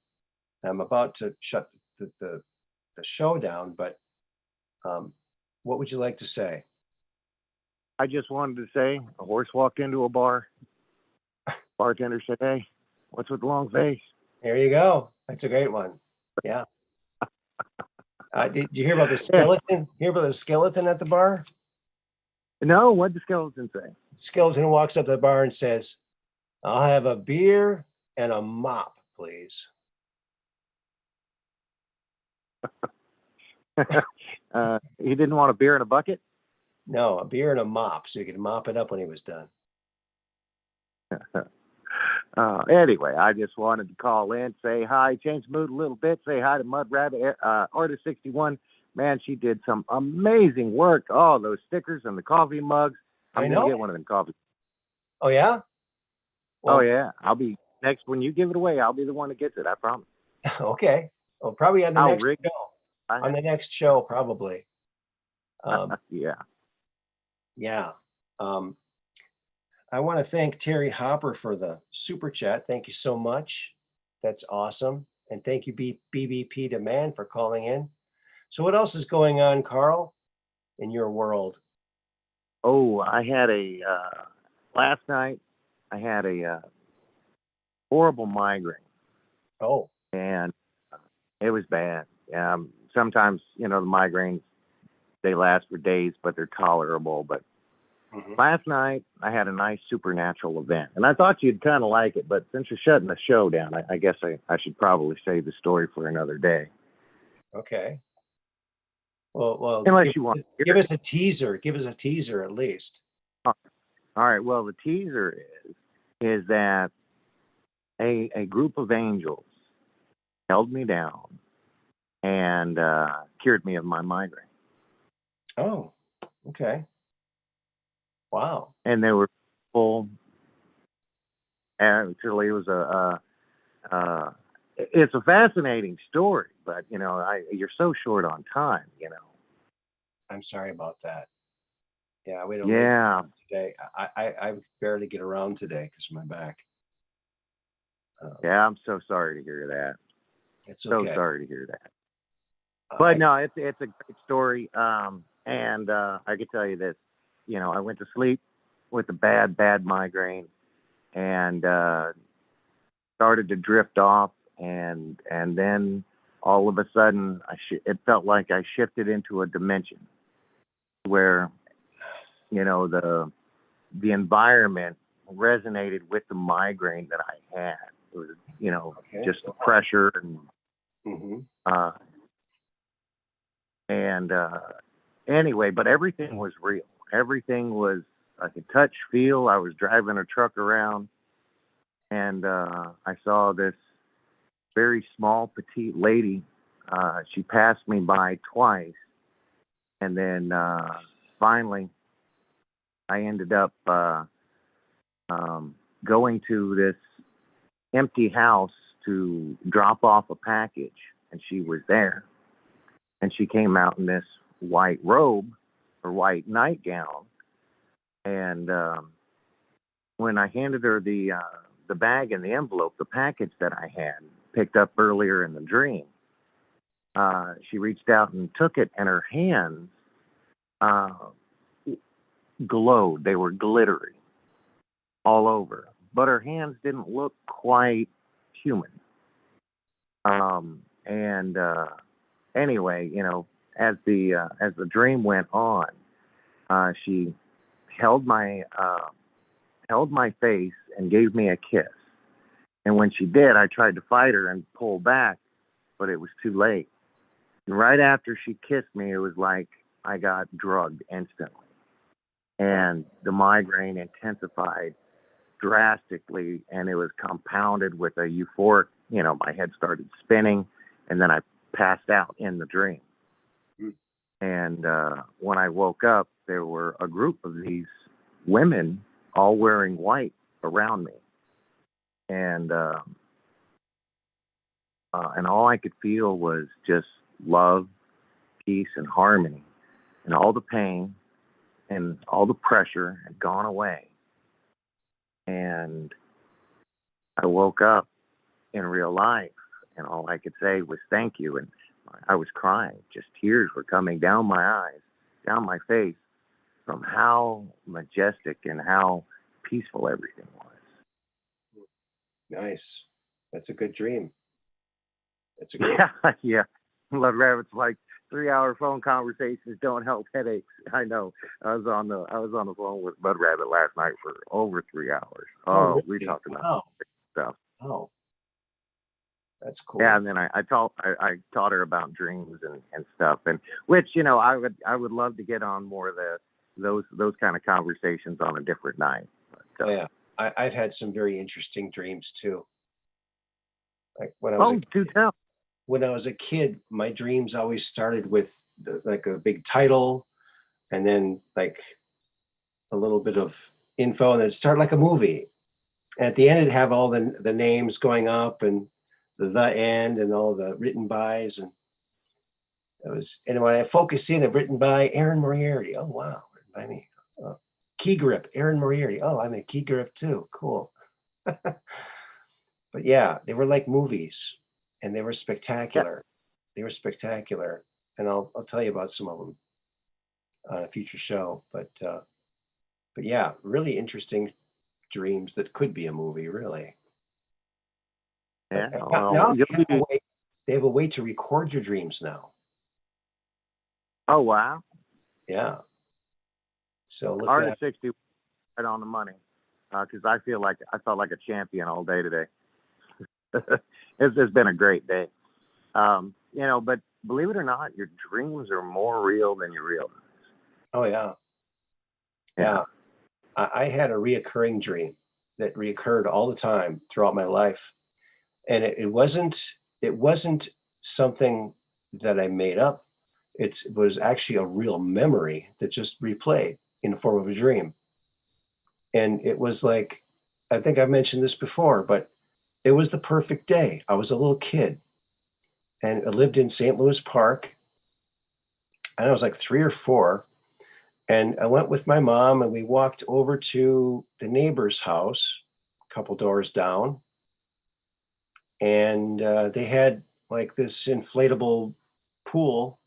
I'm about to shut the show down, but what would you like to say? I just wanted to say a horse walked into a bar. Bartender said, "Hey, what's with the long face?" There you go. That's a great one. Yeah. Did you hear about the skeleton? Hear about the skeleton at the bar? No, what'd the skeleton say? Skeleton walks up to the bar and says, "I'll have a beer and a mop, please." He didn't want a beer in a bucket. No, a beer and a mop, so he could mop it up when he was done. Anyway, I just wanted to call in, say hi, change the mood a little bit, say hi to Mud Rabbit, Artist 61. Man, she did some amazing work. Oh, those stickers and the coffee mugs. I I'm gonna know. get one of them coffee. Oh yeah? Well, Oh yeah, I'll be next when you give it away. I'll be the one that gets it. I promise. okay. Well, probably on the I'll next rig- show. On the next show, probably. Yeah. Yeah. I want to thank Terry Hopper for the super chat. Thank you so much. That's awesome. And thank you, BBP Demand, for calling in. So what else is going on, Carl, in your world? Oh, I had last night. I had a horrible migraine, Oh, and it was bad. Sometimes the migraines they last for days, but they're tolerable. But last night I had a nice supernatural event, and I thought you'd kind of like it. But since you're shutting the show down, I guess I should probably save the story for another day. okay. Well, Unless you want to give us a teaser. Give us a teaser at least. All right. Well, the teaser is that a group of angels held me down and cured me of my migraine. Oh, okay. Wow. And they were full. Actually, it was it's a fascinating story, but you're so short on time. I'm sorry about that. Yeah, we don't. Yeah. Today, I barely get around today because of my back. Yeah, I'm so sorry to hear that. It's okay. So sorry to hear that. But no, it's a great story. And I can tell you this, I went to sleep with a bad migraine and started to drift off. And then all of a sudden it felt like I shifted into a dimension where, the environment resonated with the migraine that I had. It was, just the pressure and, anyway, but everything was real. Everything was, I could touch, feel. I was driving a truck around and I saw this very small, petite lady. She passed me by twice. And then finally, I ended up going to this empty house to drop off a package. And she was there. And she came out in this white robe or white nightgown. And when I handed her the bag and the envelope, the package that I had picked up earlier in the dream, she reached out and took it, and her hands glowed. They were glittery all over. but her hands didn't look quite human. And anyway, as the dream went on, she held my face and gave me a kiss. And when she did, I tried to fight her and pull back, but it was too late. And right after she kissed me, it was like I got drugged instantly. And the migraine intensified drastically, and it was compounded with a euphoric, my head started spinning, and then I passed out in the dream. And when I woke up, there were a group of these women all wearing white around me. And all I could feel was just love, peace, and harmony. And all the pain and all the pressure had gone away. And I woke up in real life, and all I could say was thank you. And I was crying. Just tears were coming down my eyes, down my face, from how majestic and how peaceful everything was. Nice. That's a good dream. That's a good. Yeah. Blood rabbits like 3-hour phone conversations don't help headaches. I know. I was on the phone with Bud Rabbit last night for over 3 hours. Oh, really? we talked about stuff. Oh, that's cool. Yeah, and then I taught her about dreams and stuff, and which I would love to get on more of those kind of conversations on a different night. But, yeah, I've had some very interesting dreams too. Like when I was do tell. When I was a kid, my dreams always started with like a big title, and then like a little bit of info, and then start like a movie. And at the end, it'd have all the names going up and the end and all the written bys, and and when I focus in, I've written by Aaron Moriarty. Oh wow, written by me. Key grip, Aaron Moriarty. Oh, I'm a key grip too. Cool. But yeah, they were like movies, and they were spectacular. Yeah. They were spectacular, and I'll tell you about some of them on a future show. But yeah, really interesting dreams that could be a movie, really. Yeah. Now they have a way to record your dreams now. Oh wow. Yeah. So look Artist 60 right on the money, because I felt like a champion all day today. It's been a great day. But believe it or not, your dreams are more real than you realize. Oh yeah. Yeah. I had a reoccurring dream that reoccurred all the time throughout my life, and it wasn't something that I made up. It was actually a real memory that just replayed in the form of a dream. And it was like, I think I've mentioned this before, but it was the perfect day. I was a little kid, and I lived in St. Louis Park, and I was like 3 or 4. And I went with my mom, and we walked over to the neighbor's house, a couple doors down. And they had like this inflatable pool,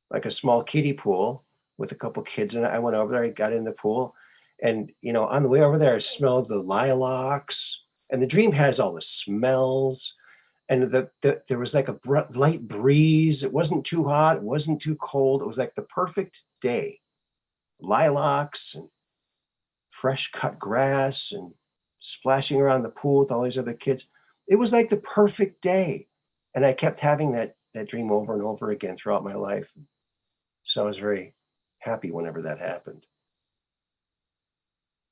like a small kiddie pool with a couple kids in it. I went over there, I got in the pool, and on the way over there, I smelled the lilacs, and the dream has all the smells, and there was like a light breeze. It wasn't too hot, it wasn't too cold. It was like the perfect day. Lilacs and fresh cut grass and splashing around the pool with all these other kids. It was like the perfect day. And I kept having that dream over and over again throughout my life. So I was very happy whenever that happened.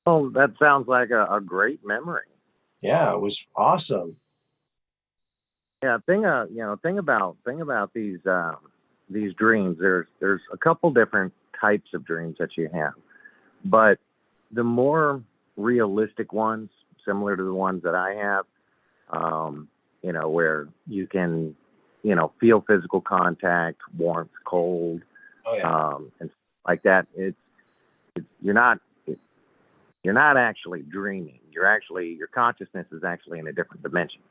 Oh, that sounds like a great memory. Yeah, it was awesome. Yeah, thing about these dreams. There's a couple different types of dreams that you have, but the more realistic ones, similar to the ones that I have, where you can, feel physical contact, warmth, cold, and like that. You're not actually dreaming. Your consciousness is actually in a different dimension.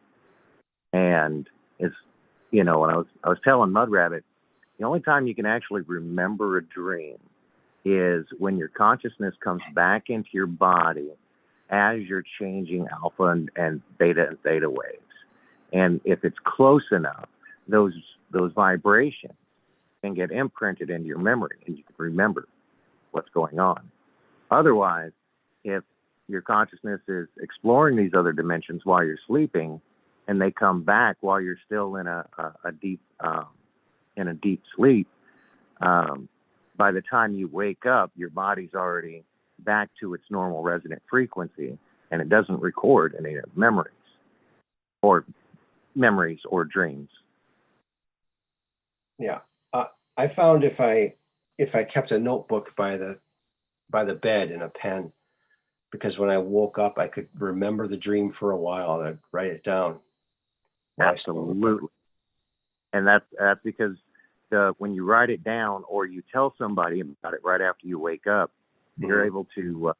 And it's, when I was telling Mud Rabbit, the only time you can actually remember a dream is when your consciousness comes back into your body as you're changing alpha and beta and theta waves. And if it's close enough, those vibrations can get imprinted into your memory and you can remember what's going on. Otherwise, if your consciousness is exploring these other dimensions while you're sleeping and they come back while you're still in a deep sleep, by the time you wake up, your body's already back to its normal resonant frequency, and it doesn't record any memories or dreams. Yeah. I found if I kept a notebook by the bed and a pen, because when I woke up, I could remember the dream for a while and I'd write it down. Absolutely. And that's because when you write it down or you tell somebody about it right after you wake up, mm-hmm. you're able to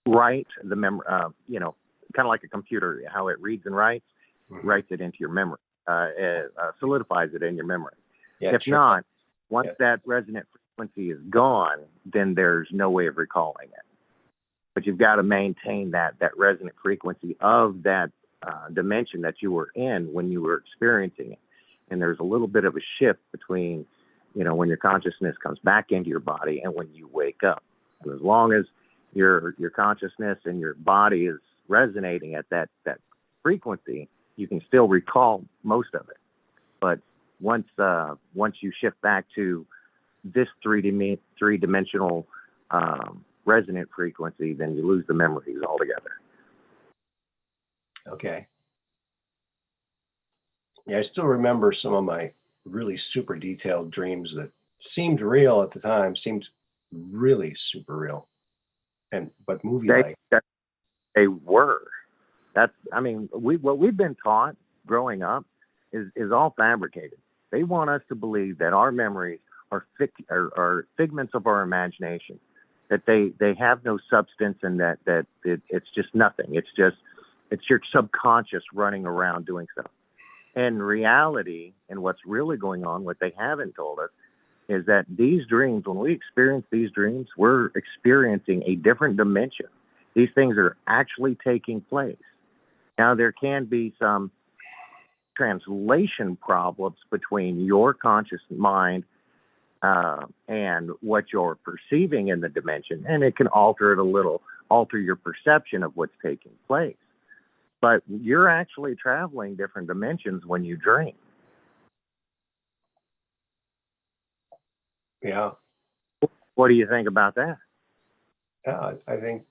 write the memory, kind of like a computer, how it reads and writes, mm-hmm. writes it into your memory, solidifies it in your memory. Yeah, if not, once that resonant frequency is gone, then there's no way of recalling it. But you've got to maintain that resonant frequency of that dimension that you were in when you were experiencing it. And there's a little bit of a shift between, when your consciousness comes back into your body and when you wake up. And as long as your consciousness and your body is resonating at that frequency, you can still recall most of it. But once you shift back to this three-dimensional resonant frequency, then you lose the memories altogether. Okay. Yeah, I still remember some of my really super detailed dreams that seemed real at the time, seemed really super real, but movie-like. They were. What we've been taught growing up is all fabricated. They want us to believe that our memories are figments of our imagination, that they have no substance and that it's just nothing. It's your subconscious running around doing stuff. In reality, and what's really going on, what they haven't told us, is that these dreams, when we experience these dreams, we're experiencing a different dimension. These things are actually taking place. Now, there can be some translation problems between your conscious mind and what you're perceiving in the dimension, and it can alter your perception of what's taking place. But you're actually traveling different dimensions when you dream. Yeah. What do you think about that? Yeah, I think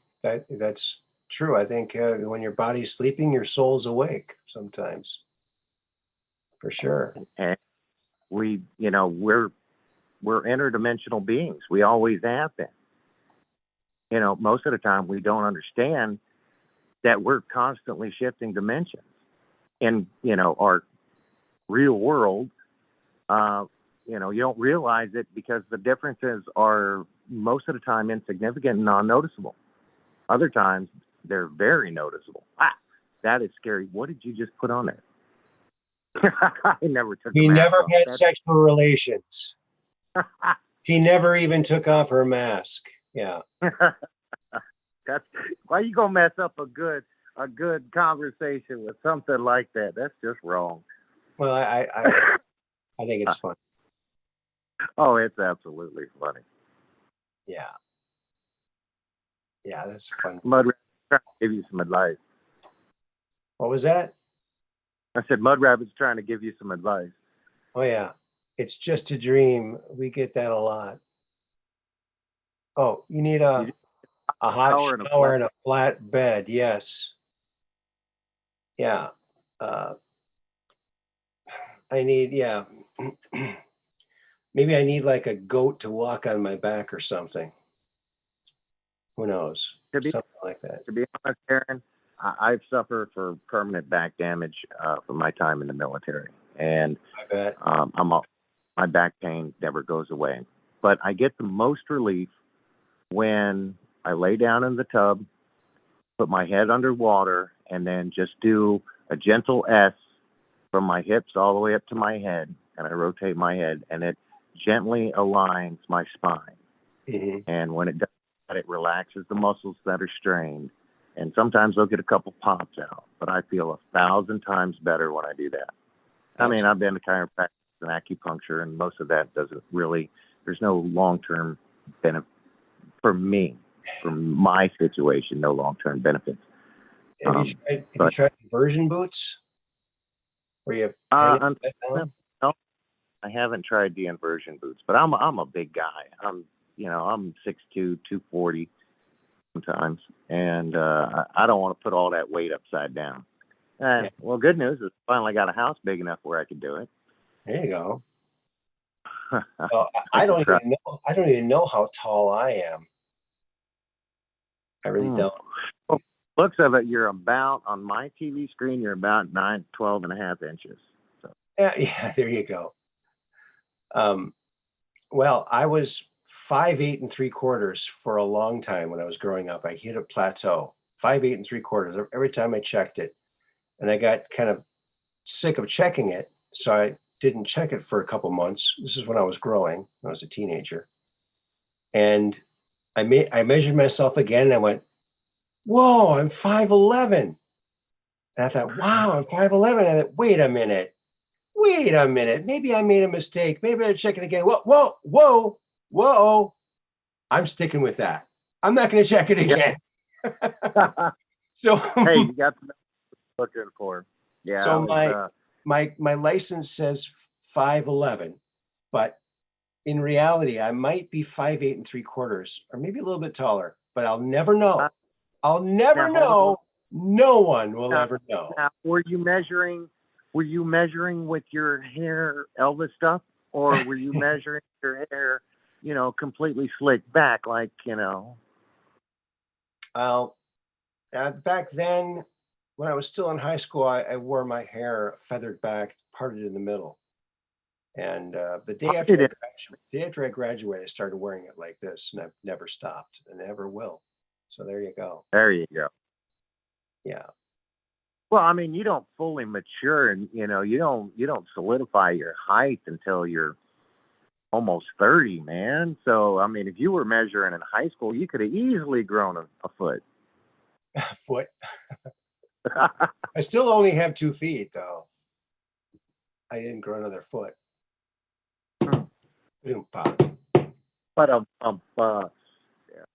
that's true. I think when your body's sleeping, your soul's awake sometimes. For sure. And we're interdimensional beings. We always have been. Most of the time we don't understand that we're constantly shifting dimensions. In, our real world, you don't realize it because the differences are most of the time insignificant and non-noticeable. Other times they're very noticeable. That is scary. What did you just put on there? I never took. He never had sexual relations. He never even took off her mask. Yeah. That's why you gonna mess up a good conversation with something like that. That's just wrong. Well, I think it's fun. Oh, it's absolutely funny. Yeah. Yeah, that's fun. Mud Rabbit's trying to give you some advice. What was that? I said Mud Rabbit's trying to give you some advice. Oh yeah. It's just a dream. We get that a lot. Oh, you need a hot shower and a flat bed. Yes. Yeah. I need, maybe I need like a goat to walk on my back or something. Who knows? Something like that. To be honest, Aaron, I've suffered for permanent back damage from my time in the military. And I bet. My back pain never goes away. But I get the most relief when I lay down in the tub, put my head underwater, and then just do a gentle S from my hips all the way up to my head, and I rotate my head, and it gently aligns my spine. Mhm. And when it does that, it relaxes the muscles that are strained. And sometimes they'll get a couple pops out, but I feel 1,000 times better when I do that. I That's mean, I've been to chiropractic and acupuncture, and most of that doesn't really, there's no long term benefit for me, for my situation, no long term benefits. Have you But tried inversion boots? Where you hang it I'm, upside down? no, I haven't tried the inversion boots, but I'm a big guy. I'm 6'2", 240 sometimes, and I don't want to put all that weight upside down. Yeah. Well, good news is I finally got a house big enough where I could do it. There you go. I Well, I don't should try. even know. I don't even know how tall I am. I really Hmm. don't. Well, looks of it, you're about, on my TV screen, you're about 12 and a half inches. So. Yeah, there you go. Well, I was 5'8 3/4" for a long time when I was growing up. I hit a plateau, 5'8 3/4" every time I checked it, and I got kind of sick of checking it, so I didn't check it for a couple months. This is when I was growing. I was a teenager, and I measured myself again. And I went, "Whoa, I'm 5'11." And I thought, "Wow, I'm 5'11." And I thought, wait a minute. Maybe I made a mistake. Maybe I'll check it again. Whoa, whoa, whoa, whoa. I'm sticking with that. I'm not going to check it again. So, Hey, you got to know what you're looking for. Yeah, so I was, my license says 5'11", but in reality, I might be 5'8 3/4", or maybe a little bit taller, but I'll never know. I'll never now, hold on. know. No one will Now- ever know. Now, were you measuring with your hair Elvis stuff, or were you measuring your hair, completely slicked back, like, Back then, when I was still in high school, I wore my hair feathered back, parted in the middle. And the day after I graduated, I started wearing it like this, and I've never stopped and never will. So there you go. There you go. Yeah. Well, I mean, you don't fully mature, and you don't solidify your height until you're almost 30, man. So, I mean, if you were measuring in high school, you could have easily grown a foot. Foot. I still only have 2 feet, though. I didn't grow another foot. Pop. But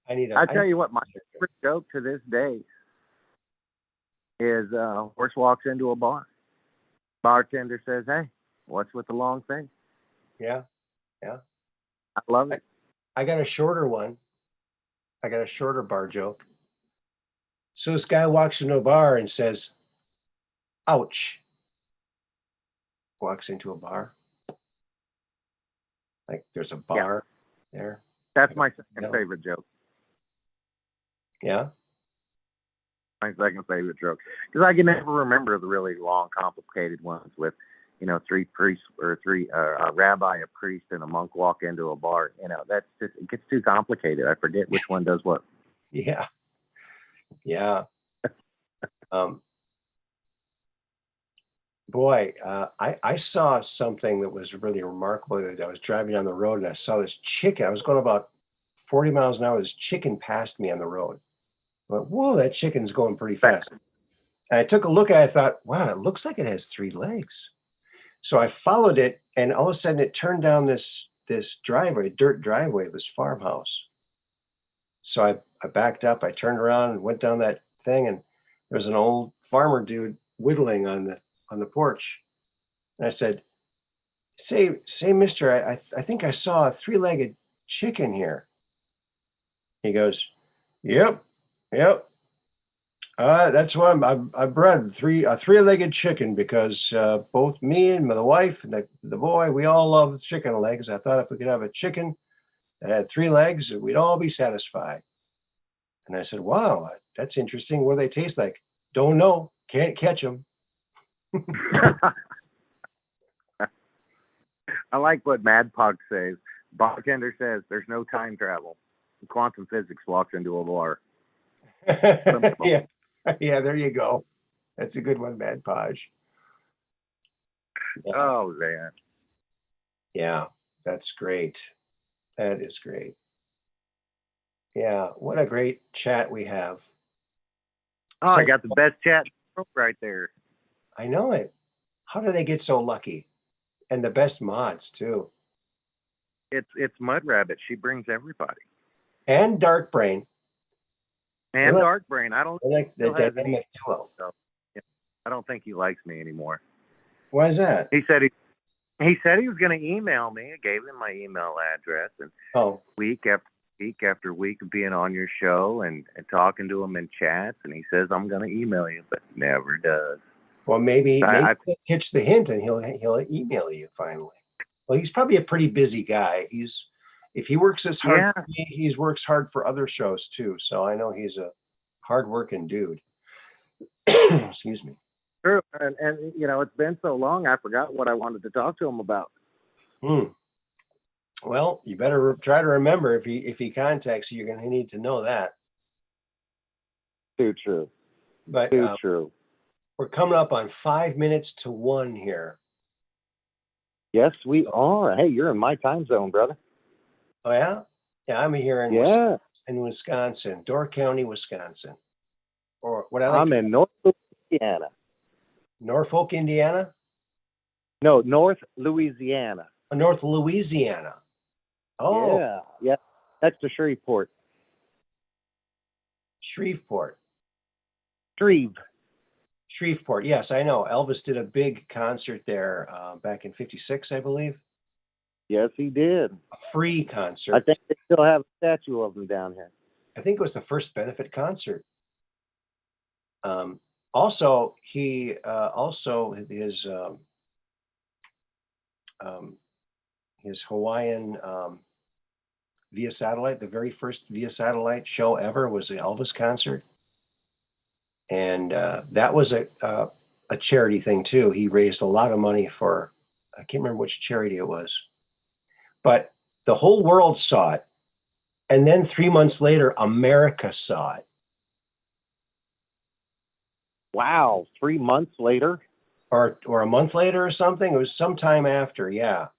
I need. I tell you what, my favorite joke to this day is horse walks into a bar. Bartender says, "Hey, what's with the long thing?" Yeah, yeah. I love it. I got a shorter one. I got a shorter bar joke. So this guy walks into a bar and says, "Ouch." Walks into a bar. Like there's a bar there. That's my second favorite joke. Yeah. My second favorite joke, because I can never remember the really long, complicated ones with, 3 priests or a rabbi, a priest, and a monk walk into a bar. That's just, it gets too complicated. I forget which one does what. Yeah. Yeah. Boy, I saw something that was really remarkable. I was driving down the road and I saw this chicken. I was going about 40 miles an hour. This chicken passed me on the road. I went, whoa, that chicken's going pretty fast. And I took a look at it. I thought, wow, it looks like it has 3 legs. So I followed it, and all of a sudden it turned down this driveway, dirt driveway of this farmhouse. So I backed up, I turned around and went down that thing, and there was an old farmer dude whittling on the porch. And I said, say, mister, I think I saw a 3-legged chicken here. He goes, yep. That's why I bred a 3-legged chicken, because both me and the wife and the boy, we all love chicken legs. I thought if we could have a chicken that had 3 legs, we'd all be satisfied. And I said, wow, that's interesting. What do they taste like? Don't know. Can't catch them. I like what Mad Pug says. Bartender says there's no time travel. Quantum physics walks into a bar. Yeah. Yeah, there you go. That's a good one, Mad Podge. Yeah. Oh, man. Yeah, that's great. That is great. Yeah, what a great chat we have. Oh, I So got the best chat right there. I know it. How did I get so lucky? And the best mods too. It's Mud Rabbit. She brings everybody. And Dark Brain. And like, Dark Brain. I don't like the still has any. dynamic duo. So, yeah, I don't think he likes me anymore. Why is that? He said he said he was going to email me. I gave him my email address, and Oh, week after week of being on your show and talking to him in chats, and he says I'm going to email you, but never does. well, maybe I he'll catch the hint and he'll email you finally. Well, he's probably a pretty busy guy. If he works as hard Yeah. for me, he works hard for other shows too. So I know he's a hardworking dude. Excuse me. True, and you know it's been so long, I forgot what I wanted to talk to him about. Well, you better try to remember if he contacts you, you're going to need to know that. Too true. But Too true. we're coming up on 5 minutes to 1 here. Yes, we are. Hey, you're in my time zone, brother. Oh yeah, yeah. I'm here in Wisconsin, Door County, Wisconsin, or what I like. I'm in North Louisiana. Norfolk, Indiana. No, North Louisiana. North Louisiana. Oh, yeah. Next to Shreveport. Shreveport. Shreveport. Yes, I know. Elvis did a big concert there back in '56, I believe. Yes, he did. A free concert. I think they still have a statue of him down here. I think it was the first benefit concert. Also, his Hawaiian via satellite, the very first via satellite show ever was the Elvis concert, and that was a charity thing too. He raised a lot of money for, I can't remember which charity it was, but the whole world saw it, and then 3 months later, America saw it. Wow, 3 months later, or a month later or something. It was sometime after. Yeah,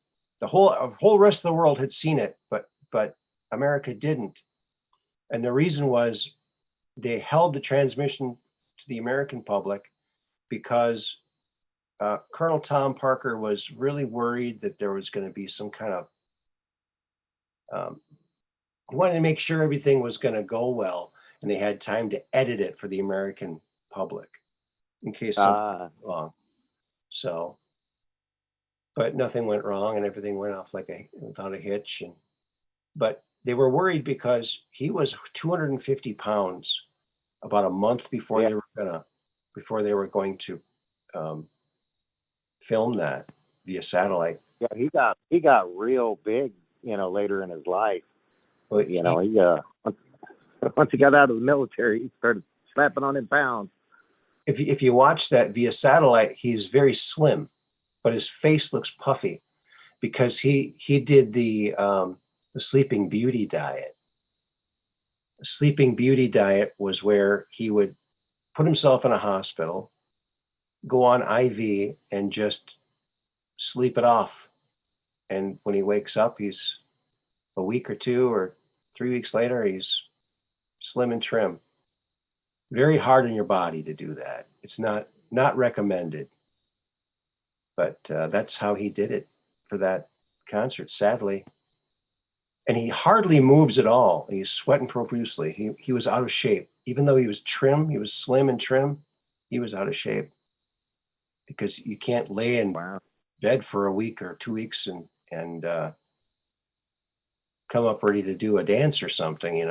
the whole rest of the world had seen it, but America didn't, and the reason was they held the transmission to the American public because Colonel Tom Parker was really worried that there was going to be some kind of wanted to make sure everything was going to go well, and they had time to edit it for the American public in case something went wrong. So, but nothing went wrong, and everything went off without a hitch. But they were worried because he was 250 pounds about a month before they were going to film that via satellite. Yeah, he got real big, later in his life. Well, he once he got out of the military, he started slapping on him pounds. If you watch that via satellite, he's very slim, but his face looks puffy because he did the Sleeping Beauty diet. The Sleeping Beauty diet was where he would put himself in a hospital, go on IV, and just sleep it off. And when he wakes up, he's a week or 2 or 3 weeks later, he's slim and trim. Very hard on your body to do that. It's not recommended, but that's how he did it for that concert, sadly. And he hardly moves at all. He's sweating profusely. He was out of shape. Even though he was trim, he was slim and trim, he was out of shape because you can't lay in bed for a week or 2 weeks and come up ready to do a dance or something,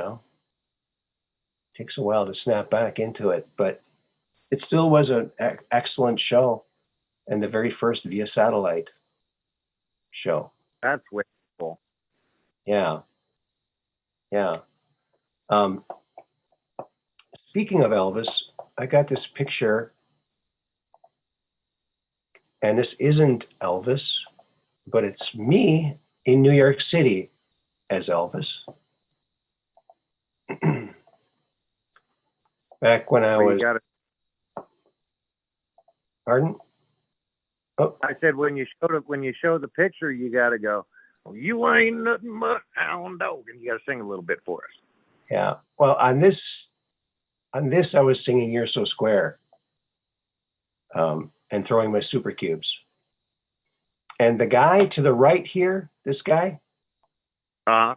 Takes a while to snap back into it, but it still was an excellent show, and the very first via satellite show. That's way cool. Yeah. Speaking of Elvis, I got this picture, and this isn't Elvis, but it's me in New York City as Elvis. Back when I was. Pardon? Oh. I said when you show the picture, you got to go, well, you ain't nothing but a hound dog, and you got to sing a little bit for us. Yeah. Well, on this, I was singing "You're So Square," and throwing my super cubes. And the guy to the right here, this guy, Uh,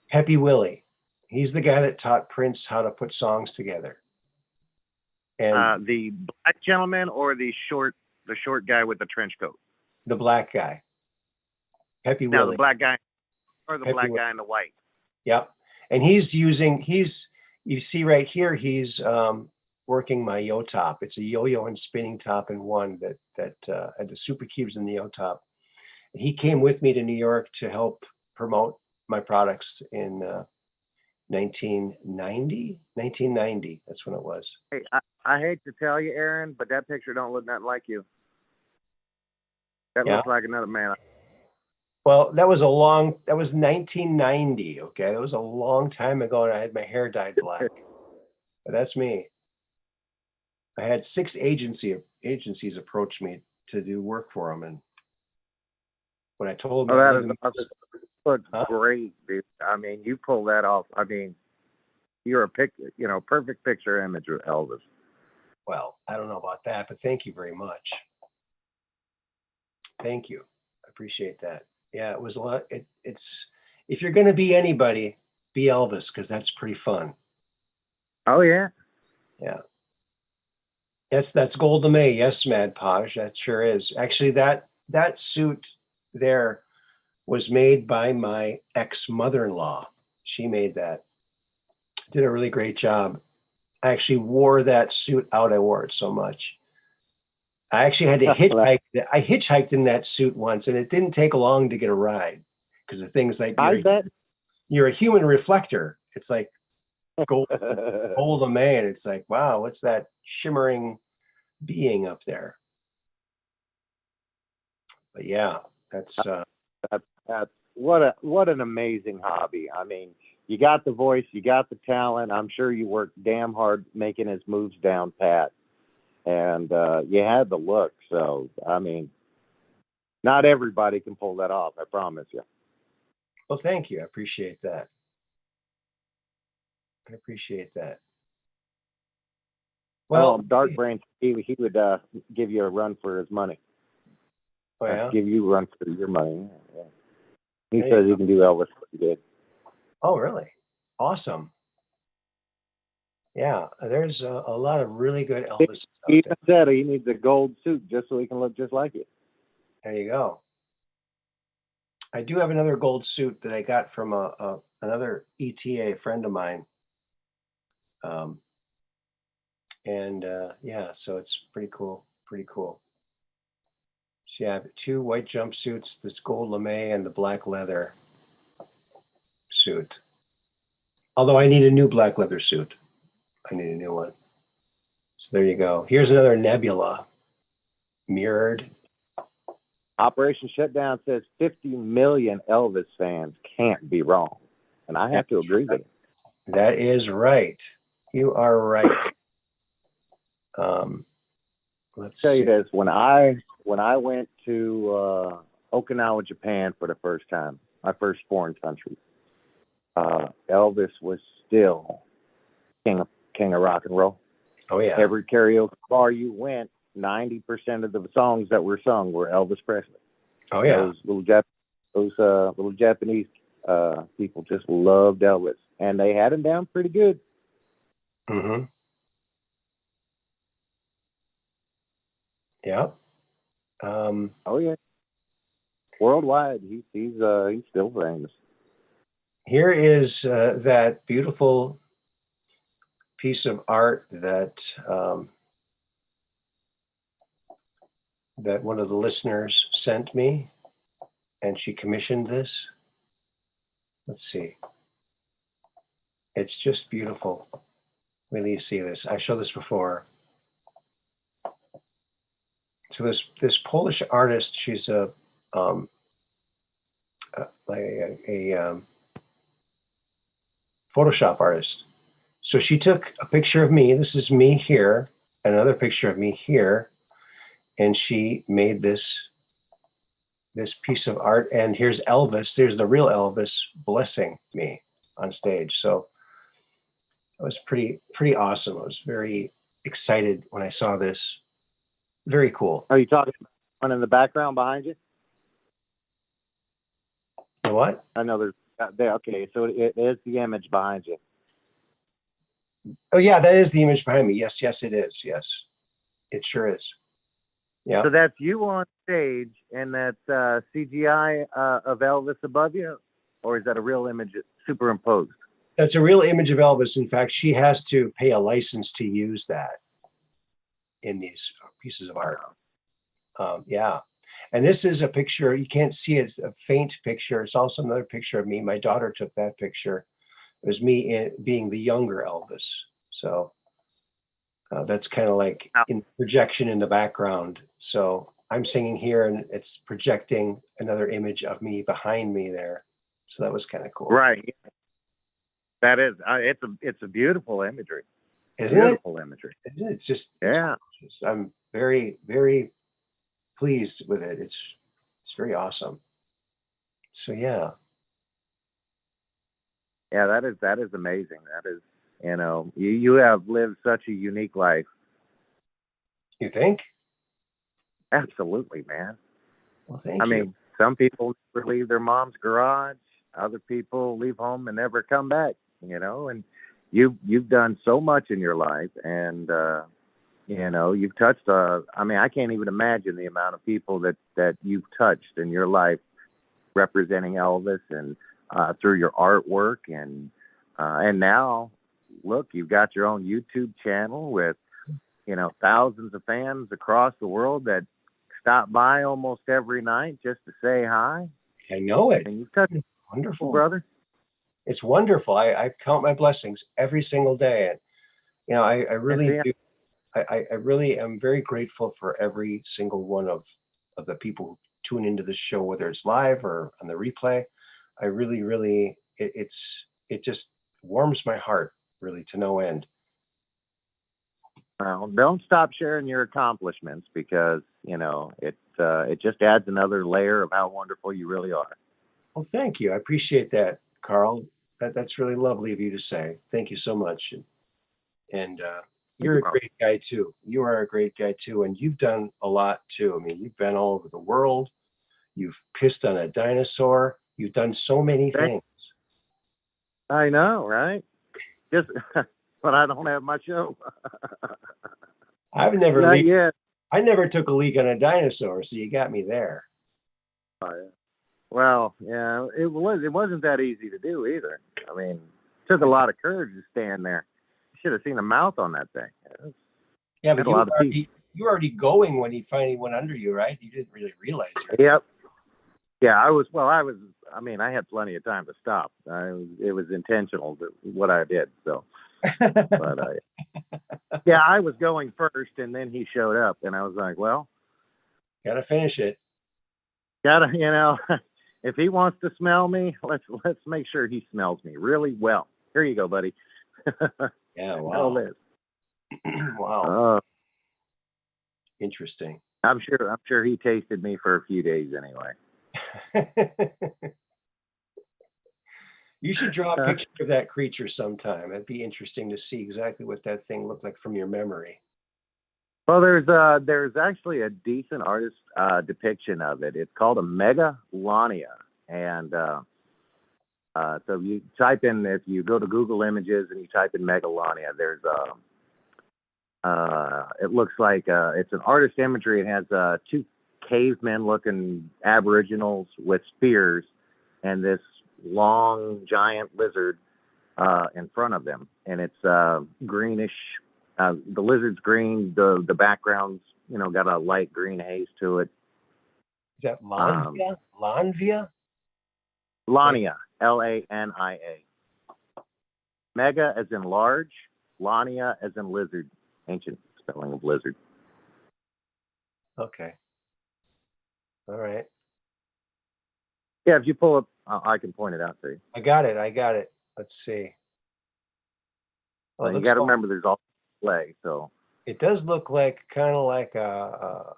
Peppy Willie, he's the guy that taught Prince how to put songs together. And the black gentleman or the short guy with the trench coat? the black guy, Peppy No, Willie. the black guy or the Peppy black Willie. guy in the white. Yep. And you see right here, he's working my yo top. It's a yo-yo and spinning top in one that had the super cubes in the yo top. And he came with me to New York to help promote my products in 1990. That's when it was. Hey, I hate to tell you, Aaron, but that picture don't look nothing like you. That Yeah. looks like another man. Well, that was 1990. Okay. That was a long time ago, and I had my hair dyed black. But that's me. I had 6 agencies approach me to do work for them, and when I told them, Oh, I that live in- looks Huh? great, dude. I mean, you pull that off. I mean, you're a perfect picture image of Elvis. well, I don't know about that, but thank you very much. Thank you. I appreciate that. Yeah, it was a lot. It's if you're going to be anybody, be Elvis, because that's pretty fun. Oh yeah. Yeah. That's Gold May. Yes, Mad Posh. That sure is. Actually, that suit there was made by my ex-mother-in-law. She made that. Did a really great job. I actually wore that suit out. I wore it so much. I actually had to hitchhike. I hitchhiked in that suit once, and it didn't take long to get a ride because the things like I bet. you're a human reflector. It's like gold of man. It's like, wow, what's that shimmering being up there? But yeah, that's That's what an amazing hobby. I mean, you got the voice, you got the talent. I'm sure you worked damn hard making his moves down pat, and you had the look. So I mean, not everybody can pull that off. I promise you. well, thank you. I appreciate that. I appreciate that. Well, Dark Brain, he would give you a run for his money. oh yeah. Give you a run for your money. Yeah. He There says you he can do Elvis what he did. Oh, really? Awesome. Yeah, there's a lot of really good Elvis out He there. said he needs a gold suit just so he can look just like you. There you go. I do have another gold suit that I got from another ETA friend of mine. And yeah, so it's pretty cool. Pretty cool. So yeah, I have 2 white jumpsuits, this gold lame and the black leather suit. Although I need a new black leather suit. I need a new one. So there you go. Here's another Nebula mirrored. Operation Shutdown says 50 million Elvis fans can't be wrong. And I have to agree with it. That is right. You are right. Let's Tell see. you this, when I went to Okinawa, Japan for the first time, my first foreign country, Elvis was still king of rock and roll. Oh yeah. Every karaoke bar you went, 90% of the songs that were sung were Elvis Presley. Oh yeah. Those little Japanese people just loved Elvis, and they had him down pretty good. Mm-hmm. Yeah. Oh yeah, worldwide, he's still famous. Here is that beautiful piece of art that that one of the listeners sent me, and she commissioned this. Let's see. It's just beautiful. Wait till you see this. I showed this before. So this Polish artist, she's like a Photoshop artist. So she took a picture of me. This is me here, another picture of me here, and she made this piece of art. And here's Elvis. There's the real Elvis blessing me on stage. So It was pretty awesome. I was very excited when I saw this. Very cool. Are you talking about one in the background behind you? The what? I know there. Okay, so it is the image behind you. Oh yeah, that is the image behind me. Yes, yes, it is. Yes, it sure is. Yeah. So that's you on stage, and that's CGI of Elvis above you, or is that a real image superimposed? That's a real image of Elvis. In fact, she has to pay a license to use that in these pieces of art. Yeah. And this is a picture, you can't see it, it's a faint picture. It's also another picture of me. My daughter took that picture. It was me being the younger Elvis. So that's kind of like in projection in the background. So I'm singing here and it's projecting another image of me behind me there. So that was kind of cool. Right. That is, it's a beautiful imagery. Isn't it? Beautiful imagery. It's just, Yeah. I'm very, very pleased with it. It's very awesome. So yeah. Yeah, that is amazing. That is, you have lived such a unique life. You think? Absolutely, man. Well, thank I you. mean, some people never leave their mom's garage. Other people leave home and never come back. And you've done so much in your life, and you've touched. I mean, I can't even imagine the amount of people that you've touched in your life, representing Elvis, and through your artwork, and now, look, you've got your own YouTube channel with thousands of fans across the world that stop by almost every night just to say hi. I know it. And you've touched Wonderful, brother. It's wonderful. I count my blessings every single day, and I really do. I really am very grateful for every single one of the people who tune into this show, whether it's live or on the replay. I really, really, it just warms my heart really to no end. Well, don't stop sharing your accomplishments, because it just adds another layer of how wonderful you really are. Well, thank you. I appreciate that, Carl. That's really lovely of you to say. Thank you so much. And you're a great guy too. You are a great guy too. And you've done a lot too. I mean, you've been all over the world. You've pissed on a dinosaur. You've done so many things. I know, right? Just, but I don't have my show. I've never Not leaked. yet. I never took a leak on a dinosaur, so you got me there. Oh, yeah. Well, yeah, it wasn't that easy to do either. I mean, it took a lot of courage to stand there. You should have seen the mouth on that thing. Yeah, but you were already going when he finally went under you, right? You didn't really realize it. Yep. Yeah, I mean, I had plenty of time to stop. It was intentional, what I did. So, but yeah, I was going first, and then he showed up, and I was like, well, gotta finish it. Gotta, if he wants to smell me, let's make sure he smells me really well. Here you go, buddy. Yeah, wow. Wow. Interesting. I'm sure he tasted me for a few days anyway. You should draw a picture of that creature sometime. It'd be interesting to see exactly what that thing looked like from your memory. Well, there's actually a decent artist depiction of it. It's called a megalania, and so you type in, if you go to Google Images and you type in megalania, there's it looks like it's an artist imagery. It has two cavemen-looking aboriginals with spears and this long giant lizard in front of them, and it's greenish. The lizard's green. The background's got a light green haze to it. Is that Lanvia? Lanvia? Lania, Lania. Mega as in large, Lania as in lizard. Ancient spelling of lizard. Okay. All right. Yeah, if you pull up, I can point it out to you. I got it. Let's see. Well, you got to remember, there's all play, so it does look like kind of like a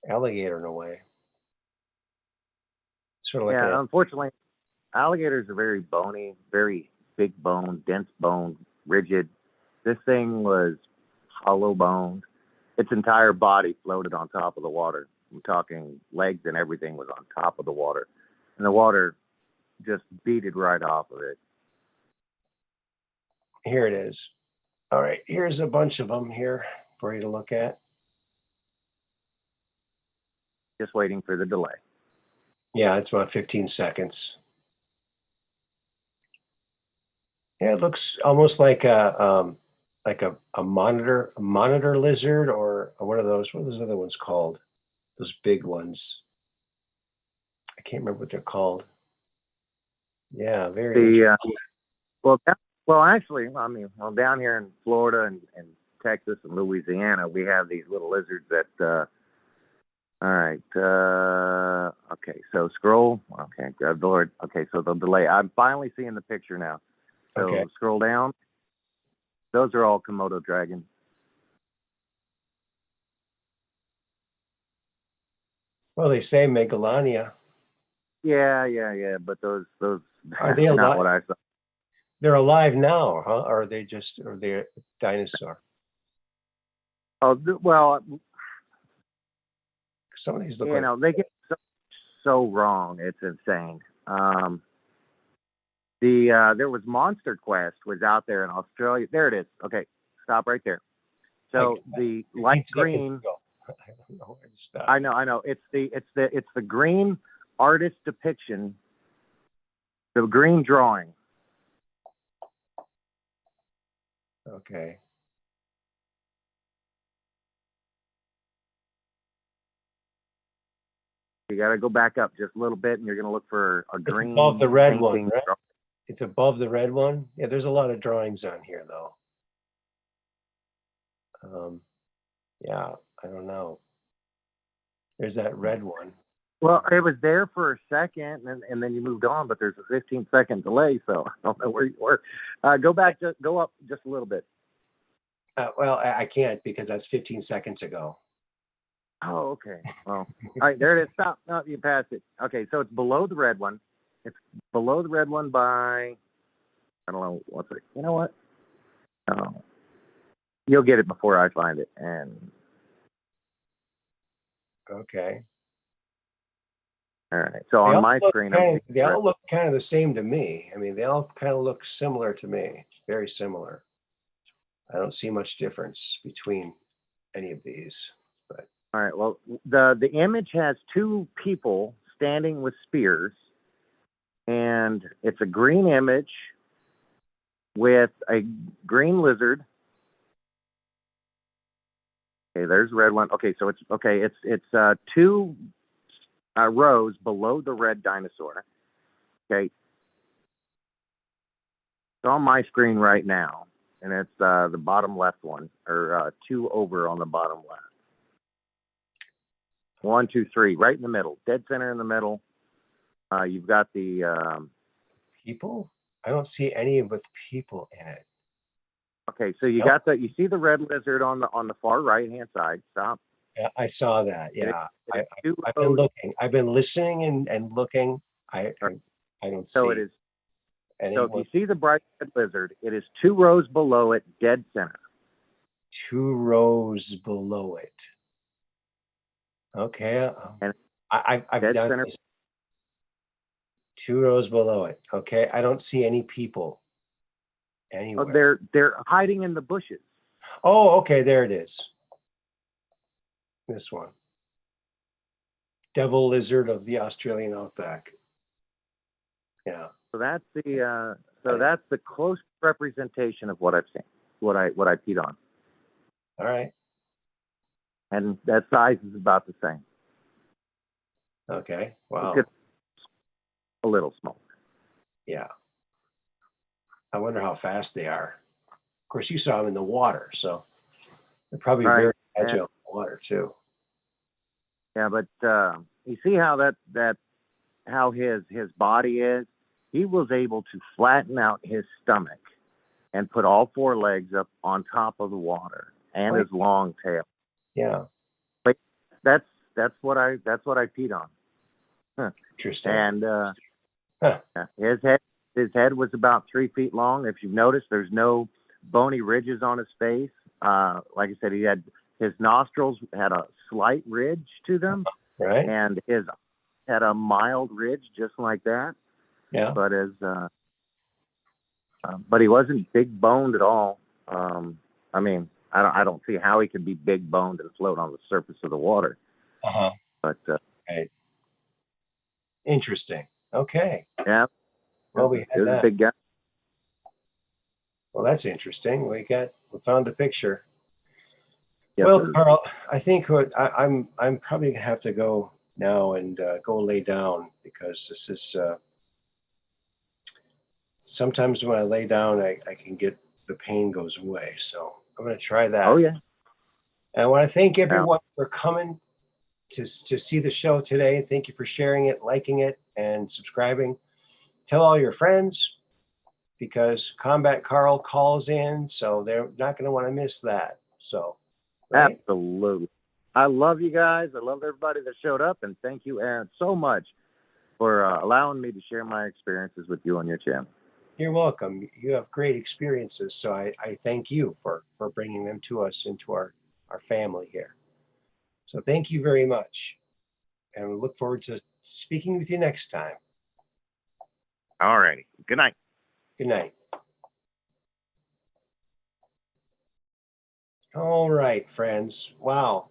alligator in a way. Sort of like unfortunately, alligators are very bony, very big bone, dense bone, rigid. This thing was hollow boned. Its entire body floated on top of the water. I'm talking legs and everything was on top of the water. And the water just beaded right off of it. Here it is. All right, here's a bunch of them here for you to look at. Just waiting for the delay. Yeah, it's about 15 seconds. Yeah, it looks almost like a monitor lizard, or what are those other ones called? Those big ones. I can't remember what they're called. Yeah, very interesting. Well, actually, I mean, down here in Florida and Texas and Louisiana, we have these little lizards that. All right. Okay. So scroll. Okay. Good Lord. Okay. So the delay. I'm finally seeing the picture now. So Okay. scroll down. Those are all Komodo dragons. Well, they say Megalania. Yeah. But those Are they not alive? what I saw. They're alive now, huh? Or are they a dinosaur? Oh, well, Some of these look you like know, they get so wrong. It's insane. There was Monster Quest was out there in Australia. There it is. Okay, stop right there. So the 15 light seconds green. ago. I don't know where to stop. I know. It's the green artist depiction, the green drawing. Okay. You got to go back up just a little bit, and you're going to look for a It's green. above the red one, painting. right? It's above the red one. Yeah, there's a lot of drawings on here, though. Yeah, I don't know. There's that red one. Well, it was there for a second, and then you moved on, but there's a 15-second delay, so I don't know where you were. Go up just a little bit. Well, I can't because that's 15 seconds ago. Oh, okay. Well, all right, there it is. Stop. No, you passed it. Okay, so it's below the red one. It's below the red one by, I don't know, what's it? You know what? Oh, you'll get it before I find it. And Okay. all right. So on my screen, they all look kind of the same to me. I mean, they all kind of look similar to me. Very similar. I don't see much difference between any of these. But all right. Well, the image has two people standing with spears, and it's a green image with a green lizard. Okay, there's the red one. Okay, so it's two rows below the red dinosaur. Okay, it's on my screen right now, and it's the bottom left one, or two over on the bottom left. 1, 2, 3, right in the middle, dead center in the middle. You've got the people? I don't see any with people in it. Okay, so you got you see the red lizard on the far right hand side. Stop. Yeah, I saw that. Yeah, I've been rows. looking. I've been listening and looking. I don't see. So it is. anyone. So if you see the bright red lizard, it is 2 rows below it, dead center. 2 rows below it. Okay. And I've dead done center. this. 2 rows below it. Okay. I don't see any people anywhere. Oh, they're hiding in the bushes. Oh, okay. There it is. This one. Devil lizard of the Australian outback. Yeah. So that's the close representation of what I've seen, what I peed on, All right. and that size is about the same. Okay. Wow. It's a little small. Yeah. I wonder how fast they are. Of course, you saw them in the water, so they're probably Right. very agile in the water too. Yeah, but you see how how his body is. He was able to flatten out his stomach and put all 4 legs up on top of the water and his long tail. Yeah. But that's what I peed on. Interesting. And Huh. his head His head was about 3 feet long. If you've noticed, there's no bony ridges on his face. Like I said, he had his nostrils had a slight ridge to them, Right? and his had a mild ridge just like that. Yeah. But but he wasn't big boned at all. I mean, I don't see how he could be big boned and float on the surface of the water. Uh-huh. But Right. Interesting. Okay. yeah, Well, we it had was a that. big guy. Well, that's interesting. We found the picture. Yes, Well, sir. Carl, I think I'm probably gonna have to go now and go lay down because this is sometimes when I lay down, I can get the pain goes away. So I'm gonna try that. Oh yeah. And I want to thank everyone for coming to see the show today. Thank you for sharing it, liking it, and subscribing. Tell all your friends because Combat Carl calls in, so they're not going to want to miss that. So, right? Absolutely. I love you guys. I love everybody that showed up, and thank you, Aaron, so much for allowing me to share my experiences with you on your channel. You're welcome. You have great experiences, so I thank you for bringing them to us into our family here. So thank you very much, and we look forward to speaking with you next time. All righty. Good night. Good night. All right, friends. Wow.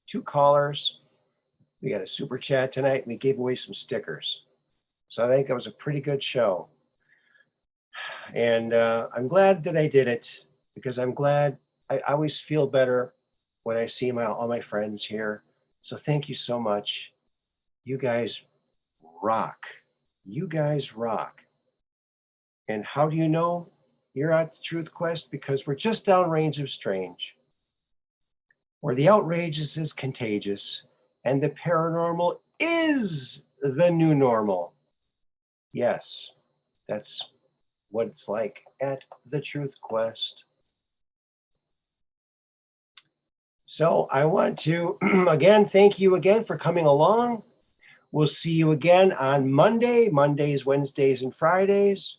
2 callers. We got a super chat tonight. We gave away some stickers. So I think it was a pretty good show. And I'm glad that I did it because I'm glad I always feel better when I see all my friends here. So thank you so much. You guys rock. You guys rock. And how do you know you're at the Truth Quest? Because we're just downrange of strange, where the outrageous is contagious and the paranormal is the new normal. Yes, that's what it's like at the Truth Quest. So I want to, again, thank you again for coming along. We'll see you again on Mondays, Wednesdays, and Fridays.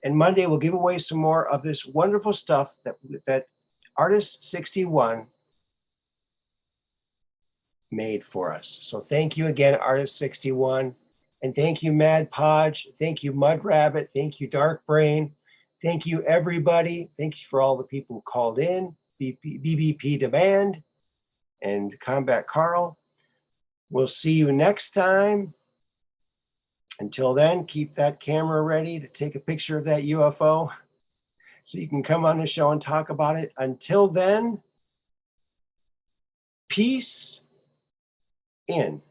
And Monday, we'll give away some more of this wonderful stuff that Artist 61 made for us. So thank you again, Artist 61. And thank you, Mad Podge. Thank you, Mud Rabbit. Thank you, Dark Brain. Thank you, everybody. Thank you for all the people who called in, BBP Demand and Combat Carl. We'll see you next time. Until then, keep that camera ready to take a picture of that UFO so you can come on the show and talk about it. Until then, peace in.